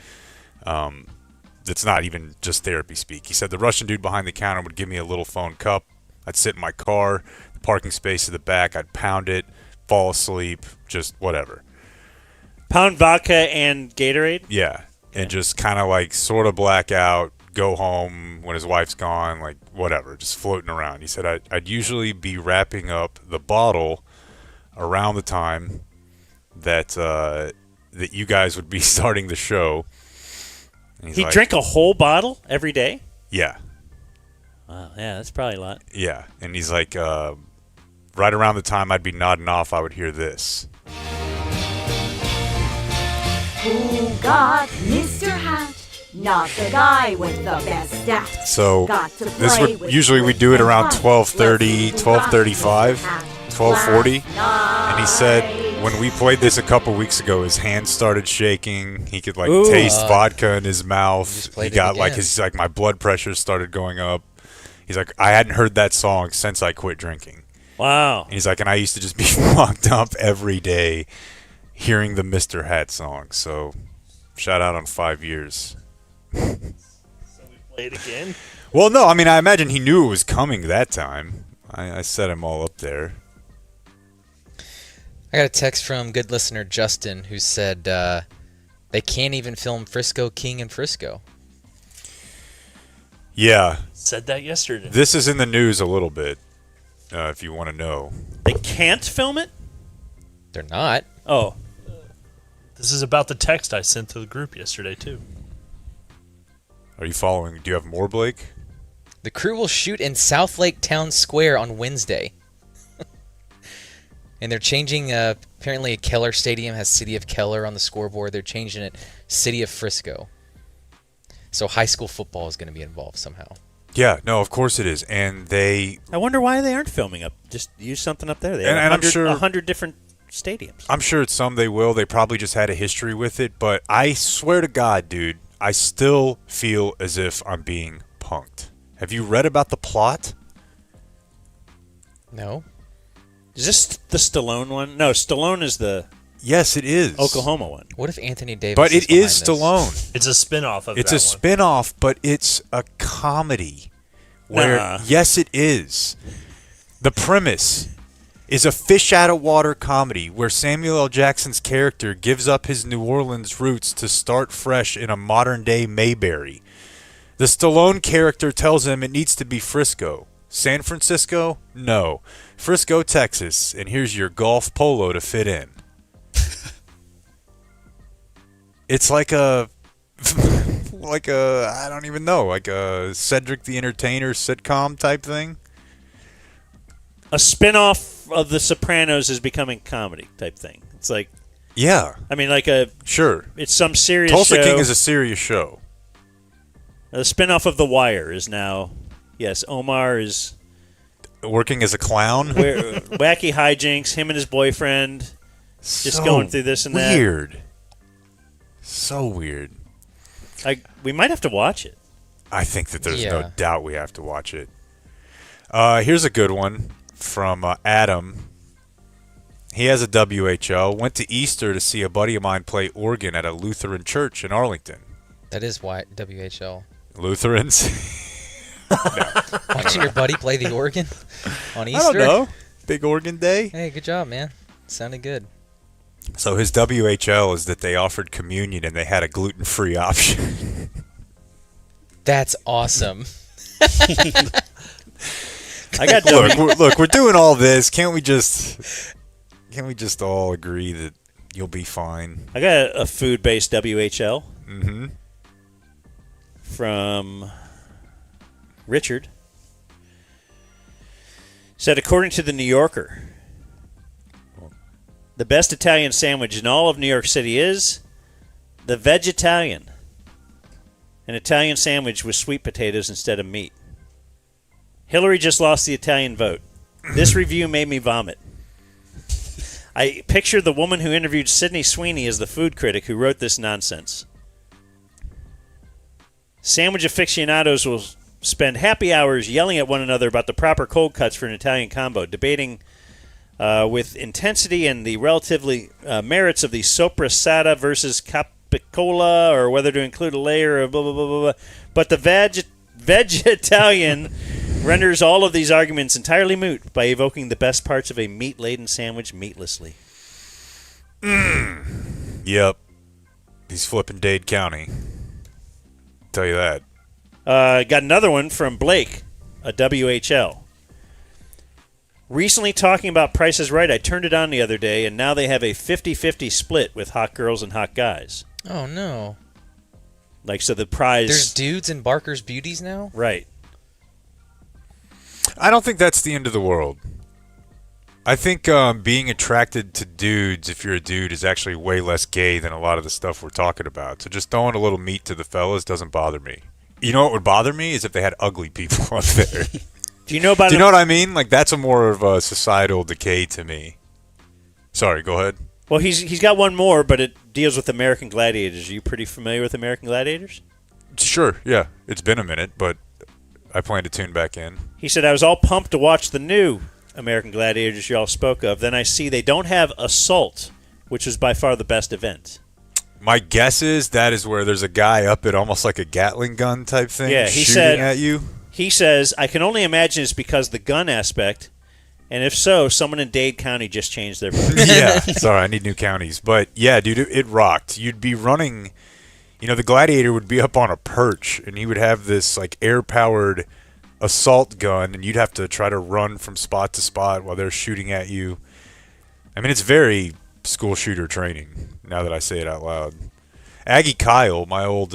B: It's not even just therapy speak. He said the Russian dude behind the counter would give me a little phone cup. I'd sit in my car, the parking space in the back. I'd pound it, fall asleep, just whatever.
A: Pound vodka and Gatorade?
B: Yeah, and just kind of like sort of black out, go home when his wife's gone, like whatever, just floating around. He said I'd usually be wrapping up the bottle around the time that you guys would be starting the show.
A: He'd like, drink a whole bottle every day?
B: Yeah.
A: Wow, yeah, that's probably a lot.
B: Yeah, and he's like, right around the time I'd be nodding off, I would hear this.
J: Who got Mr. Hat? Not the guy with the best stats.
B: So this would usually we do it around 12:30, 12:35, 12:40, and he said when we played this a couple weeks ago, his hands started shaking. He could like taste vodka in his mouth. He got like my blood pressure started going up. He's like, I hadn't heard that song since I quit drinking.
A: Wow.
B: And he's like, and I used to just be locked up every day hearing the Mr. Hat song. So shout out on 5 years.
A: So we play it again?
B: Well, no, I mean, I imagine he knew it was coming that time. I set him all up there.
D: I got a text from good listener Justin who said they can't even film Frisco King in Frisco.
B: Yeah.
G: Said that yesterday.
B: This is in the news a little bit, if you want to know.
A: They can't film it?
D: They're not.
A: Oh.
G: This is about the text I sent to the group yesterday, too.
B: Are you following? Do you have more, Blake?
D: The crew will shoot in South Lake Town Square on Wednesday. And they're changing, apparently Keller Stadium has City of Keller on the scoreboard. They're changing it City of Frisco. So high school football is going to be involved somehow.
B: Yeah, no, of course it is. And
A: I wonder why they aren't filming up. Just use something up there. They have
B: I'm sure
A: 100 different stadiums.
B: I'm sure at some they will. They probably just had a history with it. But I swear to God, dude, I still feel as if I'm being punked. Have you read about the plot?
D: No.
A: Is this the Stallone one? No, Stallone is the...
B: Yes, it is.
A: Oklahoma one.
D: What if Anthony Davis
B: But it is
D: behind
B: Stallone.
G: It's a spin-off of
B: It's
G: that
B: a spin-off, but it's a comedy. Where yes, it is. The premise is a fish-out-of-water comedy where Samuel L. Jackson's character gives up his New Orleans roots to start fresh in a modern-day Mayberry. The Stallone character tells him it needs to be Frisco. San Francisco? No. Frisco, Texas, and here's your golf polo to fit in. It's like a I don't even know, like a Cedric the Entertainer sitcom type thing.
A: A spin-off of The Sopranos is becoming comedy type thing. It's like...
B: Yeah.
A: I mean, like a...
B: Sure.
A: It's some serious
B: Tulsa
A: show.
B: King is a serious show.
A: The spin-off of The Wire is now... Yes, Omar is...
B: Working as a clown?
A: Wacky hijinks, him and his boyfriend just going through this and that.
B: Weird. So weird.
A: We might have to watch it.
B: I think that there's no doubt we have to watch it. Here's a good one from Adam. He has a WHL. Went to Easter to see a buddy of mine play organ at a Lutheran church in Arlington.
D: That is why WHL.
B: Lutherans?
D: Watching your buddy play the organ on Easter?
B: I don't know. Big organ day.
D: Hey, good job, man. Sounded good.
B: So his WHL is that they offered communion and they had a gluten-free option.
D: That's awesome.
A: I got
B: look, we're doing all this. Can't we just all agree that you'll be fine?
A: I got a food-based WHL from Richard. Said, according to the New Yorker, the best Italian sandwich in all of New York City is the Vegetalian. An Italian sandwich with sweet potatoes instead of meat. Hillary just lost the Italian vote. This review made me vomit. I picture the woman who interviewed Sydney Sweeney as the food critic who wrote this nonsense. Sandwich aficionados will spend happy hours yelling at one another about the proper cold cuts for an Italian combo, debating with intensity and the relatively merits of the sopressata versus capicola, or whether to include a layer of blah, blah, blah, blah, blah. But the Vegetalian renders all of these arguments entirely moot by evoking the best parts of a meat-laden sandwich meatlessly.
B: Yep. He's flipping Dade County. Tell you that.
A: Got another one from Blake, a WHL. Recently talking about Price is Right, I turned it on the other day, and now they have a 50-50 split with hot girls and hot guys.
D: Oh, no.
A: Like, so the prize...
D: There's dudes in Barker's Beauties now?
A: Right.
B: I don't think that's the end of the world. I think being attracted to dudes, if you're a dude, is actually way less gay than a lot of the stuff we're talking about. So just throwing a little meat to the fellas doesn't bother me. You know what would bother me is if they had ugly people up there.
A: Do you know about?
B: Do you know what I mean? Like, that's a more of a societal decay to me. Sorry, go ahead.
A: Well, he's got one more, but it deals with American Gladiators. Are you pretty familiar with American Gladiators?
B: Sure, yeah. It's been a minute, but I plan to tune back in.
A: He said, I was all pumped to watch the new American Gladiators you all spoke of. Then I see they don't have Assault, which was by far the best event.
B: My guess is that is where there's a guy up at almost like a Gatling gun type thing shooting at you.
A: He says, I can only imagine it's because the gun aspect, and if so, someone in Dade County just changed their vote.
B: Yeah, sorry, I need new counties. But yeah, dude, it rocked. You'd be running, the Gladiator would be up on a perch, and he would have this like air-powered assault gun, and you'd have to try to run from spot to spot while they're shooting at you. I mean, it's very school shooter training, now that I say it out loud. Aggie Kyle, my old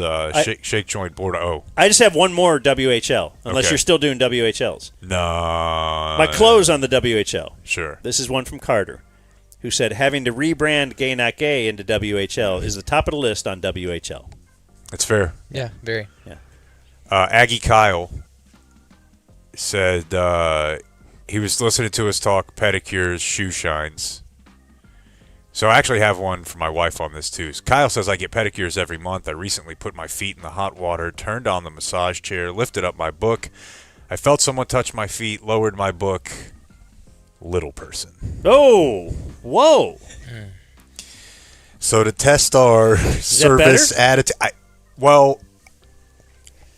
B: shake joint board.
A: I just have one more WHL, unless
B: Okay.
A: you're still doing WHLs.
B: No.
A: My close on the WHL.
B: Sure.
A: This is one from Carter, who said having to rebrand Gay Not Gay into WHL is the top of the list on WHL.
B: That's fair.
D: Yeah, very.
A: Yeah.
B: Aggie Kyle said he was listening to us talk pedicures, shoe shines. So I actually have one for my wife on this too. So Kyle says, I get pedicures every month. I recently put my feet in the hot water, turned on the massage chair, lifted up my book. I felt someone touch my feet, lowered my book. Little person.
A: Oh, whoa.
B: So to test our service attitude, well,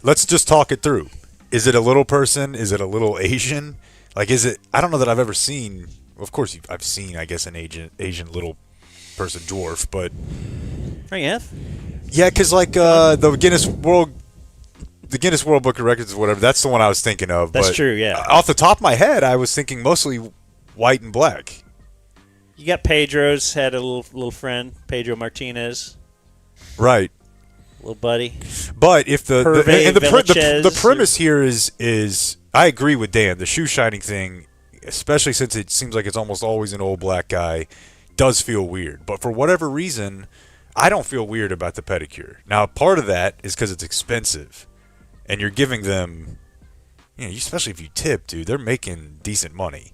B: let's just talk it through. Is it a little person? Is it a little Asian? Like, is it? I don't know that I've ever seen. Of course, I've seen, I guess, an Asian little person dwarf, but
A: Oh, yeah.
B: yeah, because like the Guinness World Book of Records or whatever. That's the one I was thinking of.
A: That's
B: but
A: true, yeah.
B: Off the top of my head, I was thinking mostly white and black.
A: You got Pedro's had a little friend, Pedro Martinez.
B: Right.
A: Little buddy.
B: But if the
A: Vilches,
B: premise here is I agree with Dan. The shoe shining thing, especially since it seems like it's almost always an old black guy, does feel weird. But for whatever reason, I don't feel weird about the pedicure. Now, part of that is because it's expensive, and you're giving them, especially if you tip, dude, they're making decent money.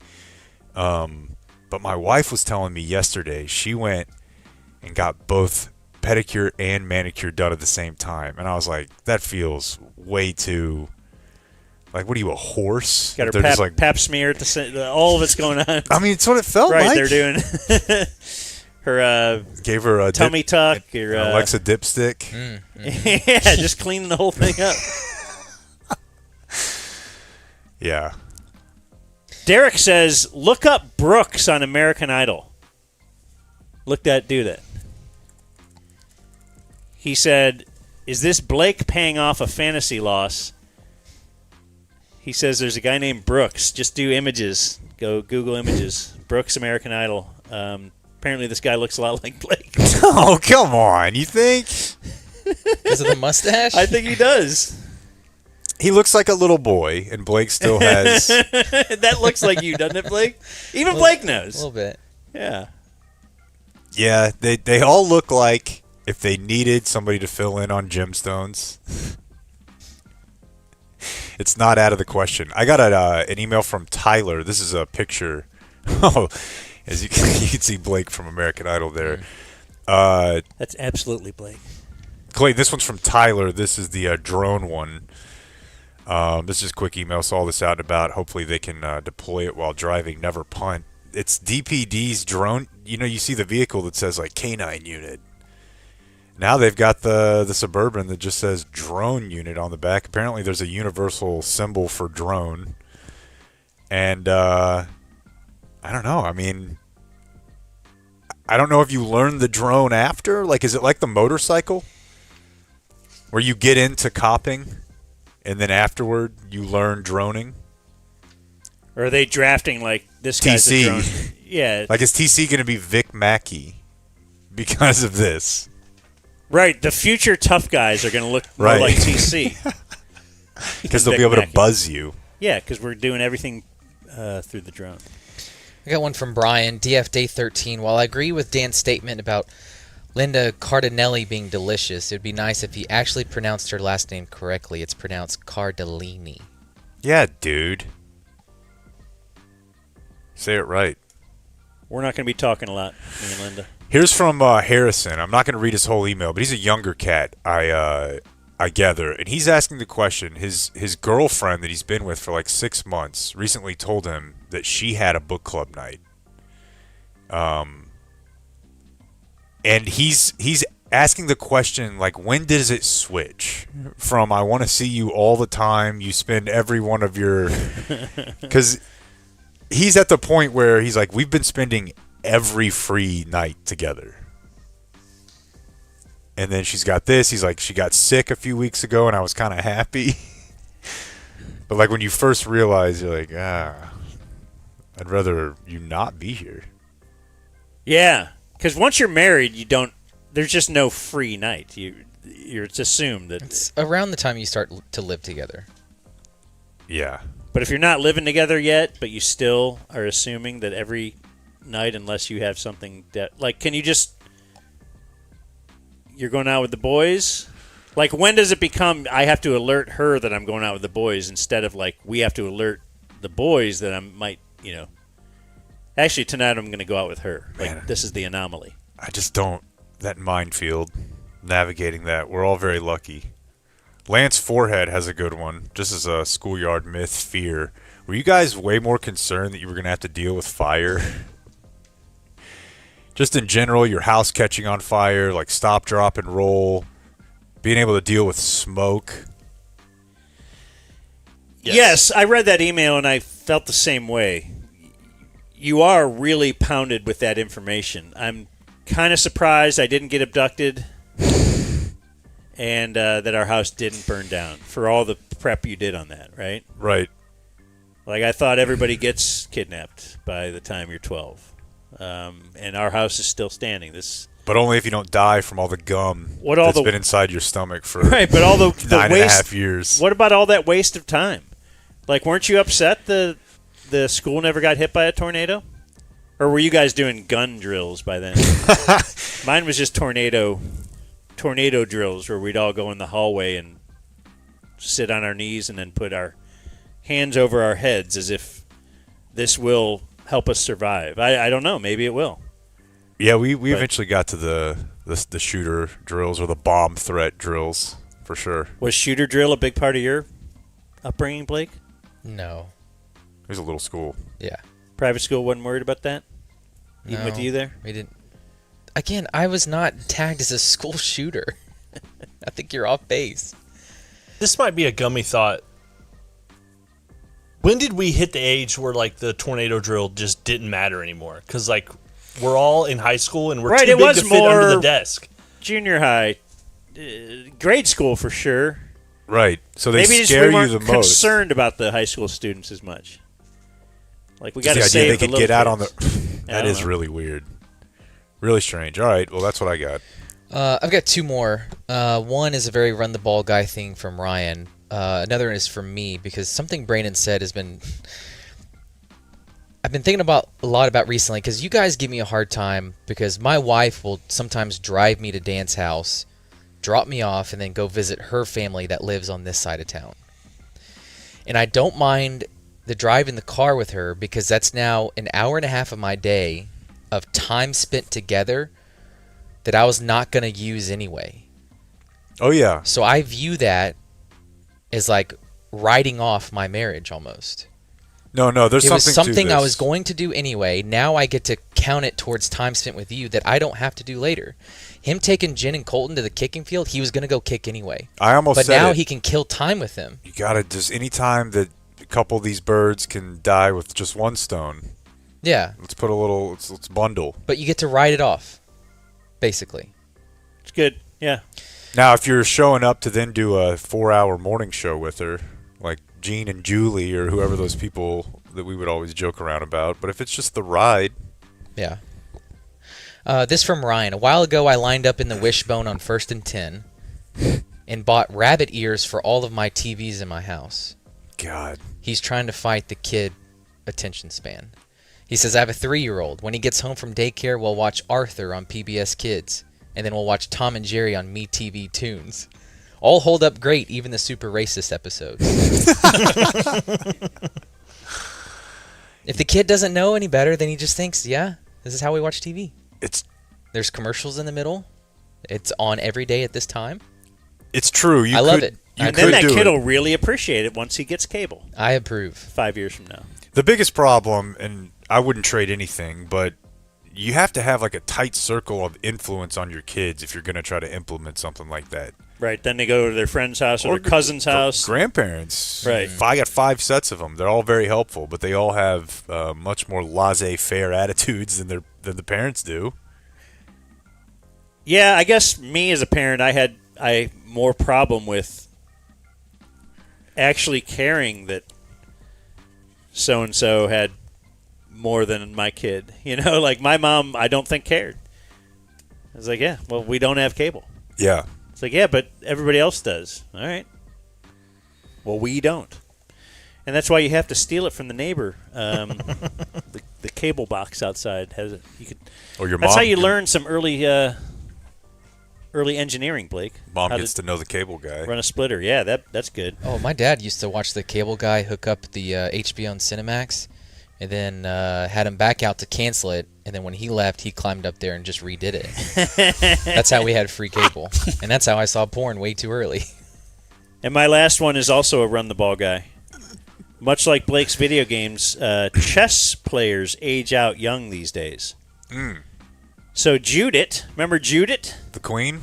B: But my wife was telling me yesterday she went and got both pedicure and manicure done at the same time, and I was like, that feels way too Like, what are you, a horse?
A: Got her
B: They're just like,
A: pap smear at all of it's going on.
B: I mean, it's what it felt
A: right,
B: like.
A: They're doing her
B: gave her a
A: tummy tuck. Or,
B: Alexa dipstick.
A: Yeah, just cleaning the whole thing up.
B: Yeah.
A: Derek says, look up Brooks on American Idol. Do that. He said, is this Blake paying off a fantasy loss? He says there's a guy named Brooks. Just do images. Go Google images. Brooks, American Idol. Apparently this guy looks a lot like Blake.
B: Oh, come on. You think?
D: Because of the mustache?
A: I think he does.
B: He looks like a little boy, and Blake still has...
A: That looks like you, doesn't it, Blake? Even Blake knows.
D: A little bit.
A: Yeah.
B: Yeah, they all look like if they needed somebody to fill in on gemstones. It's not out of the question. I got an email from Tyler. This is a picture. Oh, as you can see Blake from American Idol there.
A: That's absolutely Blake.
B: Clay, this one's from Tyler. This is the drone one. This is a quick email. Saw this out and about. Hopefully they can deploy it while driving. Never punt. It's DPD's drone. You know, you see the vehicle that says like K9 unit. Now they've got the Suburban that just says drone unit on the back. Apparently there's a universal symbol for drone. And I don't know. I mean, I don't know if you learn the drone after. Like, is it like the motorcycle? Where you get into copping and then afterward you learn droning?
A: Or are they drafting like this guy's a drone? Yeah.
B: Like, is TC going to be Vic Mackey because of this?
A: Right. The future tough guys are going to look more like TC.
B: Because they'll be able to buzz you.
A: Yeah, because we're doing everything through the drone.
D: I got one from Brian, DF Day 13. While I agree with Dan's statement about Linda Cardinelli being delicious, it would be nice if he actually pronounced her last name correctly. It's pronounced Cardellini.
B: Yeah, dude. Say it right.
A: We're not going to be talking a lot, me and Linda.
B: Here's from Harrison. I'm not going to read his whole email, but he's a younger cat, I gather. And he's asking the question, his girlfriend that he's been with for like 6 months recently told him that she had a book club night. And he's asking the question, like, when does it switch from I want to see you all the time, you spend every one of your... Because he's at the point where he's like, we've been spending every free night together. And then she's got this. He's like, she got sick a few weeks ago, and I was kind of happy. But, like, when you first realize, you're like, I'd rather you not be here.
A: Yeah, because once you're married, you don't. There's just no free night. It's assumed that
D: it's around the time you start to live together.
B: Yeah.
A: But if you're not living together yet, but you still are assuming that every night, unless you have something like, can you just? You're going out with the boys? Like, when does it become I have to alert her that I'm going out with the boys instead of, like, we have to alert the boys that I might, Actually, tonight I'm going to go out with her. Like, man, this is the anomaly.
B: I just don't. That minefield, navigating that. We're all very lucky. Lance Forehead has a good one, just as a schoolyard myth fear. Were you guys way more concerned that you were going to have to deal with fire? Just in general, your house catching on fire, like stop, drop, and roll, being able to deal with smoke.
A: Yes, I read that email and I felt the same way. You are really pounded with that information. I'm kind of surprised I didn't get abducted and that our house didn't burn down for all the prep you did on that, right?
B: Right.
A: Like, I thought everybody gets kidnapped by the time you're 12. And our house is still standing.
B: But only if you don't die from all the gum that's been inside your stomach for
A: right, but all the
B: 9.5 years.
A: What about all that waste of time? Like, weren't you upset the school never got hit by a tornado? Or were you guys doing gun drills by then? Mine was just tornado drills where we'd all go in the hallway and sit on our knees and then put our hands over our heads as if this will help us survive. I don't know. Maybe it will.
B: Yeah, we eventually got to the shooter drills or the bomb threat drills for sure.
A: Was shooter drill a big part of your upbringing, Blake?
D: No.
B: It was a little school.
D: Yeah.
A: Private school wasn't worried about that? Even with
D: No,
A: you there?
D: We didn't. Again, I was not tagged as a school shooter. I think you're off base.
G: This might be a gummy thought. When did we hit the age where like the tornado drill just didn't matter anymore? Because like we're all in high school and we're
A: Right,
G: too
A: it
G: big
A: was
G: to fit under
A: more
G: the desk.
A: Junior high, grade school for sure.
B: Right. So they
A: Maybe
B: scare
A: we
B: you
A: weren't
B: the most.
A: concerned about the high school students as much. Like we got
B: Just
A: to
B: the idea
A: save
B: they
A: the
B: could get out on
A: kids.
B: the.
A: I
B: That
A: don't
B: is
A: know.
B: really weird. Really strange. All right. Well, that's what I got.
D: I've got two more. One is a very run the ball guy thing from Ryan. Another one is from me because something Brandon said has been. I've been thinking about a lot about recently because you guys give me a hard time because my wife will sometimes drive me to Dan's house, drop me off, and then go visit her family that lives on this side of town. And I don't mind the drive in the car with her because that's now an hour and a half of my day of time spent together that I was not going to use anyway.
B: Oh, yeah.
D: So I view that as like writing off my marriage almost.
B: No, there's
D: it
B: something
D: was something
B: to
D: I
B: this.
D: was going to do anyway. Now I get to count it towards time spent with you that I don't have to do later. Him taking Jen and Colton to the kicking field, he was going to go kick anyway.
B: I almost
D: But
B: said
D: now
B: it.
D: he can kill time with them.
B: You gotta just any time that a couple of these birds can die with just one stone.
D: Yeah.
B: Let's put a little. Let's bundle.
D: But you get to write it off, basically.
A: It's good. Yeah.
B: Now, if you're showing up to then do a 4-hour morning show with her, like Gene and Julie or whoever those people that we would always joke around about, but if it's just the ride.
D: Yeah. This from Ryan. A while ago, I lined up in the Wishbone on 1st and 10 and bought rabbit ears for all of my TVs in my house.
B: God.
D: He's trying to fight the kid attention span. He says, I have a 3-year-old. When he gets home from daycare, we'll watch Arthur on PBS Kids, and then we'll watch Tom and Jerry on MeTV Tunes. All hold up great, even the super racist episodes. If the kid doesn't know any better, then he just thinks, yeah, this is how we watch TV. There's commercials in the middle. It's on every day at this time.
B: It's true.
D: I love it.
A: And then that kid will really appreciate it once he gets cable.
D: I approve.
A: 5 years from now.
B: The biggest problem, and I wouldn't trade anything, but you have to have like a tight circle of influence on your kids if you're going to try to implement something like that.
A: Right. Then they go to their friend's house or their cousin's house.
B: Grandparents.
A: Right.
B: I got 5 sets of them. They're all very helpful, but they all have much more laissez-faire attitudes than the parents do.
A: Yeah, I guess me as a parent, I had more problem with actually caring that so-and-so had more than my kid. You know, like my mom, I don't think cared. I was like, yeah, well, we don't have cable.
B: Yeah.
A: It's like, yeah, but everybody else does. All right. Well, we don't. And that's why you have to steal it from the neighbor. The cable box outside has it. You could.
B: Or your
A: That's
B: mom
A: how you
B: can-
A: learn some early engineering, Blake.
B: Mom
A: How
B: gets to know the cable guy.
A: run a splitter. Yeah, that's good.
D: Oh, my dad used to watch the cable guy hook up the HBO and Cinemax, and then had him back out to cancel it. And then when he left, he climbed up there and just redid it. That's how we had free cable, and that's how I saw porn way too early.
A: And my last one is also a run the ball guy. Much like Blake's video games, chess players age out young these days. So Judith, remember Judith?
B: The queen?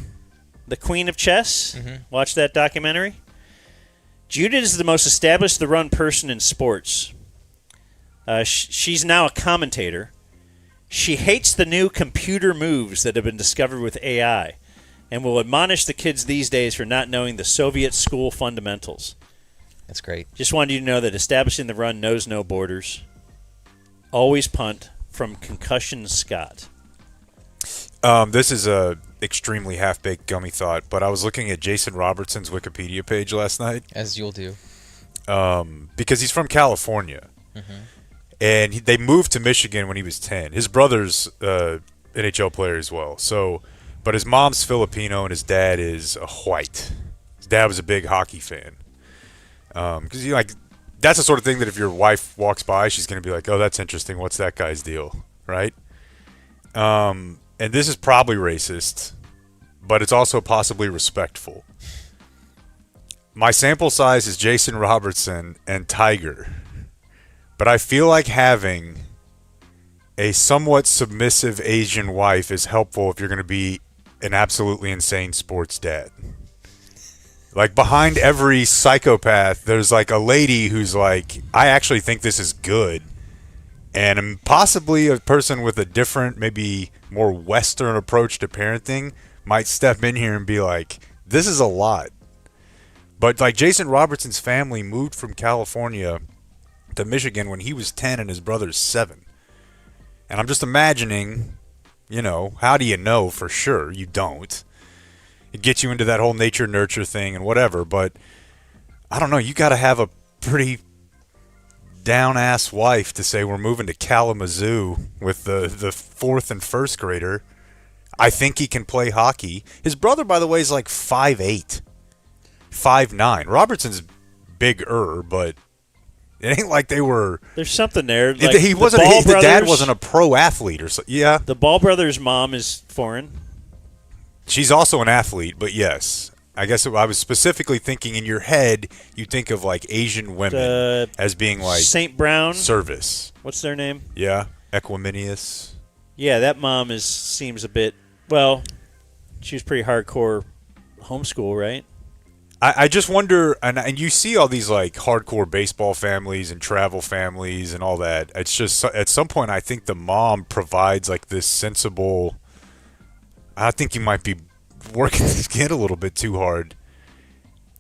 A: The queen of chess?
D: Mm-hmm.
A: Watch that documentary? Judith is the most established the run person in sports. She's now a commentator. She hates the new computer moves that have been discovered with AI and will admonish the kids these days for not knowing the Soviet school fundamentals.
D: That's great.
A: Just wanted you to know that establishing the run knows no borders. Always punt from Concussion Scott.
B: This is a extremely half-baked gummy thought, but I was looking at Jason Robertson's Wikipedia page last night.
D: As you'll do.
B: Because he's from California. And they moved to Michigan when he was 10. His brother's NHL player as well. So, but his mom's Filipino and his dad is a white. His dad was a big hockey fan. Because that's the sort of thing that if your wife walks by, she's going to be like, "Oh, that's interesting. What's that guy's deal?" Right? And this is probably racist, but it's also possibly respectful. My sample size is Jason Robertson and Tiger. But I feel like having a somewhat submissive Asian wife is helpful if you're going to be an absolutely insane sports dad. Like, behind every psychopath, there's like a lady who's like, I actually think this is good. And possibly a person with a different, maybe more Western approach to parenting might step in here and be like, this is a lot. But like Jason Robertson's family moved from California to Michigan when he was 10 and his brother's 7. And I'm just imagining, how do you know for sure? You don't. It gets you into that whole nature nurture thing and whatever, but I don't know, you got to have a pretty down-ass wife to say we're moving to Kalamazoo with the 4th and 1st grader. I think he can play hockey. His brother, by the way, is like 5'8", 5'9". Robertson's bigger, but it ain't like they were.
A: There's something there.
B: Like he wasn't. The dad wasn't a pro athlete or so. Yeah.
A: The Ball brothers' mom is foreign.
B: She's also an athlete, but yes. I guess I was specifically thinking in your head, you think of like Asian women as being like
A: St. Brown
B: service.
A: What's their name?
B: Yeah, Equiminius.
A: Yeah, that mom seems a bit. Well, she was pretty hardcore homeschool, right?
B: I just wonder, and you see all these like hardcore baseball families and travel families and all that. It's just at some point I think the mom provides like this sensible. I think you might be working this kid a little bit too hard.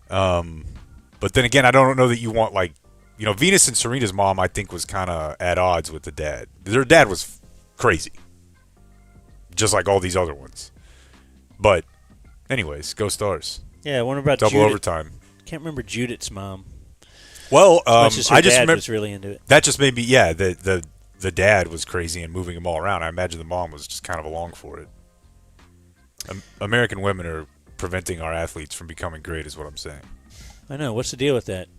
B: But then again, I don't know that you want like, Venus and Serena's mom I think was kind of at odds with the dad. Their dad was crazy, just like all these other ones. But anyways, go Stars.
A: Yeah, I wonder about
B: double
A: Judith.
B: Overtime.
A: Can't remember Judith's mom.
B: Well,
A: I just
B: remember
A: was really into it.
B: That just made me, the dad was crazy and moving them all around. I imagine the mom was just kind of along for it. American women are preventing our athletes from becoming great, is what I'm saying.
A: I know. What's the deal with that?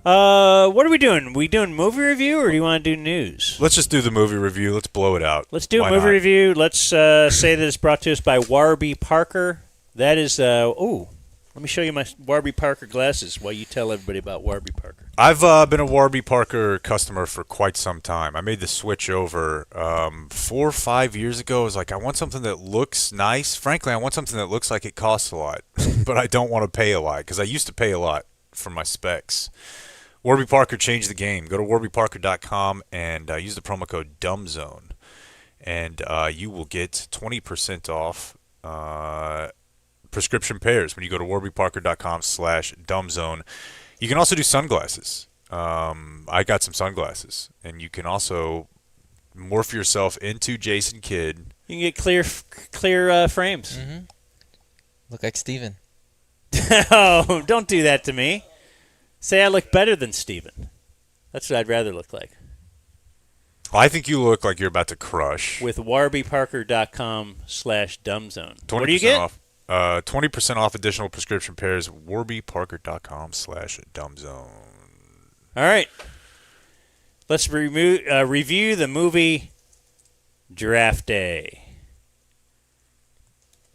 A: What are we doing? We doing movie review, or do you want to do news?
B: Let's just do the movie review. Let's blow it out.
A: Let's do
B: Why
A: a movie
B: not?
A: review. Let's say that it's brought to us by Warby Parker. That is, let me show you my Warby Parker glasses while you tell everybody about Warby Parker.
B: I've been a Warby Parker customer for quite some time. I made the switch over 4 or 5 years ago. I was like, I want something that looks nice. Frankly, I want something that looks like it costs a lot, but I don't want to pay a lot because I used to pay a lot for my specs. Warby Parker changed the game. Go to warbyparker.com and use the promo code DUMBZONE, and you will get 20% off prescription pairs when you go to warbyparker.com/dumbzone. You can also do sunglasses. I got some sunglasses, and you can also morph yourself into Jason Kidd.
A: You can get clear frames.
D: Mm-hmm. Look like Steven.
A: Oh, don't do that to me. Say I look better than Steven. That's what I'd rather look like.
B: Well, I think you look like you're about to crush.
A: With warbyparker.com/dumbzone. What do you get?
B: Off. 20% off additional prescription pairs. warbyparker.com/dumbzone.
A: All right. Let's review the movie Draft Day.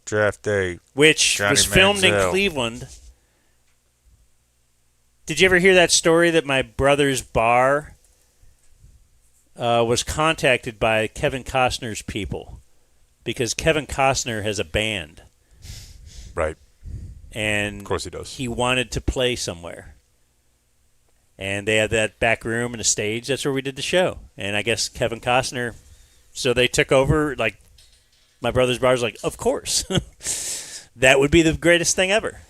B: Draft Day.
A: Which
B: Johnny
A: was filmed in
B: Manziel.
A: Cleveland. Did you ever hear that story that my brother's bar was contacted by Kevin Costner's people? Because Kevin Costner has a band.
B: Right.
A: And
B: of course he does.
A: He wanted to play somewhere. And they had that back room and a stage. That's where we did the show. And I guess Kevin Costner, so they took over, like, my brother's bar was like, of course. That would be the greatest thing ever.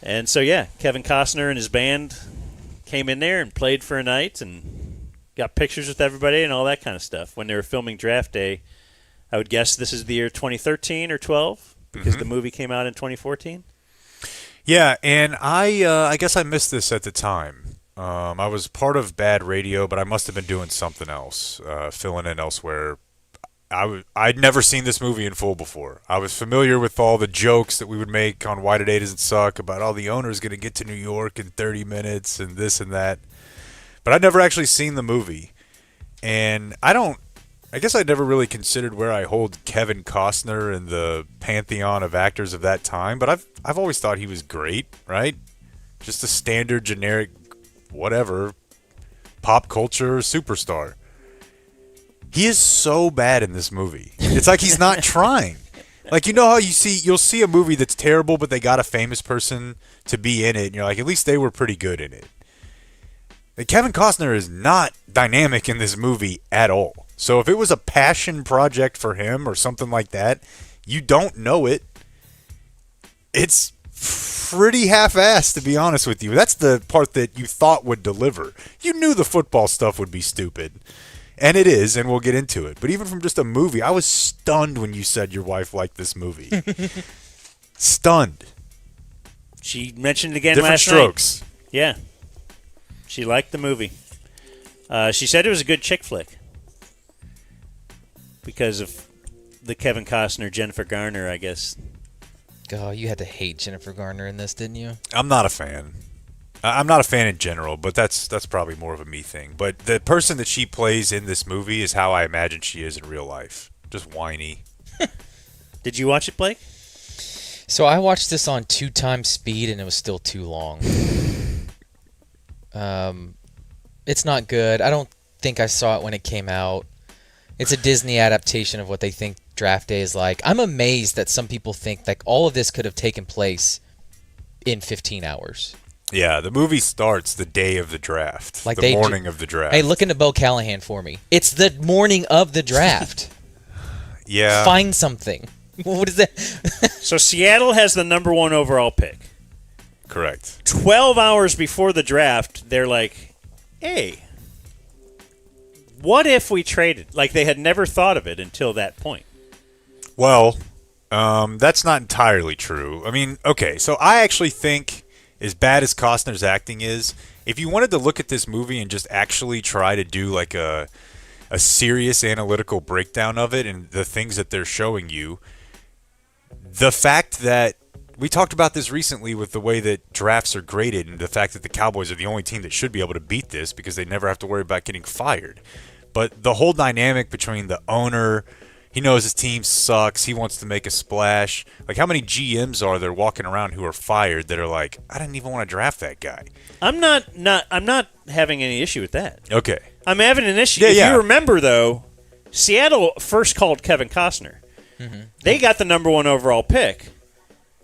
A: And so, yeah, Kevin Costner and his band came in there and played for a night and got pictures with everybody and all that kind of stuff. When they were filming Draft Day, I would guess this is the year 2013 or 12. Because the movie came out in 2014?
B: Yeah, and I guess I missed this at the time. I was part of Bad Radio, but I must have been doing something else, filling in elsewhere. I'd never seen this movie in full before. I was familiar with all the jokes that we would make on Why Today Doesn't Suck about all the owners going to get to New York in 30 minutes and this and that. But I'd never actually seen the movie. And I guess I'd never really considered where I hold Kevin Costner in the pantheon of actors of that time, but I've always thought he was great, right? Just a standard, generic, whatever, pop culture superstar. He is so bad in this movie. It's like he's not trying. Like, you know how you'll see a movie that's terrible, but they got a famous person to be in it, and you're like, at least they were pretty good in it. And Kevin Costner is not dynamic in this movie at all. So if it was a passion project for him or something like that, you don't know it. It's pretty half-assed, to be honest with you. That's the part that you thought would deliver. You knew the football stuff would be stupid. And it is, and we'll get into it. But even from just a movie, I was stunned when you said your wife liked this movie. Stunned.
A: She mentioned it again
B: Different
A: last
B: strokes.
A: night. Yeah. She liked the movie. She said it was a good chick flick. Because of the Kevin Costner, Jennifer Garner, I guess.
D: Oh, you had to hate Jennifer Garner in this, didn't you?
B: I'm not a fan. I'm not a fan in general, but that's probably more of a me thing. But the person that she plays in this movie is how I imagine she is in real life. Just whiny.
A: Did you watch it, Blake?
D: So I watched this on 2 times speed, and it was still too long. It's not good. I don't think I saw it when it came out. It's a Disney adaptation of what they think draft day is like. I'm amazed that some people think like all of this could have taken place in 15 hours.
B: Yeah, the movie starts the day of the draft,
D: Like
B: the morning of the draft.
D: Hey, look into Bo Callahan for me. It's the morning of the draft.
B: Yeah.
D: Find something. What is that?
A: So Seattle has the number 1 overall pick.
B: Correct.
A: 12 hours before the draft, they're like, hey, what if we traded? Like they had never thought of it until that point.
B: Well, that's not entirely true. I mean, okay, so I actually think as bad as Costner's acting is, if you wanted to look at this movie and just actually try to do like a serious analytical breakdown of it and the things that they're showing you, the fact that we talked about this recently with the way that drafts are graded and the fact that the Cowboys are the only team that should be able to beat this because they never have to worry about getting fired. But the whole dynamic between the owner, he knows his team sucks, he wants to make a splash. Like, how many GMs are there walking around who are fired that are like, I didn't even want to draft that guy?
A: I'm not having any issue with that.
B: Okay.
A: I'm having an issue.
B: Yeah,
A: if
B: yeah.
A: you remember, though, Seattle first called Kevin Costner.
D: Mm-hmm.
A: They got the number 1 overall pick.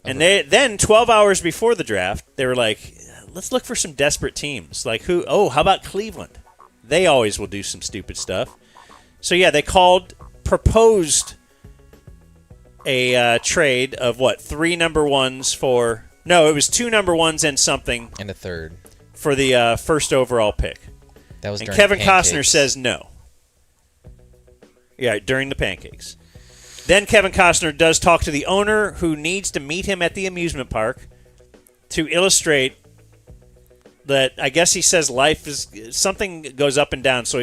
A: And then 12 hours before the draft, they were like, let's look for some desperate teams. Like who? Oh, how about Cleveland? They always will do some stupid stuff. So, yeah, they proposed a trade of, 3 number 1s for – no, it was 2 number 1s and something.
D: And a third.
A: For the first overall pick.
D: That was
A: and
D: during
A: Kevin
D: the pancakes.
A: Costner says no. Yeah, during the pancakes. Then Kevin Costner does talk to the owner who needs to meet him at the amusement park to illustrate that I guess he says life is something goes up and down. So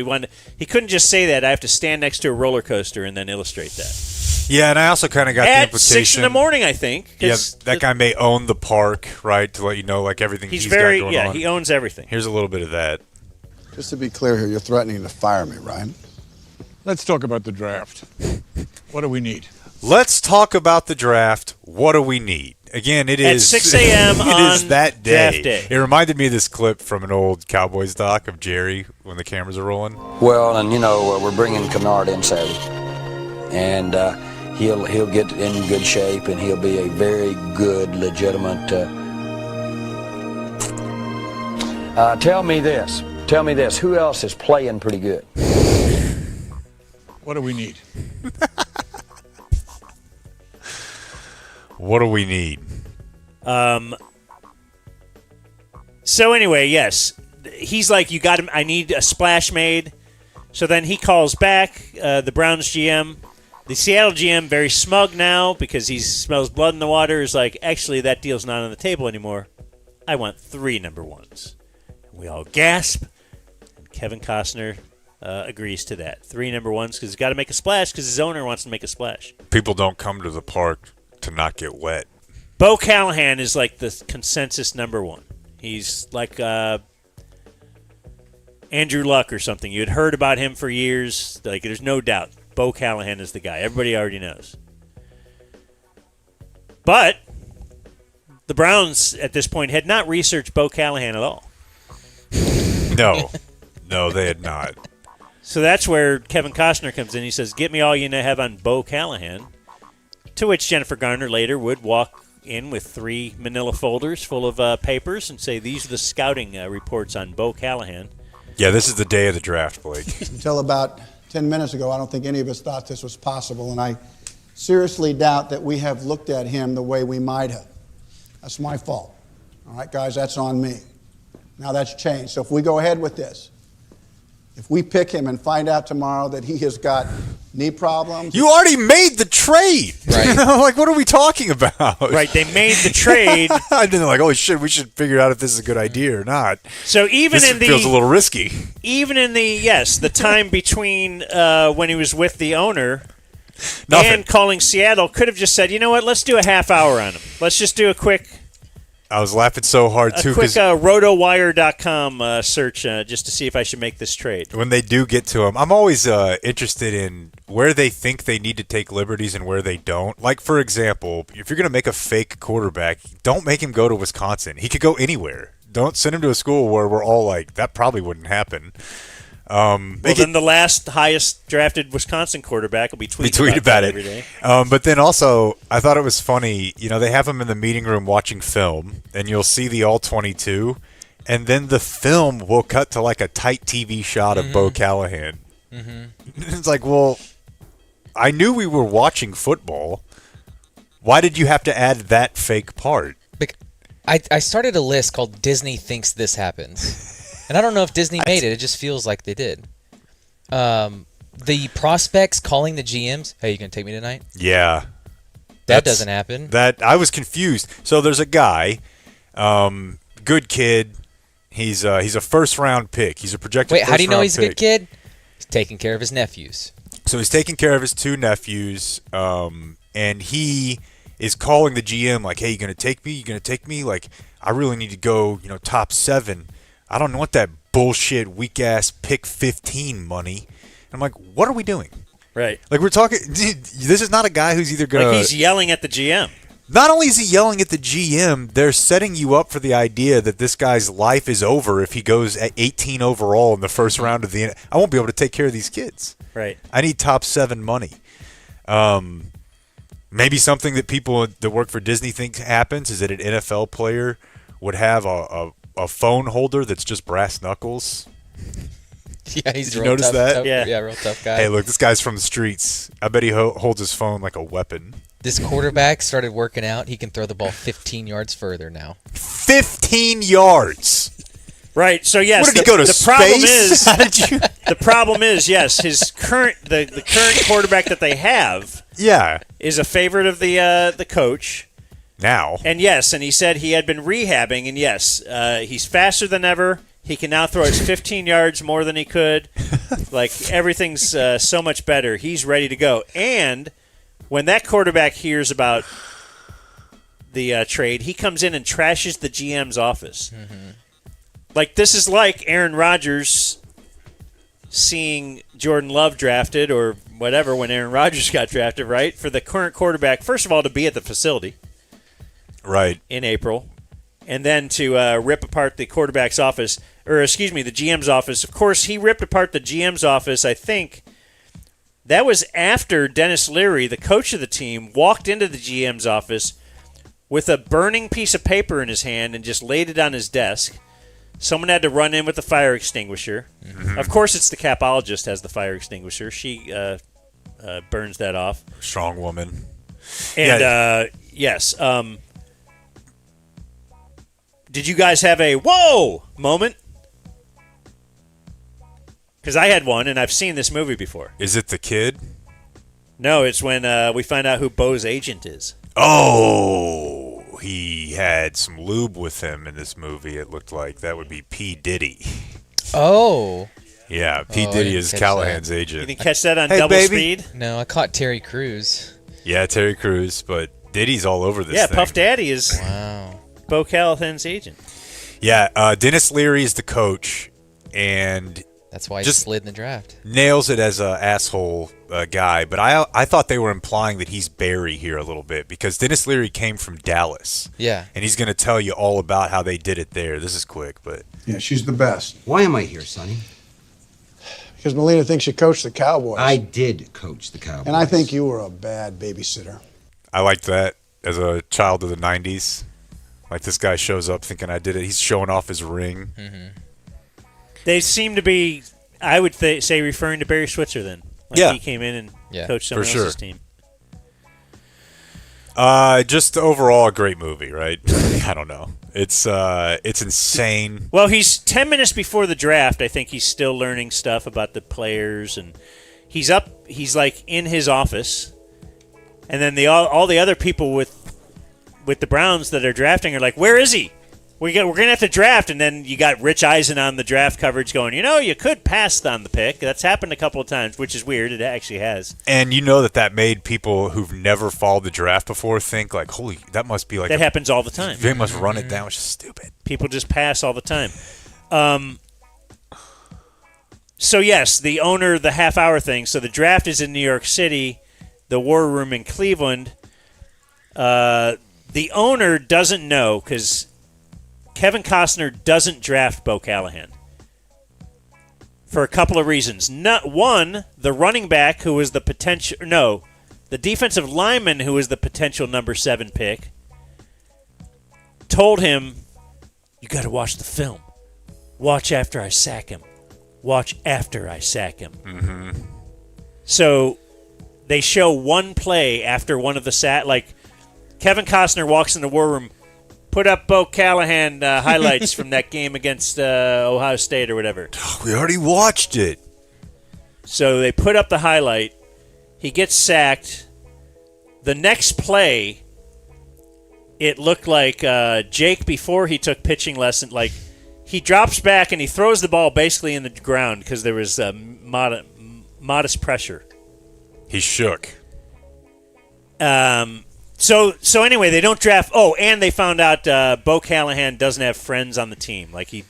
A: he couldn't just say that. I have to stand next to a roller coaster and then illustrate that.
B: Yeah, and I also kind of got the
A: At
B: implication
A: 6 in the morning, I think.
B: Yeah, that guy may own the park, right? To let you know, like everything he's got going on.
A: Yeah, he owns everything.
B: Here's a little bit of that.
K: Just to be clear here, you're threatening to fire me, right?
L: Let's talk about the draft. What do we need?
B: Let's talk about the draft. What do we need? Again, it is
A: at 6 a.m.
B: It is that day.
A: Draft day.
B: It reminded me of this clip from an old Cowboys doc of Jerry when the cameras are rolling.
N: Well, and we're bringing Kennard in Saturday, and he'll get in good shape, and he'll be a very good, legitimate. Tell me this. Who else is playing pretty good?
L: What do we need?
B: What do we need?
A: So anyway, yes. He's like, you got him. I need a splash made. So then he calls back the Browns GM. The Seattle GM, very smug now because he smells blood in the water, is like, actually, that deal's not on the table anymore. I want 3 number 1s. We all gasp. And Kevin Costner agrees to that. 3 number 1s because he's got to make a splash because his owner wants to make a splash.
B: People don't come to the park to not get wet.
A: Bo Callahan is like the consensus number 1. He's like Andrew Luck or something. You had heard about him for years. Like, there's no doubt. Bo Callahan is the guy. Everybody already knows. But the Browns at this point had not researched Bo Callahan at all.
B: No, they had not.
A: So that's where Kevin Costner comes in. He says, "Get me all you have on Bo Callahan." To which Jennifer Garner later would walk in with 3 manila folders full of papers and say, "These are the scouting reports on Bo Callahan."
B: Yeah, this is the day of the draft, Blake.
K: Until about 10 minutes ago, I don't think any of us thought this was possible, and I seriously doubt that we have looked at him the way we might have. That's my fault. All right, guys, that's on me. Now that's changed. So if we go ahead with this, if we pick him and find out tomorrow that he has got knee problems.
B: You already made the trade.
D: Right.
B: Like, what are we talking about?
A: Right, they made the trade.
B: I didn't like, holy shit, we should figure out if this is a good idea or not.
A: So even
B: this
A: in the
B: feels a little risky.
A: Even in the time between when he was with the owner and calling Seattle, could have just said, you know what, let's do a half hour on him. Let's just do a quick
B: I was laughing so hard, too.
A: A quick rotowire.com search just to see if I should make this trade.
B: When they do get to him, I'm always interested in where they think they need to take liberties and where they don't. Like, for example, if you're going to make a fake quarterback, don't make him go to Wisconsin. He could go anywhere. Don't send him to a school where we're all like, that probably wouldn't happen.
A: Then the last highest drafted Wisconsin quarterback will be tweeting about it
B: every day. But then also, I thought it was funny. You know, they have him in the meeting room watching film, and you'll see the all-22, and then the film will cut to like a tight TV shot of Bo Callahan. It's like, well, I knew we were watching football. Why did you have to add that fake part?
D: I started a list called Disney Thinks This Happens. And I don't know if Disney made it. It just feels like they did. The prospects calling the GMs, hey, you going to take me tonight?
B: Yeah.
D: That doesn't happen.
B: I was confused. So there's a guy, good kid. He's a first-round pick. He's a projected first-round pick.
D: Wait, how do you know he's a good kid? He's taking care of his nephews.
B: So he's taking care of his 2 nephews, and he is calling the GM like, hey, you going to take me? You going to take me? Like, I really need to go, top 7. I don't want that bullshit weak-ass pick 15 money. I'm like, what are we doing?
A: Right.
B: Like, we're talking – this is not a guy who's either going to –
A: Like, he's yelling at the GM.
B: Not only is he yelling at the GM, they're setting you up for the idea that this guy's life is over if he goes at 18 overall in the first round of the – I won't be able to take care of these kids.
A: Right.
B: I need top 7 money. Maybe something that people that work for Disney think happens is that an NFL player would have a phone holder that's just brass knuckles.
D: Yeah, he's
B: Did you
D: real
B: notice
D: tough,
B: that?
D: Yeah, real tough guy.
B: Hey, look, this guy's from the streets. I bet he holds his phone like a weapon.
D: This quarterback started working out. He can throw the ball 15 yards further now.
B: 15 yards.
A: Right. So yes,
B: what did he go to
A: space?
B: How did you?
A: The problem is yes, his current the current quarterback that they have.
B: Yeah.
A: Is a favorite of the coach.
B: Now.
A: And yes, and he said he had been rehabbing, and yes, he's faster than ever. He can now throw it 15 yards more than he could. Like, everything's so much better. He's ready to go. And when that quarterback hears about the trade, he comes in and trashes the GM's office. Mm-hmm. Like, this is like Aaron Rodgers seeing Jordan Love drafted or whatever when Aaron Rodgers got drafted, right? For the current quarterback, first of all, to be at the facility.
B: Right.
A: In April. And then to rip apart the quarterback's office, the GM's office. Of course, he ripped apart the GM's office, I think. That was after Dennis Leary, the coach of the team, walked into the GM's office with a burning piece of paper in his hand and just laid it on his desk. Someone had to run in with the fire extinguisher. Mm-hmm. Of course, it's the capologist has the fire extinguisher. She burns that off.
B: Strong woman.
A: And, yes. Did you guys have a whoa moment? Because I had one, and I've seen this movie before.
B: Is it the kid?
A: No, it's when we find out who Bo's agent is.
B: Oh, he had some lube with him in this movie, it looked like. That would be P. Diddy.
D: Oh.
B: Yeah, P. Diddy is Callahan's agent.
A: You didn't catch that on double speed?
D: No, I caught Terry Crews.
B: Yeah, Terry Crews, but Diddy's all over this thing.
A: Yeah, Puff Daddy is Bo Callahan's agent.
B: Yeah, Dennis Leary is the coach, and
D: That's why he
B: Just
D: slid in the draft.
B: Nails it as a asshole guy, but I thought they were implying that he's Barry here a little bit because Dennis Leary came from Dallas.
D: Yeah.
B: And he's going to tell you all about how they did it there. This is quick, but...
K: Yeah, she's the best.
C: Why am I here, Sonny?
K: Because Melina thinks you coached the Cowboys.
C: I did coach the Cowboys.
K: And I think you were a bad babysitter.
B: I liked that as a child of the 90s. Like, this guy shows up thinking I did it. He's showing off his ring.
D: Mm-hmm.
A: They seem to be, I would say, referring to Barry Switzer then. Like
B: Yeah.
A: he came in and
D: Yeah.
A: coached someone
B: For
A: else's
B: sure.
A: team.
B: Just overall a great movie, right? I don't know. It's insane.
A: Well, he's 10 minutes before the draft. I think he's still learning stuff about the players, and he's like in his office, and then all the other people with the Browns that are drafting are like, "Where is he? We're gonna have to draft." And then you got Rich Eisen on the draft coverage going, you could pass on the pick. That's happened a couple of times, which is weird. It actually has.
B: And you know that made people who've never followed the draft before think like, holy, that must be like...
A: That happens all the time.
B: They must run it down, which is stupid.
A: People just pass all the time. So, yes, the owner, the half-hour thing. So the draft is in New York City, the War Room in Cleveland. The owner doesn't know because Kevin Costner doesn't draft Bo Callahan for a couple of reasons. One, the running back who was the defensive lineman who was the potential number 7 pick told him, "You got to watch the film. Watch after I sack him. Watch after I sack him."
B: Mm-hmm.
A: So they show one play after one of the like Kevin Costner walks in the war room, put up Bo Callahan highlights from that game against Ohio State or whatever.
B: We already watched it.
A: So they put up the highlight. He gets sacked. The next play, it looked like Jake before he took pitching lesson. Like he drops back and he throws the ball basically in the ground because there was modest pressure.
B: He shook.
A: So anyway, they don't draft. Oh, and they found out Bo Callahan doesn't have friends on the team. Like he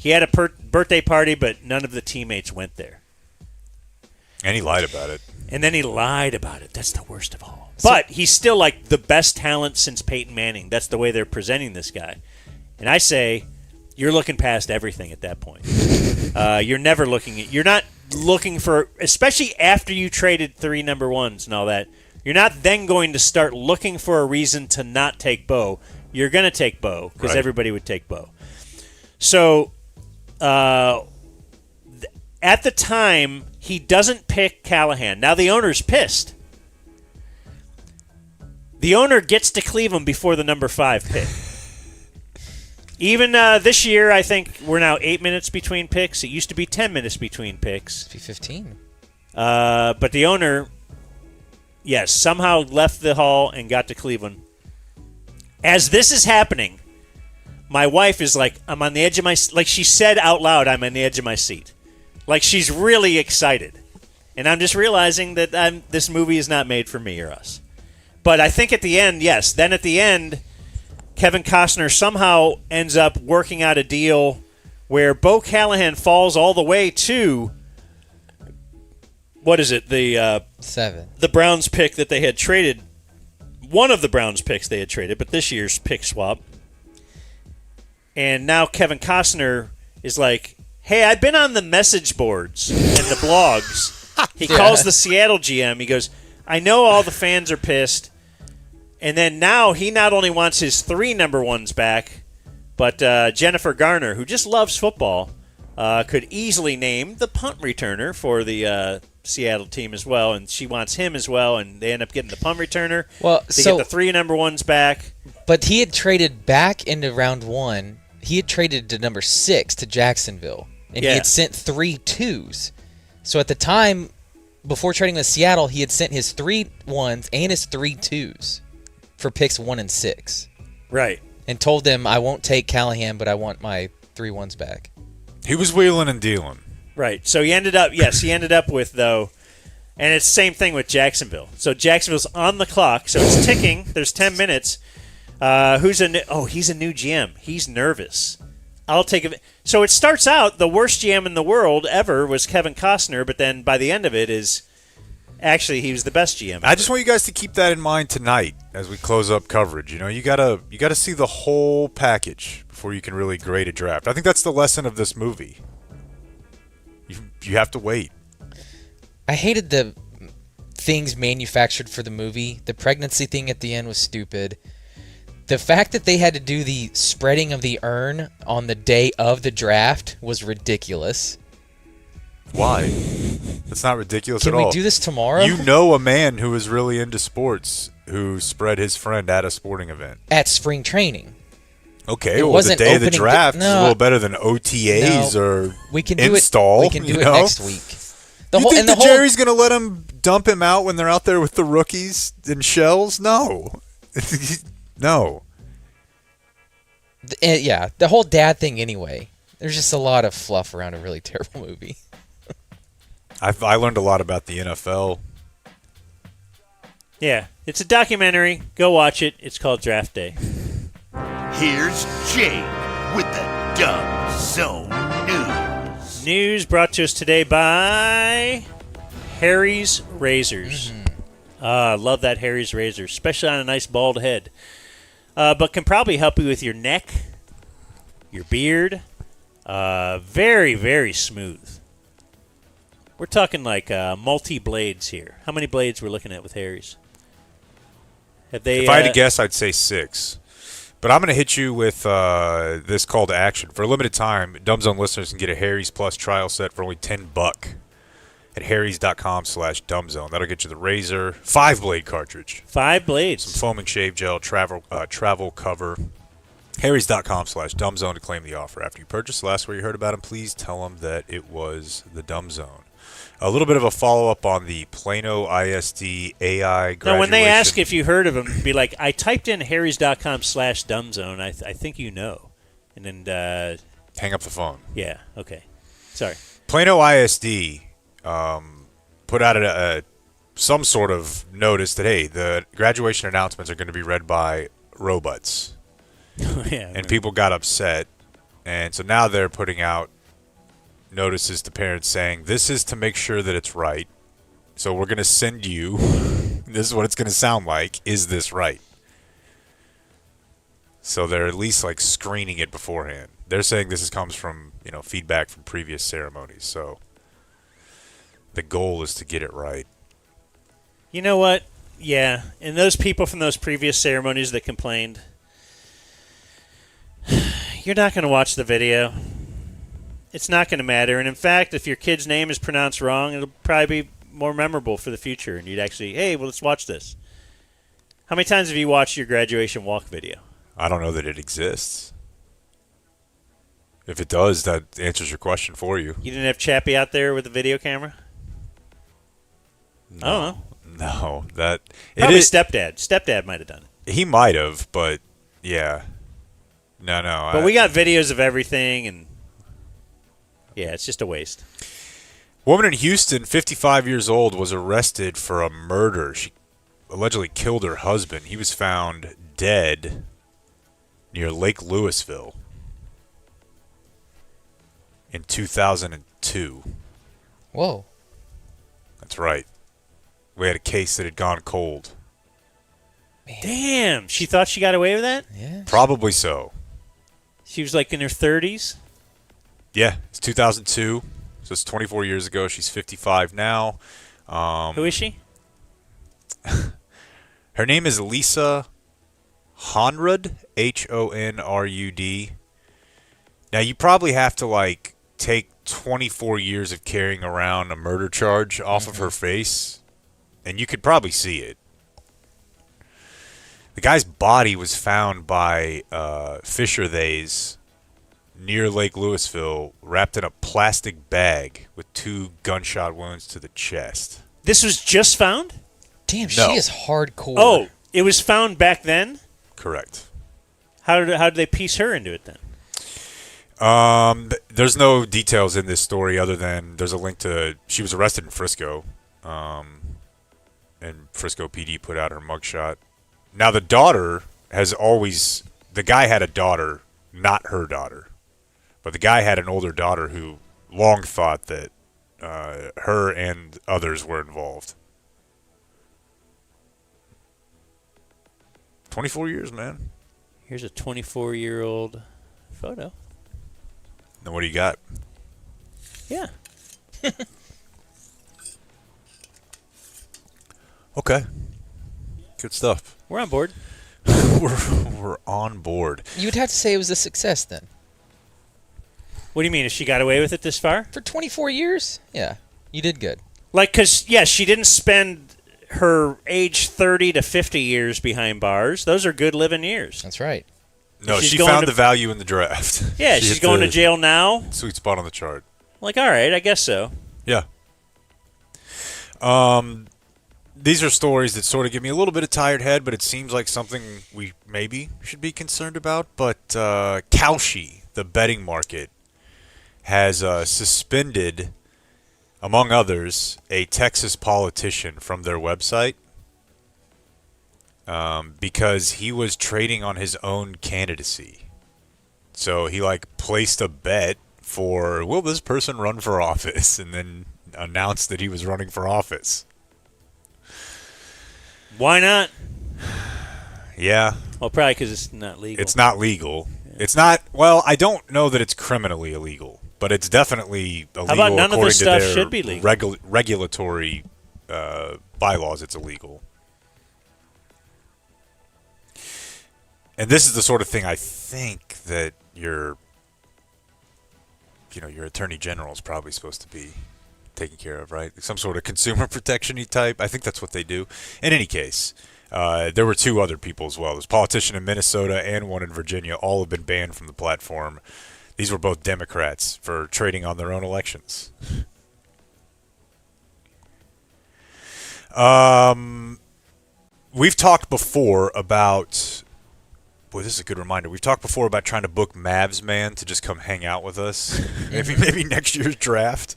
A: had a birthday party, but none of the teammates went there.
B: And he lied about it.
A: And then he lied about it. That's the worst of all. But he's still like the best talent since Peyton Manning. That's the way they're presenting this guy. And I say, you're looking past everything at that point. You're never looking at. You're not looking for, especially after you traded 3 number 1s and all that. You're not then going to start looking for a reason to not take Bo. You're going to take Bo because everybody would take Bo. So at the time, he doesn't pick Callahan. Now the owner's pissed. The owner gets to Cleveland before the number 5 pick. Even this year, I think we're now 8 minutes between picks. It used to be 10 minutes between picks.
D: It'd be 15.
A: But the owner... Yes, somehow left the hall and got to Cleveland. As this is happening, my wife is like, I'm on the edge of my... Like she said out loud, I'm on the edge of my seat. Like she's really excited. And I'm just realizing that this movie is not made for me or us. But I think at the end, yes. Then at the end, Kevin Costner somehow ends up working out a deal where Bo Callahan falls all the way to... What is it? The
D: 7.
A: The Browns pick that they had traded. One of the Browns picks they had traded, but this year's pick swap. And now Kevin Costner is like, hey, I've been on the message boards and the blogs. He calls the Seattle GM. He goes, I know all the fans are pissed. And then now he not only wants his 3 number 1s back, but Jennifer Garner, who just loves football, could easily name the punt returner for the Seattle team as well, and she wants him as well, and they end up getting the punt returner.
D: Well,
A: they get the 3 number 1s back.
D: But he had traded back into round 1. He had traded to number 6 to Jacksonville, and he had sent 3 2s. So at the time, before trading with Seattle, he had sent his 3 1s and his 3 2s for picks 1 and 6.
A: Right.
D: And told them, I won't take Callahan, but I want my 3 1s back.
B: He was wheeling and dealing.
A: Right. So he ended up with, though, and it's the same thing with Jacksonville. So Jacksonville's on the clock, so it's ticking. There's 10 minutes. He's a new GM. He's nervous. I'll take it. So it starts out the worst GM in the world ever was Kevin Costner, but then by the end of it is actually he was the best GM.
B: I just want you guys to keep that in mind tonight as we close up coverage. You know, you gotta see the whole package before you can really grade a draft. I think that's the lesson of this movie. You have to wait.
D: I hated the things manufactured for the movie. The pregnancy thing at the end was stupid. The fact that they had to do the spreading of the urn on the day of the draft was ridiculous.
B: Why? That's not ridiculous at all.
D: Can we do this tomorrow?
B: You know a man who is really into sports who spread his friend at a sporting event.
D: At spring training.
B: Okay, well, the day of the draft is a little better than OTAs or
D: we can do
B: install.
D: We can do it next week.
B: You think that Jerry's going to let him dump him out when they're out there with the rookies in shells? No. No.
D: Yeah, the whole dad thing anyway. There's just a lot of fluff around a really terrible movie.
B: I learned a lot about the NFL.
A: Yeah, it's a documentary. Go watch it. It's called Draft Day.
O: Here's Jake with the Dumb Zone News.
A: News brought to us today by Harry's Razors. Love that Harry's Razor, especially on a nice bald head. But can probably help you with your neck, your beard. Very, very smooth. We're talking like multi-blades here. How many blades we're looking at with Harry's? Have they?
B: If I had to guess, I'd say 6. But I'm going to hit you with this call to action. For a limited time, Dumb Zone listeners can get a Harry's Plus trial set for only $10 at harrys.com/dumbzone. That'll get you the razor, 5-blade cartridge.
A: 5 blades.
B: Some foaming shave gel, travel cover. harrys.com/dumbzone to claim the offer. After you purchase, the last where you heard about them, please tell them that it was the Dumb Zone. A little bit of a follow-up on the Plano ISD AI graduation.
A: No, when they ask if you heard of them, be like, I typed in harrys.com/dumbzone. I think you know. And then...
B: hang up the phone.
A: Yeah, okay. Sorry.
B: Plano ISD put out some sort of notice that, hey, the graduation announcements are going to be read by robots.
A: Yeah,
B: and people got upset. And so now they're putting out notices to parents saying, this is to make sure that it's right. So we're going to send you, this is what it's going to sound like. Is this right? So they're at least like screening it beforehand. They're saying this comes from, feedback from previous ceremonies. So the goal is to get it right.
A: You know what? Yeah. And those people from those previous ceremonies that complained, you're not going to watch the video. It's not going to matter. And in fact, if your kid's name is pronounced wrong, it'll probably be more memorable for the future. And you'd actually, hey, well, let's watch this. How many times have you watched your graduation walk video?
B: I don't know that it exists. If it does, that answers your question for you.
A: You didn't have Chappie out there with a video camera?
B: No.
A: I don't know.
B: No. That
A: probably Stepdad. Stepdad might have done it.
B: He might have, but yeah. No.
A: But we got videos of everything, and yeah, it's just a waste.
B: Woman in Houston, 55 years old, was arrested for a murder. She allegedly killed her husband. He was found dead near Lake Louisville in 2002.
D: Whoa.
B: That's right. We had a case that had gone cold.
D: Man.
A: Damn, she thought she got away with that?
D: Yeah.
B: Probably so.
A: She was like in her 30s?
B: Yeah, it's 2002, so it's 24 years ago. She's 55 now.
A: Who is she?
B: Her name is Lisa Honrud, Honrud. Now, you probably have to, take 24 years of carrying around a murder charge off of her face, and you could probably see it. The guy's body was found by Fisher Theys near Lake Louisville, wrapped in a plastic bag with 2 gunshot wounds to the chest.
A: This was just found?
D: Damn,
B: No.
D: she is hardcore.
A: Oh, it was found back then?
B: Correct.
A: How did they piece her into it then?
B: There's no details in this story other than there's a link to she was arrested in Frisco, and Frisco PD put out her mugshot. Now the daughter the guy had a daughter, not her daughter. But the guy had an older daughter who long thought that her and others were involved. 24 years, man.
A: Here's a 24-year-old photo.
B: Then what do you got?
A: Yeah.
B: Okay. Good stuff.
A: We're on board.
B: We're on board.
D: You'd have to say it was a success then.
A: What do you mean? If she got away with it this far?
D: For 24 years? Yeah. You did good.
A: Like, because, yeah, she didn't spend her age 30 to 50 years behind bars. Those are good living years.
D: That's right.
B: No, she found the value in the draft.
A: Yeah,
B: She
A: she's
B: hit
A: going
B: the
A: to jail now.
B: Sweet spot on the chart.
A: Like, all right, I guess so.
B: Yeah. These are stories that sort of give me a little bit of tired head, but it seems like something we maybe should be concerned about. But Kalshi, the betting market, has suspended, among others, a Texas politician from their website because he was trading on his own candidacy. So he placed a bet for, will this person run for office, and then announced that he was running for office.
A: Why not?
B: Yeah.
A: Well, probably because it's not legal.
B: It's not legal. Yeah. It's not. Well, I don't know that it's criminally illegal, but it's definitely illegal.
A: How about none of
B: according
A: this stuff
B: to their
A: should be legal?
B: Regulatory bylaws, it's illegal. And this is the sort of thing I think that your attorney general is probably supposed to be taken care of, right? Some sort of consumer protection-y type. I think that's what they do. In any case, there were two other people as well. There's a politician in Minnesota and one in Virginia. All have been banned from the platform. These were both Democrats for trading on their own elections. We've talked before about... Boy, this is a good reminder. We've talked before about trying to book Mavs Man to just come hang out with us. maybe next year's draft.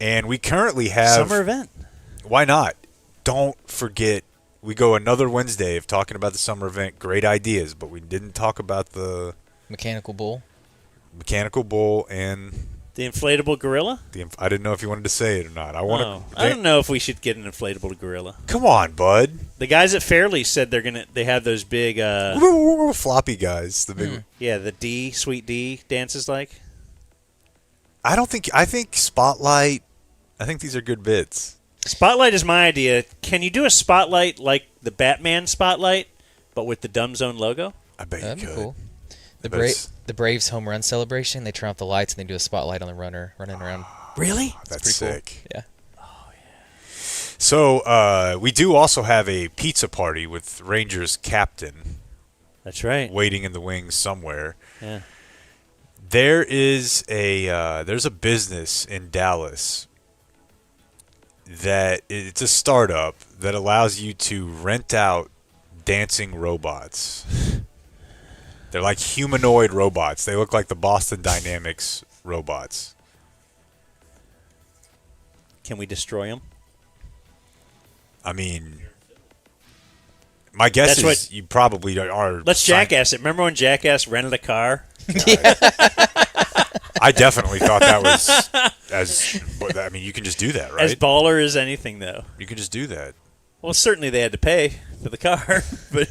B: And we currently have...
A: Summer event.
B: Why not? Don't forget, we go another Wednesday of talking about the summer event. Great ideas, but we didn't talk about the...
D: Mechanical bull.
B: And...
A: The inflatable gorilla?
B: I didn't know if you wanted to say it or not.
A: I don't know if we should get an inflatable gorilla.
B: Come on, bud.
A: The guys at Fairleigh said they have those big...
B: floppy guys. The big...
A: Yeah, the Sweet D dances like.
B: I think Spotlight, I think these are good bits.
A: Spotlight is my idea. Can you do a spotlight like the Batman spotlight, but with the Dumb Zone logo?
B: I bet
D: That'd
B: you could.
D: Be cool. The Braves home run celebration, they turn off the lights and they do a spotlight on the runner running around.
A: Really?
B: That's sick.
D: Cool. Yeah.
A: Oh, yeah.
B: So we do also have a pizza party with Rangers captain.
A: That's right.
B: Waiting in the wings somewhere.
A: Yeah.
B: There's a business in Dallas that it's a startup that allows you to rent out dancing robots. They're like humanoid robots. They look like the Boston Dynamics robots.
A: Can we destroy them?
B: I mean, my guess is you probably are.
A: Let's Jackass it. Remember when Jackass rented a car?
B: I definitely thought that was I mean, you can just do that, right?
A: As baller as anything, though.
B: You can just do that.
A: Well, certainly they had to pay for the car, but...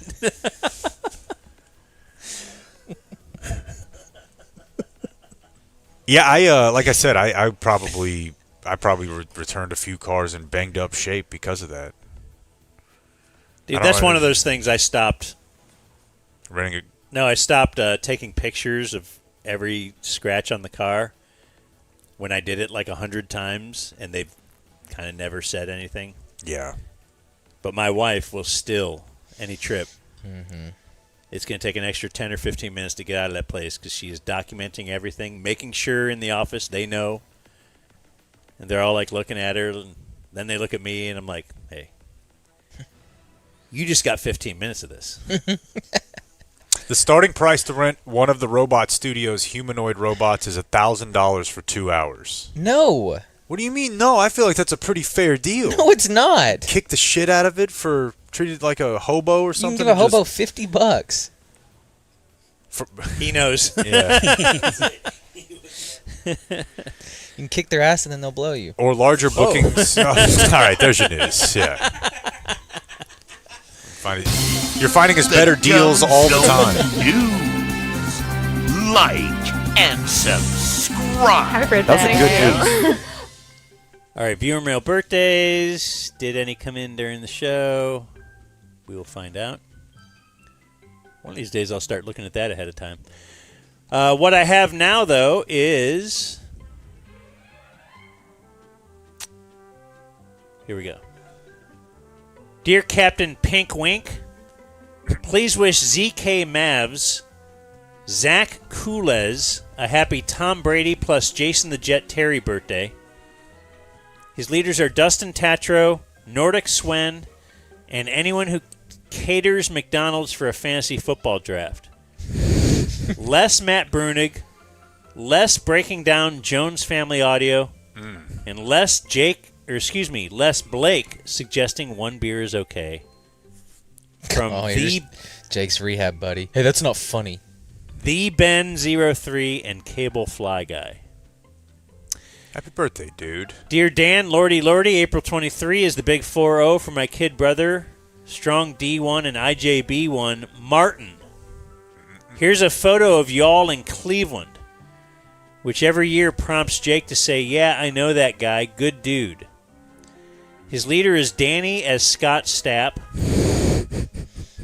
B: Yeah, like I said, I probably returned a few cars in banged up shape because of that.
A: Dude, that's one of those things I stopped. I stopped taking pictures of every scratch on the car when I did it like 100 times, and they've kind of never said anything.
B: Yeah.
A: But my wife will still, any trip,
D: Mm-hmm.
A: it's going to take an extra 10 or 15 minutes to get out of that place because she is documenting everything, making sure in the office they know. And they're all like looking at her, and then they look at me, and I'm like, hey, you just got 15 minutes of this.
B: The starting price to rent one of the Robot Studios humanoid robots is $1,000 for 2 hours.
D: No.
B: What do you mean, no? I feel like that's a pretty fair deal.
D: No, it's not.
B: Kick the shit out of it for treated like a hobo or something?
D: You can give a hobo $50.
A: He knows.
B: Yeah.
D: You can kick their ass and then they'll blow you.
B: Or larger bookings. Oh, all right, there's your news. Yeah. You're finding us better deals all the time.
O: News. Like and subscribe.
E: Happy birthday.
B: That's a good news.
A: All right, viewer mail birthdays. Did any come in during the show? We will find out. One of these days I'll start looking at that ahead of time. What I have now, though, is... Here we go. Dear Captain Pink Wink, please wish ZK Mavs, Zach Coolez, a happy Tom Brady plus Jason the Jet Terry birthday. His leaders are Dustin Tatro, Nordic Swen, and anyone who caters McDonald's for a fantasy football draft. Less Matt Brunig, less breaking down Jones Family Audio, and less Blake suggesting one beer is okay. From
D: Jake's rehab buddy. Hey, that's not funny.
A: The Ben03 and Cable Fly Guy.
B: Happy birthday, dude.
A: Dear Dan, Lordy, April 23 is the big 4-0 for my kid brother, Strong D1 and IJB1, Martin. Here's a photo of y'all in Cleveland, which every year prompts Jake to say, yeah, I know that guy, good dude. His leader is Danny as Scott Stapp.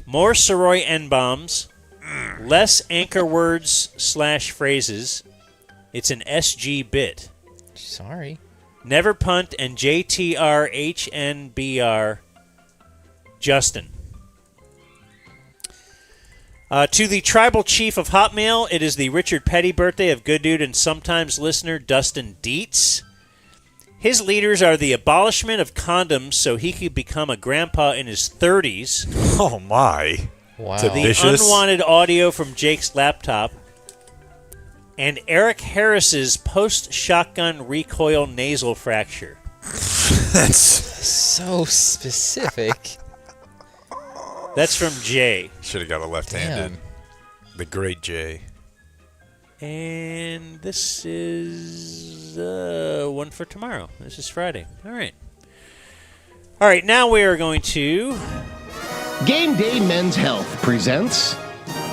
A: More Soroy N-bombs. Less anchor words / phrases. It's an SG bit.
D: Sorry.
A: Never punt and JTRHNBR. Justin. To the tribal chief of Hotmail, it is the Richard Petty birthday of good dude and sometimes listener Dustin Dietz. His leaders are the abolishment of condoms so he could become a grandpa in his 30s.
B: Oh, my.
D: Wow.
A: The unwanted audio from Jake's laptop. And Eric Harris's post-shotgun recoil nasal fracture.
B: That's
D: so specific.
A: That's from Jay.
B: Should have got a left-handed. The great Jay.
A: And this is one for tomorrow. This is Friday. All right. All right, now we are going to...
P: Game Day Men's Health presents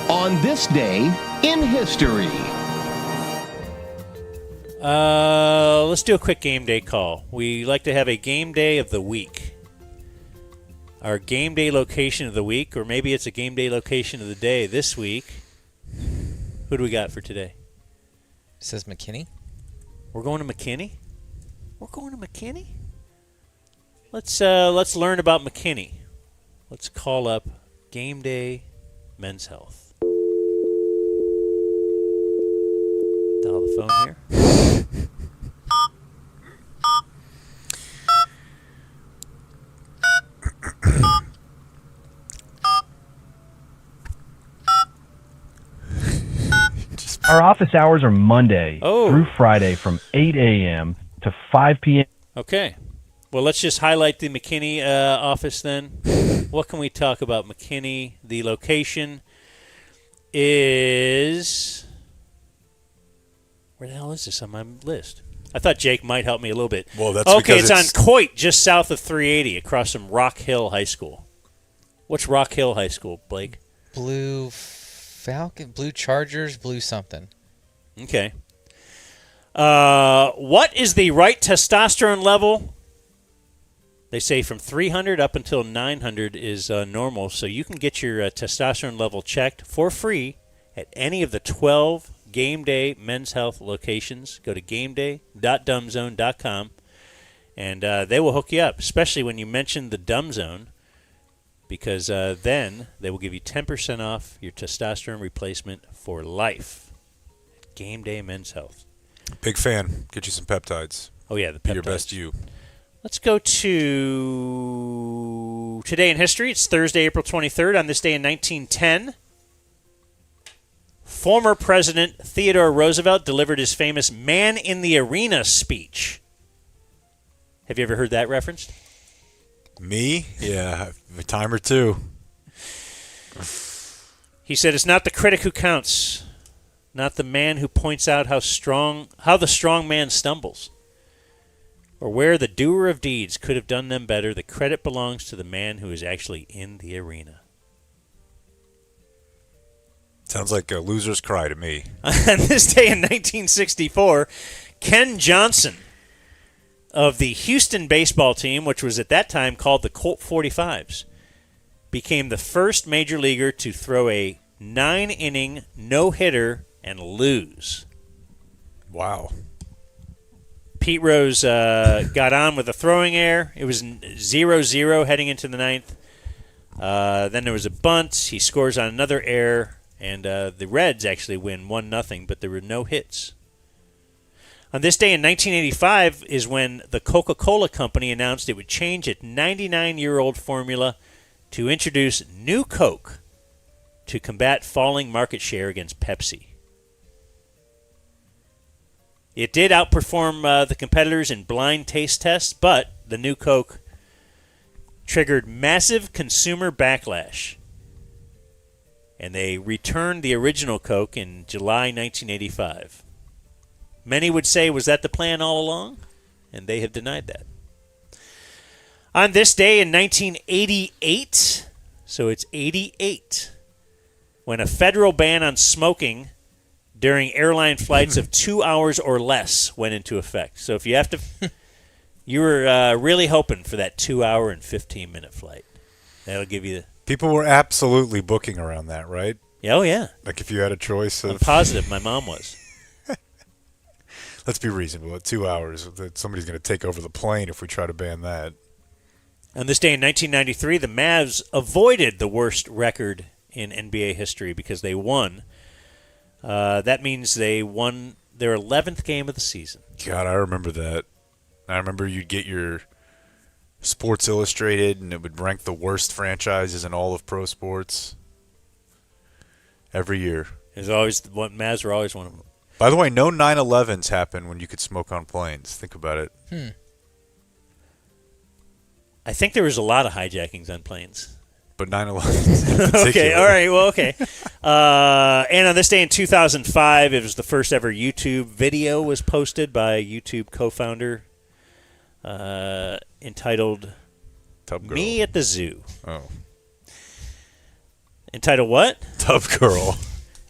P: On This Day in History.
A: Let's do a quick game day call. We like to have a game day of the week. Our game day location of the week, or maybe it's a game day location of the day this week. Who do we got for today?
D: It says McKinney.
A: We're going to McKinney? We're going to McKinney? Let's learn about McKinney. Let's call up Game Day Men's Health. Dial the phone here.
Q: Our office hours are Monday through Friday from 8 a.m. to 5 p.m.
A: Okay. Well, let's just highlight the McKinney office then. What can we talk about McKinney? The location is... Where the hell is this on my list? I thought Jake might help me a little bit.
B: Well, that's
A: okay,
B: because
A: it's on Coit, just south of 380, across from Rock Hill High School. What's Rock Hill High School, Blake?
D: Blue Falcon, Blue Chargers, Blue something.
A: Okay. What is the right testosterone level? They say from 300 up until 900 is normal, so you can get your testosterone level checked for free at any of the 12 Game Day Men's Health locations. Go to gameday.dumbzone.com, and they will hook you up, especially when you mention the Dumb Zone, because then they will give you 10% off your testosterone replacement for life. Game Day Men's Health.
B: Big fan. Get you some peptides.
A: Oh, yeah, the peptides.
B: Be your best you.
A: Let's go to Today in History. It's Thursday, April 23rd. On this day in 1910, former President Theodore Roosevelt delivered his famous Man in the Arena speech. Have you ever heard that referenced?
B: Me? Yeah, a time or two.
A: He said, "It's not the critic who counts, not the man who points out how the strong man stumbles, or where the doer of deeds could have done them better. The credit belongs to the man who is actually in the arena."
B: Sounds like a loser's cry to me.
A: On this day in 1964, Ken Johnson of the Houston baseball team, which was at that time called the Colt 45s, became the first major leaguer to throw a 9-inning no-hitter and lose.
B: Wow.
A: Pete Rose got on with a throwing error. It was 0-0 heading into the ninth. Then there was a bunt. He scores on another error, and the Reds actually win 1-0, but there were no hits. On this day in 1985 is when the Coca-Cola Company announced it would change its 99-year-old formula to introduce new Coke to combat falling market share against Pepsi. It did outperform the competitors in blind taste tests, but the new Coke triggered massive consumer backlash, and they returned the original Coke in July 1985. Many would say, was that the plan all along? And they have denied that. On this day in 1988, so it's 88, when a federal ban on smoking during airline flights of 2 hours or less went into effect. So if you have to, you were really hoping for that 2 hour and 15-minute flight. That'll give you the...
B: People were absolutely booking around that, right?
A: Oh, yeah.
B: Like if you had a choice of...
A: I'm positive my mom was.
B: Let's be reasonable. At 2 hours, somebody's going to take over the plane if we try to ban that.
A: On this day in 1993, the Mavs avoided the worst record in NBA history because they won. That means they won their 11th game of the season.
B: God, I remember that. I remember you'd get your Sports Illustrated, and it would rank the worst franchises in all of pro sports every year.
A: Mavs were always one of them.
B: By the way, no 9/11s happened when you could smoke on planes. Think about it.
A: I think there was a lot of hijackings on planes.
B: But 9/11.
A: Okay, all right, well, okay. And on this day in 2005, it was the first ever YouTube video was posted by YouTube co-founder entitled
B: Tub Girl.
A: Me at the Zoo.
B: Oh.
A: Entitled what?
B: Tub Girl.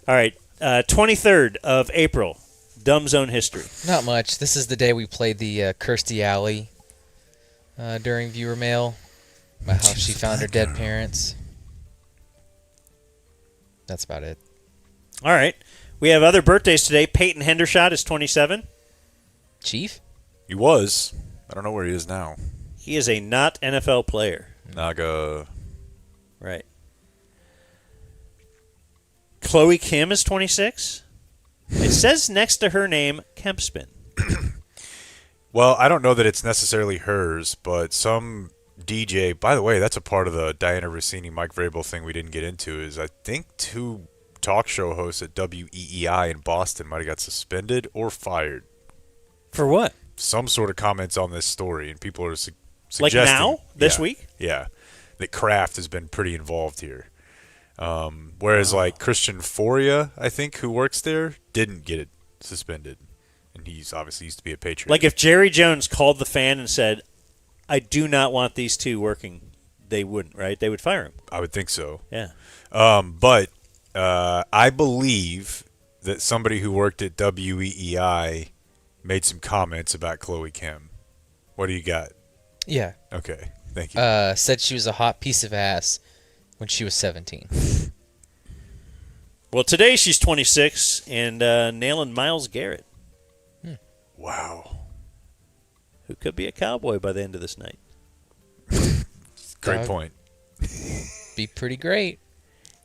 A: All right, 23rd of April, Dumb Zone history.
D: Not much. This is the day we played the Kirstie Alley during viewer mail. About how she found her dead parents. That's about it.
A: All right. We have other birthdays today. Peyton Hendershot is 27.
D: Chief?
B: He was. I don't know where he is now.
A: He is a not NFL player.
B: Naga.
A: Right. Chloe Kim is 26. It says next to her name, Kempspin.
B: Well, I don't know that it's necessarily hers, but some DJ, by the way, that's a part of the Diana Rossini, Mike Vrabel thing we didn't get into, is I think 2 talk show hosts at WEEI in Boston might have got suspended or fired.
A: For what?
B: Some sort of comments on this story, and people are suggesting...
A: Like now? This
B: yeah,
A: week?
B: Yeah. That Kraft has been pretty involved here. Whereas, like, Christian Foria, I think, who works there, didn't get it suspended. And he's obviously used to be a Patriot.
A: Like if Jerry Jones called the fan and said, I do not want these two working, they wouldn't, right? They would fire him.
B: I would think so.
A: Yeah.
B: But I believe that somebody who worked at WEEI made some comments about Chloe Kim. What do you got?
D: Yeah.
B: Okay. Thank you.
D: Said she was a hot piece of ass when she was 17.
A: Well, today she's 26 and nailing Myles Garrett.
B: Wow.
A: Who could be a Cowboy by the end of this night.
B: Great point.
D: Be pretty great.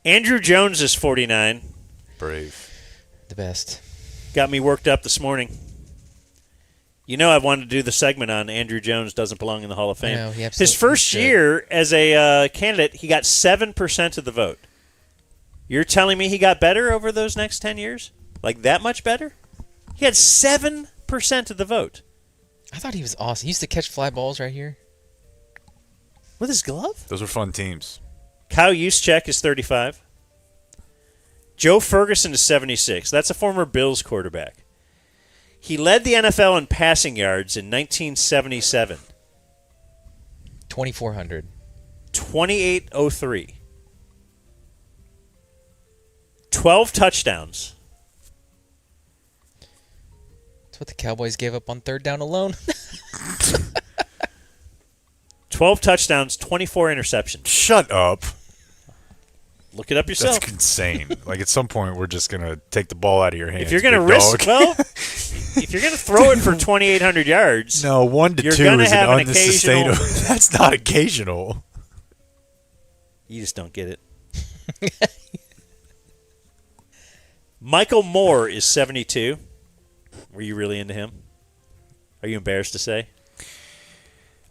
A: Andrew Jones is 49.
B: Brave.
D: The best.
A: Got me worked up this morning. You know I wanted to do the segment on Andrew Jones doesn't belong in the Hall of Fame.
D: No, he
A: His
D: absolutely
A: first
D: should.
A: year as a candidate, he got 7% of the vote. You're telling me he got better over those next 10 years? Like that much better? He had 7% of the vote.
D: I thought he was awesome. He used to catch fly balls right here.
A: With his glove?
B: Those were fun teams.
A: Kyle Juszczyk is 35. Joe Ferguson is 76. That's a former Bills quarterback. He led the NFL in passing yards in 1977.
D: 2,400.
A: 2803. 12 touchdowns.
D: That's what the Cowboys gave up on third down alone.
A: 12 touchdowns, 24 interceptions.
B: Shut up.
A: Look it up yourself.
B: That's insane. Like, at some point, we're just going to take the ball out of your hands.
A: If you're going to
B: big
A: risk,
B: dog.
A: well, if you're going to throw it for 2,800 yards,
B: no, 1 to
A: you're
B: 2
A: gonna
B: is
A: have
B: an
A: an occasional.
B: unsustainable. That's not occasional.
A: You just don't get it. Michael Moore is 72. Were you really into him? Are you embarrassed to say?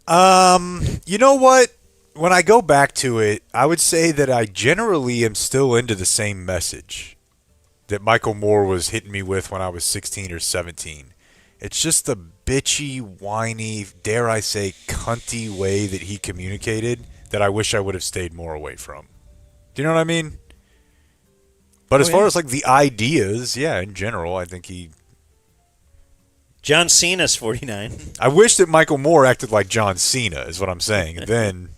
B: You know what? When I go back to it, I would say that I generally am still into the same message that Michael Moore was hitting me with when I was 16 or 17. It's just the bitchy, whiny, dare I say, cunty way that he communicated that I wish I would have stayed more away from. Do you know what I mean? But as far as like the ideas, yeah, in general, I think he...
A: John Cena's 49.
B: I wish that Michael Moore acted like John Cena, is what I'm saying. And then,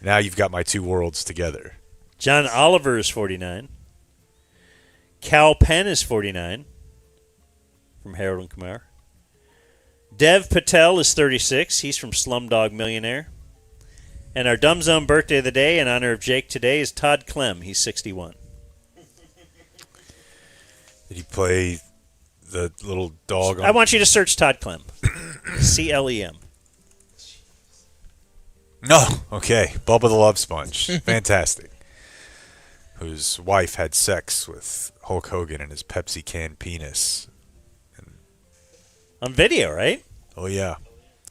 B: now you've got my two worlds together.
A: John Oliver is 49. Cal Penn is 49 from Harold and Kumar. Dev Patel is 36. He's from Slumdog Millionaire. And our Dumb Zone birthday of the day in honor of Jake today is Todd Clem. He's 61.
B: Did he play the little dog?
A: I want you to search Todd Clem. CLEM.
B: No. Okay. Bubba the Love Sponge. Fantastic. Whose wife had sex with Hulk Hogan and his Pepsi can penis.
A: On video, right?
B: Oh, yeah.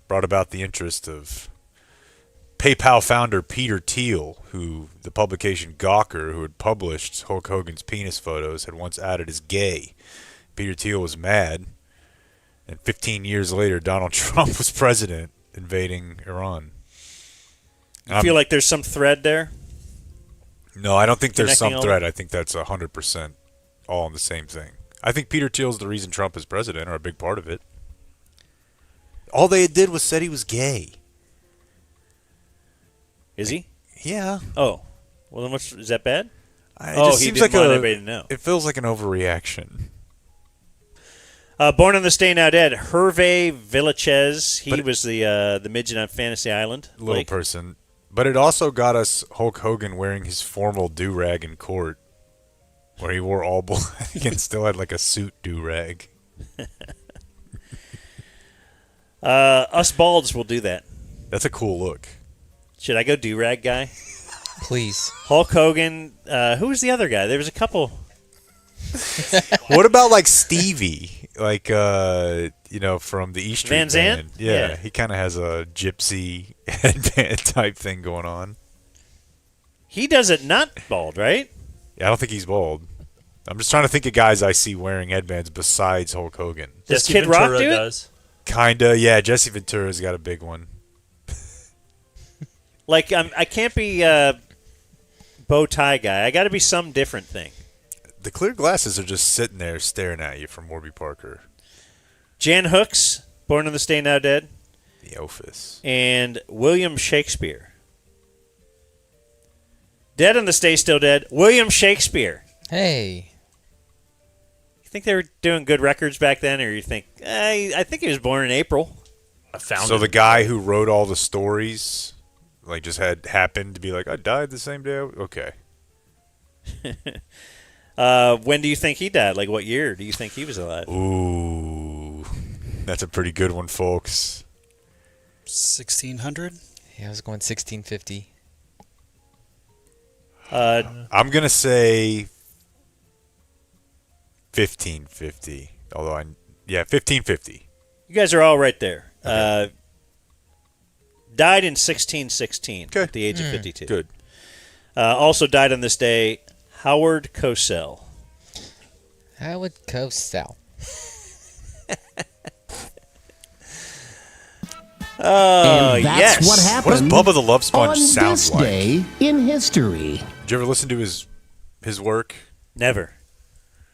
B: Brought about the interest of PayPal founder Peter Thiel, who the publication Gawker, who had published Hulk Hogan's penis photos, had once outed as gay. Peter Thiel was mad, and 15 years later, Donald Trump was president, invading Iran.
A: You feel like there's some thread there?
B: No, I don't think there's some
A: Connecting
B: thread. I think that's 100% all in the same thing. I think Peter Thiel's the reason Trump is president, or a big part of it. All they did was said he was gay.
A: Is he?
B: Yeah.
A: Oh. Well, then is that bad?
B: It just
A: he
B: seems
A: didn't
B: like
A: want everybody to know.
B: It feels like an overreaction.
A: Born on the Stay Now Dead, Hervé Villachez. He was the midget on Fantasy Island.
B: Little person. But it also got us Hulk Hogan wearing his formal do-rag in court, where he wore all black and still had like a suit do-rag.
A: Us balds will do that.
B: That's a cool look.
A: Should I go do-rag guy?
D: Please.
A: Hulk Hogan. Who was the other guy? There was a couple.
B: What about like Stevie? Like, from the E Street
A: Van Zandt?
B: Band. Yeah,
A: Yeah.
B: he kind of has a gypsy headband type thing going on.
A: He does it not bald, right?
B: Yeah, I don't think he's bald. I'm just trying to think of guys I see wearing headbands besides Hulk Hogan.
A: Does Kid Rock do it?
B: Kinda, yeah. Jesse Ventura's got a big one.
A: Like, I can't be bow tie guy. I got to be some different thing.
B: The clear glasses are just sitting there staring at you from Warby Parker.
A: Jan Hooks, Born on the Stay Now Dead.
B: The Office.
A: And William Shakespeare. Dead on the Stay Still Dead, William Shakespeare.
D: Hey.
A: You think they were doing good records back then, or you think, I think he was born in April.
B: So the guy who wrote all the stories, like, just happened to be like, I died the same day. Okay.
A: When do you think he died? Like, what year do you think he was alive?
B: Ooh, that's a pretty good one, folks.
S: 1600?
D: Yeah, I was going 1650.
B: I'm going to say 1550. Although 1550.
A: You guys are all right there. Okay. Died in 1616 at the age of 52.
B: Good.
A: Also died on this day, Howard Cosell.
D: Howard Cosell.
P: And that's what happened.
B: What does Bubba the Love Sponge
P: on
B: sound
P: this
B: like?
P: day in history.
B: Did you ever listen to his work?
A: Never.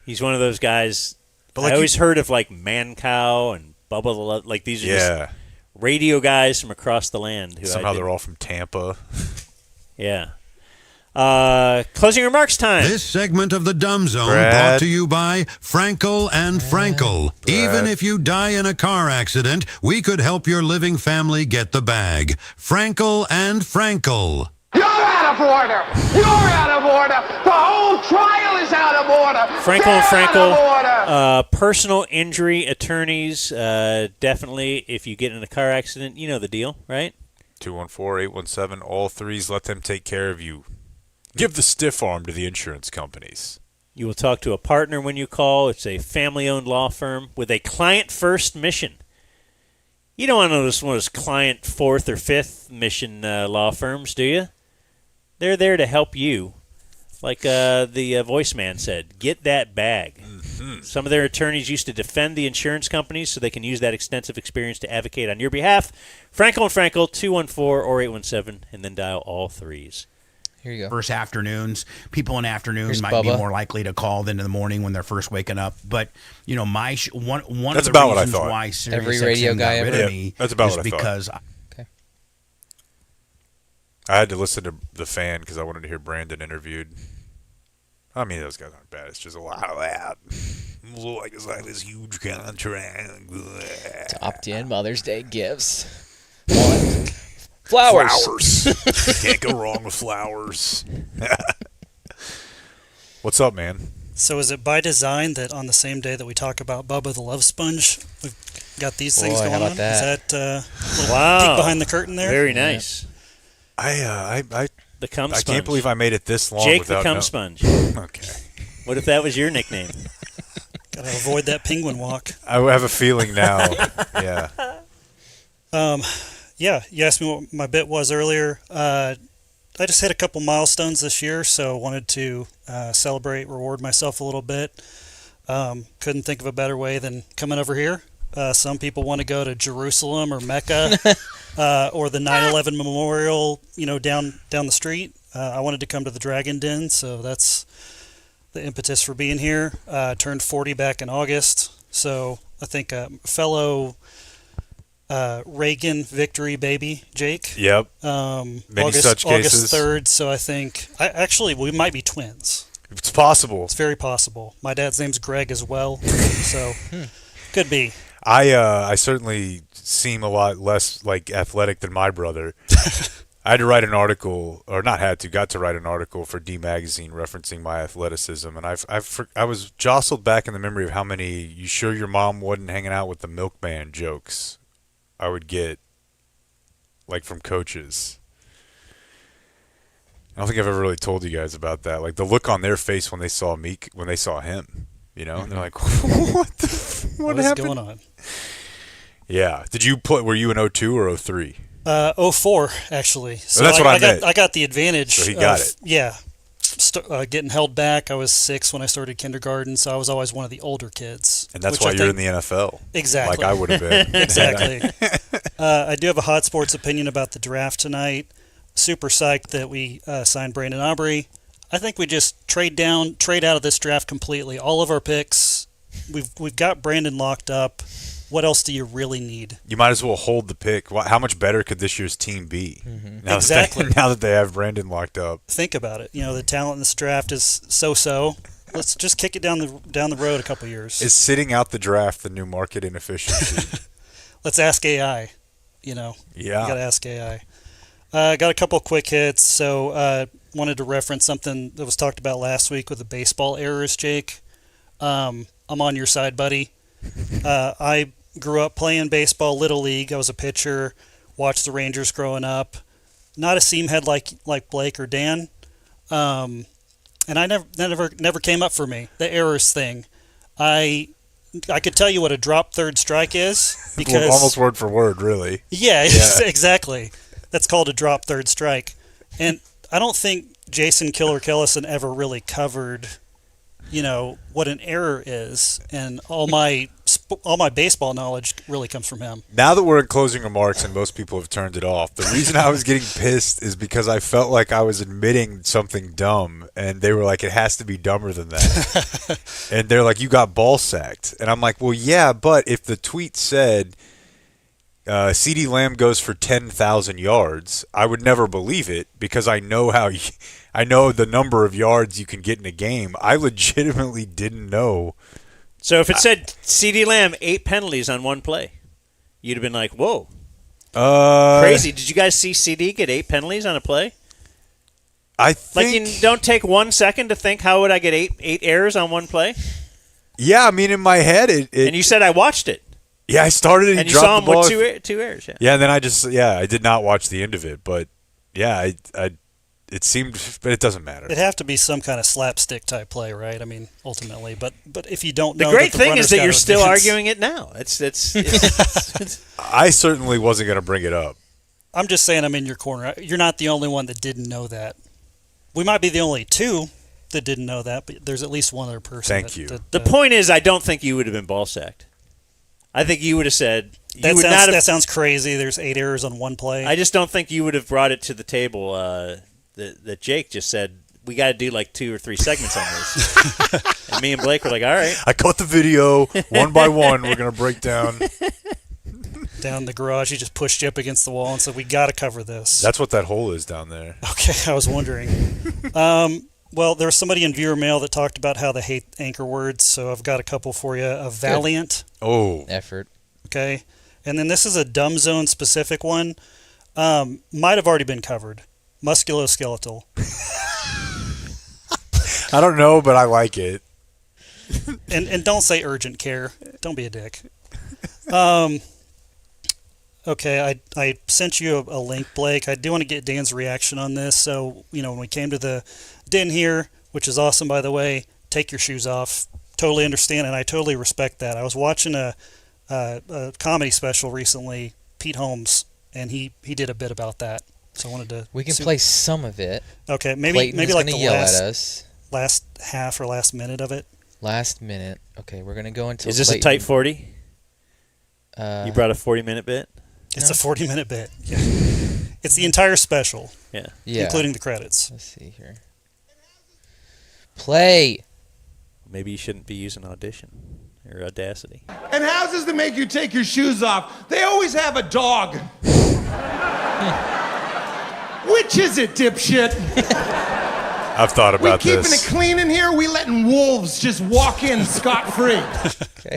A: He's one of those guys.
B: But like
A: I always heard of like Man-Cow and Bubba the Love. Like these are just radio guys from across the land. Who
B: somehow they're all from Tampa.
A: Yeah. Closing remarks time.
R: This segment of the Dumb Zone brought to you by Frankel and Frankel. Even if you die in a car accident, we could help your living family get the bag. Frankel and Frankel.
M: You're out of order! You're out of order! The whole trial is out of order!
A: Frankel and
M: Get out of order!
A: Personal injury attorneys. Definitely, if you get in a car accident, you know the deal, right?
B: 214-817, all threes. Let them take care of you. Give the stiff arm to the insurance companies.
A: You will talk to a partner when you call. It's a family-owned law firm with a client-first mission. You don't want to know one of those client fourth or fifth mission law firms, do you? They're there to help you. Like the voice man said, get that bag. Mm-hmm. Some of their attorneys used to defend the insurance companies so they can use that extensive experience to advocate on your behalf. Frankel and Frankel, 214 or 817, and then dial all threes.
D: Here you go.
T: First afternoons. People in afternoons
D: Here's
T: might be
D: Bubba.
T: more likely to call than in the morning when they're first waking up. But, you know, one
B: That's
T: of the
B: about what I
T: reasons
B: thought.
T: why Sirius
D: Every radio
T: XM
D: guy
T: got rid
D: ever.
T: of me
B: that's about
T: is
B: what I thought.
T: because
B: I had to listen to The Fan because I wanted to hear Brandon interviewed. I mean, those guys aren't bad. It's just a lot of that. Like it's like this huge contract.
D: Top 10 Mother's Day gifts. Flowers.
B: Can't go wrong with flowers. What's up, man?
S: So is it by design that on the same day that we talk about Bubba the Love Sponge, we've got these things
D: Boy,
S: going
D: how about
S: on?
D: that?
S: Is that a little
A: Wow.
S: peek behind the curtain there?
A: Very nice.
B: I
A: The cum
B: I
A: sponge.
B: can't believe I made it this long
A: Jake
B: without
A: the cum
B: no-
A: sponge.
B: Okay.
A: What if that was your nickname?
S: Gotta avoid that penguin walk.
B: I have a feeling now. Yeah.
S: Yeah, you asked me what my bit was earlier. I just hit a couple milestones this year, so wanted to celebrate, reward myself a little bit. Couldn't think of a better way than coming over here. Some people want to go to Jerusalem or Mecca or the 9/11 memorial, down the street. I wanted to come to the Dragon Den, so that's the impetus for being here. Turned 40 back in August, so I think fellow Reagan victory baby, Jake.
B: Yep.
S: Many
B: such cases.
S: August 3rd, so I think we might be twins.
B: It's possible.
S: It's very possible. My dad's name's Greg as well, so could be.
B: I certainly seem a lot less like athletic than my brother. I had to write an article, or not had to, got to write an article for D Magazine referencing my athleticism, and I was jostled back in the memory of how many "you sure your mom wasn't hanging out with the milkman" jokes I would get, like from coaches. I don't think I've ever really told you guys about that. Like the look on their face when they saw me, when they saw him, and they're like, "What
S: is
B: happened?
S: going on?"
B: Yeah. Were you in 02 or 03?
S: 04 actually. So
B: that's what I meant.
S: I got the advantage.
B: So he got it.
S: Yeah. Getting held back. I was 6 when I started kindergarten, so I was always one of the older kids.
B: And that's
S: which
B: why
S: I
B: you're
S: think-
B: in the NFL.
S: Exactly.
B: Like I would have been.
S: Exactly. I do have a hot sports opinion about the draft tonight. Super psyched that we signed Brandon Aubrey. I think we just trade out of this draft completely. All of our picks, we've got Brandon locked up. What else do you really need?
B: You might as well hold the pick. How much better could this year's team be? Now
S: Exactly.
B: Now that they have Brandon locked up.
S: Think about it. The talent in this draft is so-so. Let's just kick it down the road a couple years.
B: Is sitting out the draft the new market inefficiency?
S: Let's ask AI.
B: Yeah.
S: You got to ask AI. Got a couple quick hits. So wanted to reference something that was talked about last week with the baseball errors, Jake. I'm on your side, buddy. I grew up playing baseball, Little League. I was a pitcher, watched the Rangers growing up. Not a seam head like Blake or Dan. And I never came up for me, the errors thing. I could tell you what a drop third strike is because
B: almost word for word, really.
S: Yeah, exactly. That's called a drop third strike. And I don't think Jason Killer Kellison ever really covered, what an error is. And all my all my baseball knowledge really comes from him.
B: Now that we're in closing remarks and most people have turned it off, the reason I was getting pissed is because I felt like I was admitting something dumb, and they were like, it has to be dumber than that. And they're like, you got ball sacked. And I'm like, well, yeah, but if the tweet said CeeDee Lamb goes for 10,000 yards, I would never believe it because I know I know the number of yards you can get in a game. I legitimately didn't know.
A: So if it said CeeDee Lamb 8 penalties on one play, you'd have been like, whoa. Crazy. Did you guys see CD get 8 penalties on a play?
B: I think...
A: Like, you don't take 1 second to think, how would I get eight errors on one play?
B: Yeah, I mean, in my head, it
A: and you said I watched it.
B: Yeah, I started it.
A: And you saw him with two errors. Yeah.
B: Yeah, and then I did not watch the end of it, but yeah, it seemed, but it doesn't matter.
S: It'd have to be some kind of slapstick type play, right? I mean, ultimately, but if you don't know,
A: the great
S: that
A: thing is that you're still
S: advance,
A: arguing it now. It's
B: I certainly wasn't going to bring it up.
S: I'm just saying, I'm in your corner. You're not the only one that didn't know that. We might be the only two that didn't know that, but there's at least one other person.
B: Thank you.
A: The point is, I don't think you would have been ball sacked. I think you would have said
S: that sounds crazy. There's 8 errors on one play.
A: I just don't think you would have brought it to the table. That Jake just said we got to do like 2 or 3 segments on this, and me and Blake were like, all right.
B: I caught the video one by one. We're gonna break down
S: the garage. He just pushed you up against the wall and said, "We got to cover this."
B: That's what that hole is down there.
S: Okay, I was wondering. Well, there was somebody in viewer mail that talked about how they hate anchor words, so I've got a couple for you. A valiant.
B: Oh.
D: Effort.
S: Okay. And then this is a dumb zone specific one. Might have already been covered. Musculoskeletal.
B: I don't know, but I like it.
S: And don't say urgent care. Don't be a dick. Okay, I sent you a link, Blake. I do want to get Dan's reaction on this. So, when we came to the den here, which is awesome, by the way, take your shoes off. Totally understand, and I totally respect that. I was watching a comedy special recently, Pete Holmes, and he did a bit about that. So I wanted to.
D: We can play some of it.
S: Okay, maybe like the last half or last minute of it.
D: Last minute. Okay, we're gonna go into.
A: Is this a tight 40? You brought a 40-minute bit.
S: It's a 40-minute bit. Yeah. It's the entire special.
A: Yeah.
S: Including the credits.
D: Let's see here. Play.
A: Maybe you shouldn't be using Audition or Audacity.
M: And houses that make you take your shoes off, they always have a dog. Which is it, dipshit?
B: I've thought about
M: we keeping
B: this.
M: It clean in here? We letting wolves just walk in scot-free?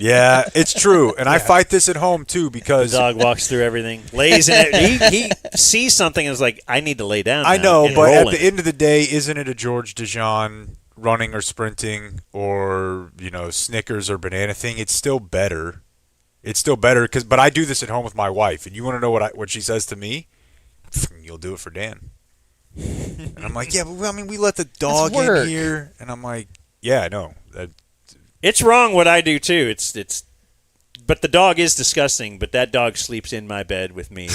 B: Yeah, it's true. And I fight this at home, too, because...
A: The dog walks through everything, lays in it. He sees something and is like, I need to lay down now.
B: I know, but
A: rolling.
B: at the end of the day, isn't it a George DeJean running or sprinting or, Snickers or banana thing? It's still better. It's still better, but I do this at home with my wife. And you want to know what she says to me? You'll do it for Dan. And I'm like, yeah, but we let the dog in here, and I'm like, yeah, I know.
A: It's wrong what I do too. But the dog is disgusting. But that dog sleeps in my bed with me.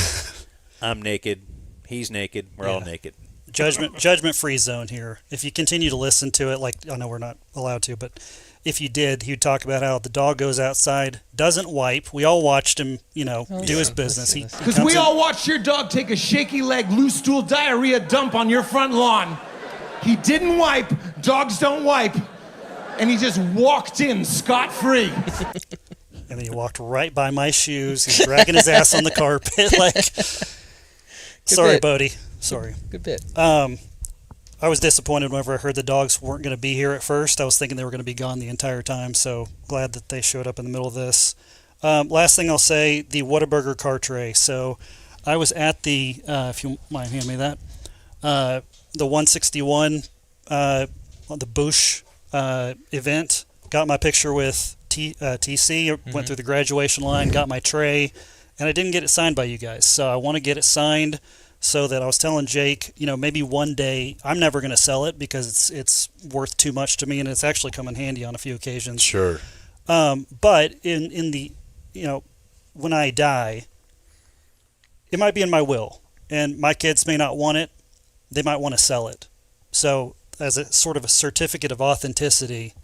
A: I'm naked. He's naked. We're all naked.
S: Judgment-free zone here. If you continue to listen to it, like I know we're not allowed to, but if you did, he'd talk about how the dog goes outside, doesn't wipe. We all watched him, do his business.
M: Because we all watched your dog take a shaky leg, loose stool diarrhea dump on your front lawn. He didn't wipe. Dogs don't wipe. And he just walked in scot-free.
S: And then he walked right by my shoes. He's dragging his ass on the carpet. Sorry, Bodie. Sorry.
D: Good bit.
S: I was disappointed whenever I heard the dogs weren't going to be here at first. I was thinking they were going to be gone the entire time, so glad that they showed up in the middle of this. Last thing I'll say, the Whataburger car tray. So I was at the, if you mind handing me that, the 161, the Bush event. Got my picture with TC, went through the graduation line, got my tray, and I didn't get it signed by you guys. So I want to get it signed. So that I was telling Jake, maybe one day I'm never going to sell it because it's worth too much to me, and it's actually come in handy on a few occasions.
B: Sure.
S: But in the, when I die, it might be in my will, and my kids may not want it. They might want to sell it. So as a sort of a certificate of authenticity,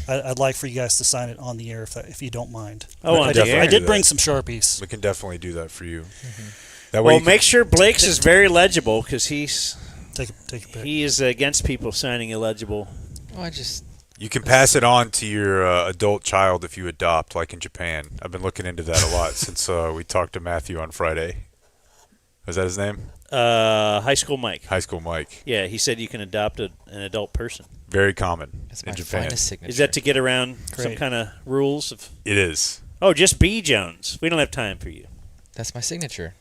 S: I'd like for you guys to sign it on the air if you don't mind.
A: Oh, on the air.
S: I did bring some Sharpies.
B: We can definitely do that for you.
S: Mm-hmm.
B: That way
A: Well, make sure Blake's is very legible because he's
S: take a pic.
A: He is against people signing illegible.
D: Oh,
B: you can pass it on to your adult child if you adopt, like in Japan. I've been looking into that a lot since we talked to Matthew on Friday. Was that his name?
A: High School Mike.
B: High School Mike.
A: Yeah, he said you can adopt an adult person.
B: Very common
D: That's
B: in
D: my
B: Japan.
D: finest signature.
A: Is that to get around some
S: Great.
A: kind of rules?
B: It is.
A: Oh, just B. Jones. We don't have time for you.
D: That's my signature.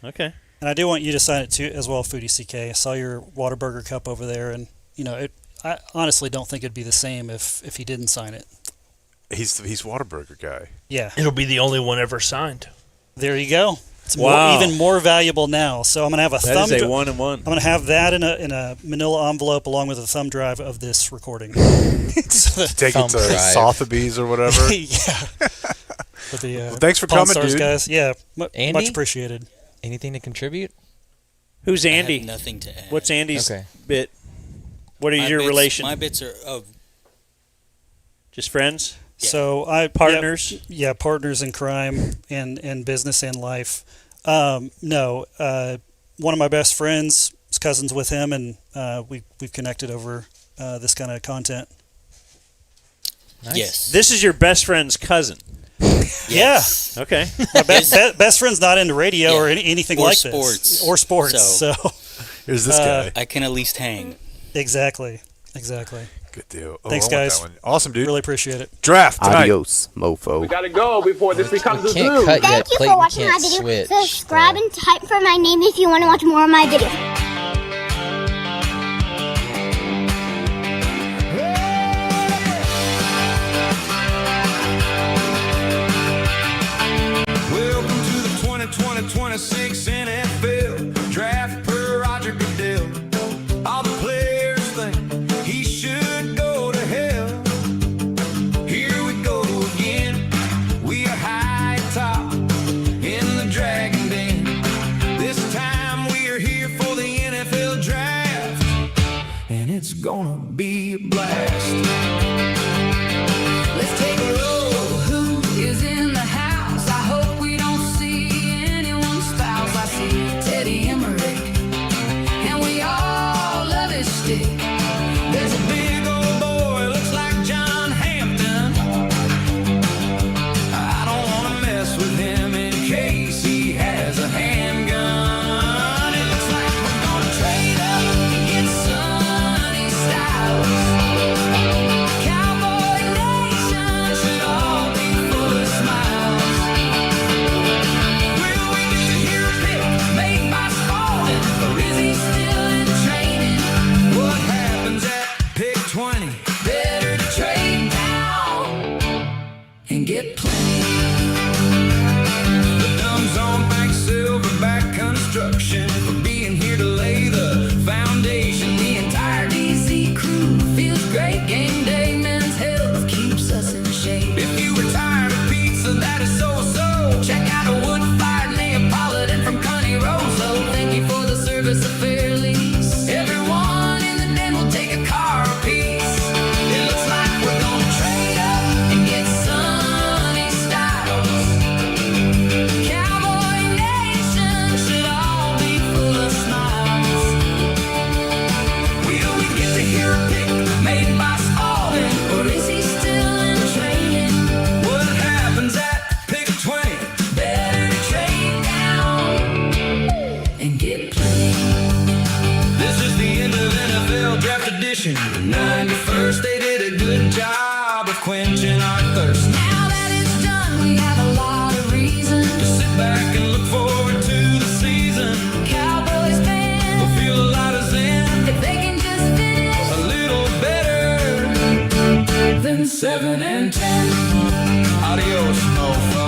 A: Okay.
S: And I do want you to sign it too as well, Foodie CK. I saw your Whataburger cup over there, and I honestly don't think it'd be the same if he didn't sign it.
B: He's Whataburger guy.
S: Yeah.
G: It'll be the only one ever signed.
S: There you go. It's
A: Wow.
S: even more valuable now. So I'm gonna have a
A: That
S: thumb.
A: is a 1-and-1.
S: I'm gonna have that in a Manila envelope along with a thumb drive of this recording. So
B: Take it to Sotheby's or whatever.
S: Yeah. With the,
B: Well, thanks for
S: Pawn
B: coming,
S: Stars
B: dude.
S: guys. Yeah,
D: Andy?
S: much appreciated.
D: Anything to contribute?
A: Who's Andy?
I: I have nothing to add.
A: What's Andy's
D: Okay.
A: bit? What are
I: My
A: your
I: bits-
A: relation?
I: My bits are
A: Just friends?
S: So
A: Partners?
S: Yeah, partners in crime and business and life. No, one of my best friends is cousins with him, and we've connected over this kind of content.
D: Nice.
I: Yes.
A: This is your best friend's cousin.
I: Yes.
A: Yeah. Okay.
S: My best friend's not into radio or anything
I: Or
S: like
I: sports.
S: this. Or sports. So
B: Here's this guy.
I: I can at least hang.
S: Exactly.
B: Good deal.
S: Thanks,
B: I want
S: guys.
B: that one. Awesome, dude.
S: Really appreciate it.
B: Draft tonight.
U: Adios, mofo.
V: Gotta go before this becomes a zoo.
D: Can't cut yet.
V: Thank you
D: Clayton
V: for watching
D: can't
V: my video.
D: switch.
V: Subscribe and type for my name if you want to watch more of my videos.
F: Welcome to the 2020-26 NFL Draft per Roger Goodell. All the players think he should go to hell. Here we go again. We are high top in the Dragon Den. This time we are here for the NFL Draft, and it's gonna be a blast.
W: Let's take a roll. Who is in the house? I hope we don't see anyone's spouse. I see Teddy Emmerich, and we all love his stick.
F: There's a big old boy, looks like John Hampton. I don't want to mess with him in case he has a handgun. It looks like we're gonna trade up and get Sonny Styles. Cowboy Nation should all be full of smiles. Will we get to hear a pick made by Spalding, or is he still in training? What happens at pick 20?
W: Better to trade now and get plenty.
F: The Dumb Zone thanks Silverback Construction for being here to lay the foundation.
W: The entire DC crew feels great. Game day men's health keeps us in shape.
F: If you were tired of pizza, that is so-so.
W: Check out a wood-fired Neapolitan from Connie Rosso. Thank you for the service of fair lease. Everyone in the den will take a car apiece.
F: It looks like we're gonna
W: Trade up and get Sonny Styles. Cowboy Nation should all be full of smiles.
F: Will we get to hear a pick made by Spalding,
W: Or is he still in training?
F: what happens at pick 20?
W: Better to trade down and get plenty.
F: This is the end of NFL Draft Edition. The 91st, they did a good job of quenching our thirst.
W: Now that it's done, we have a lot of reason
F: To sit back and look forward to the season.
W: Cowboys fans,
F: We'll feel a lot of zen,
W: if they can just finish
F: a little better
W: then 7 and 10.
F: Adios, mofo.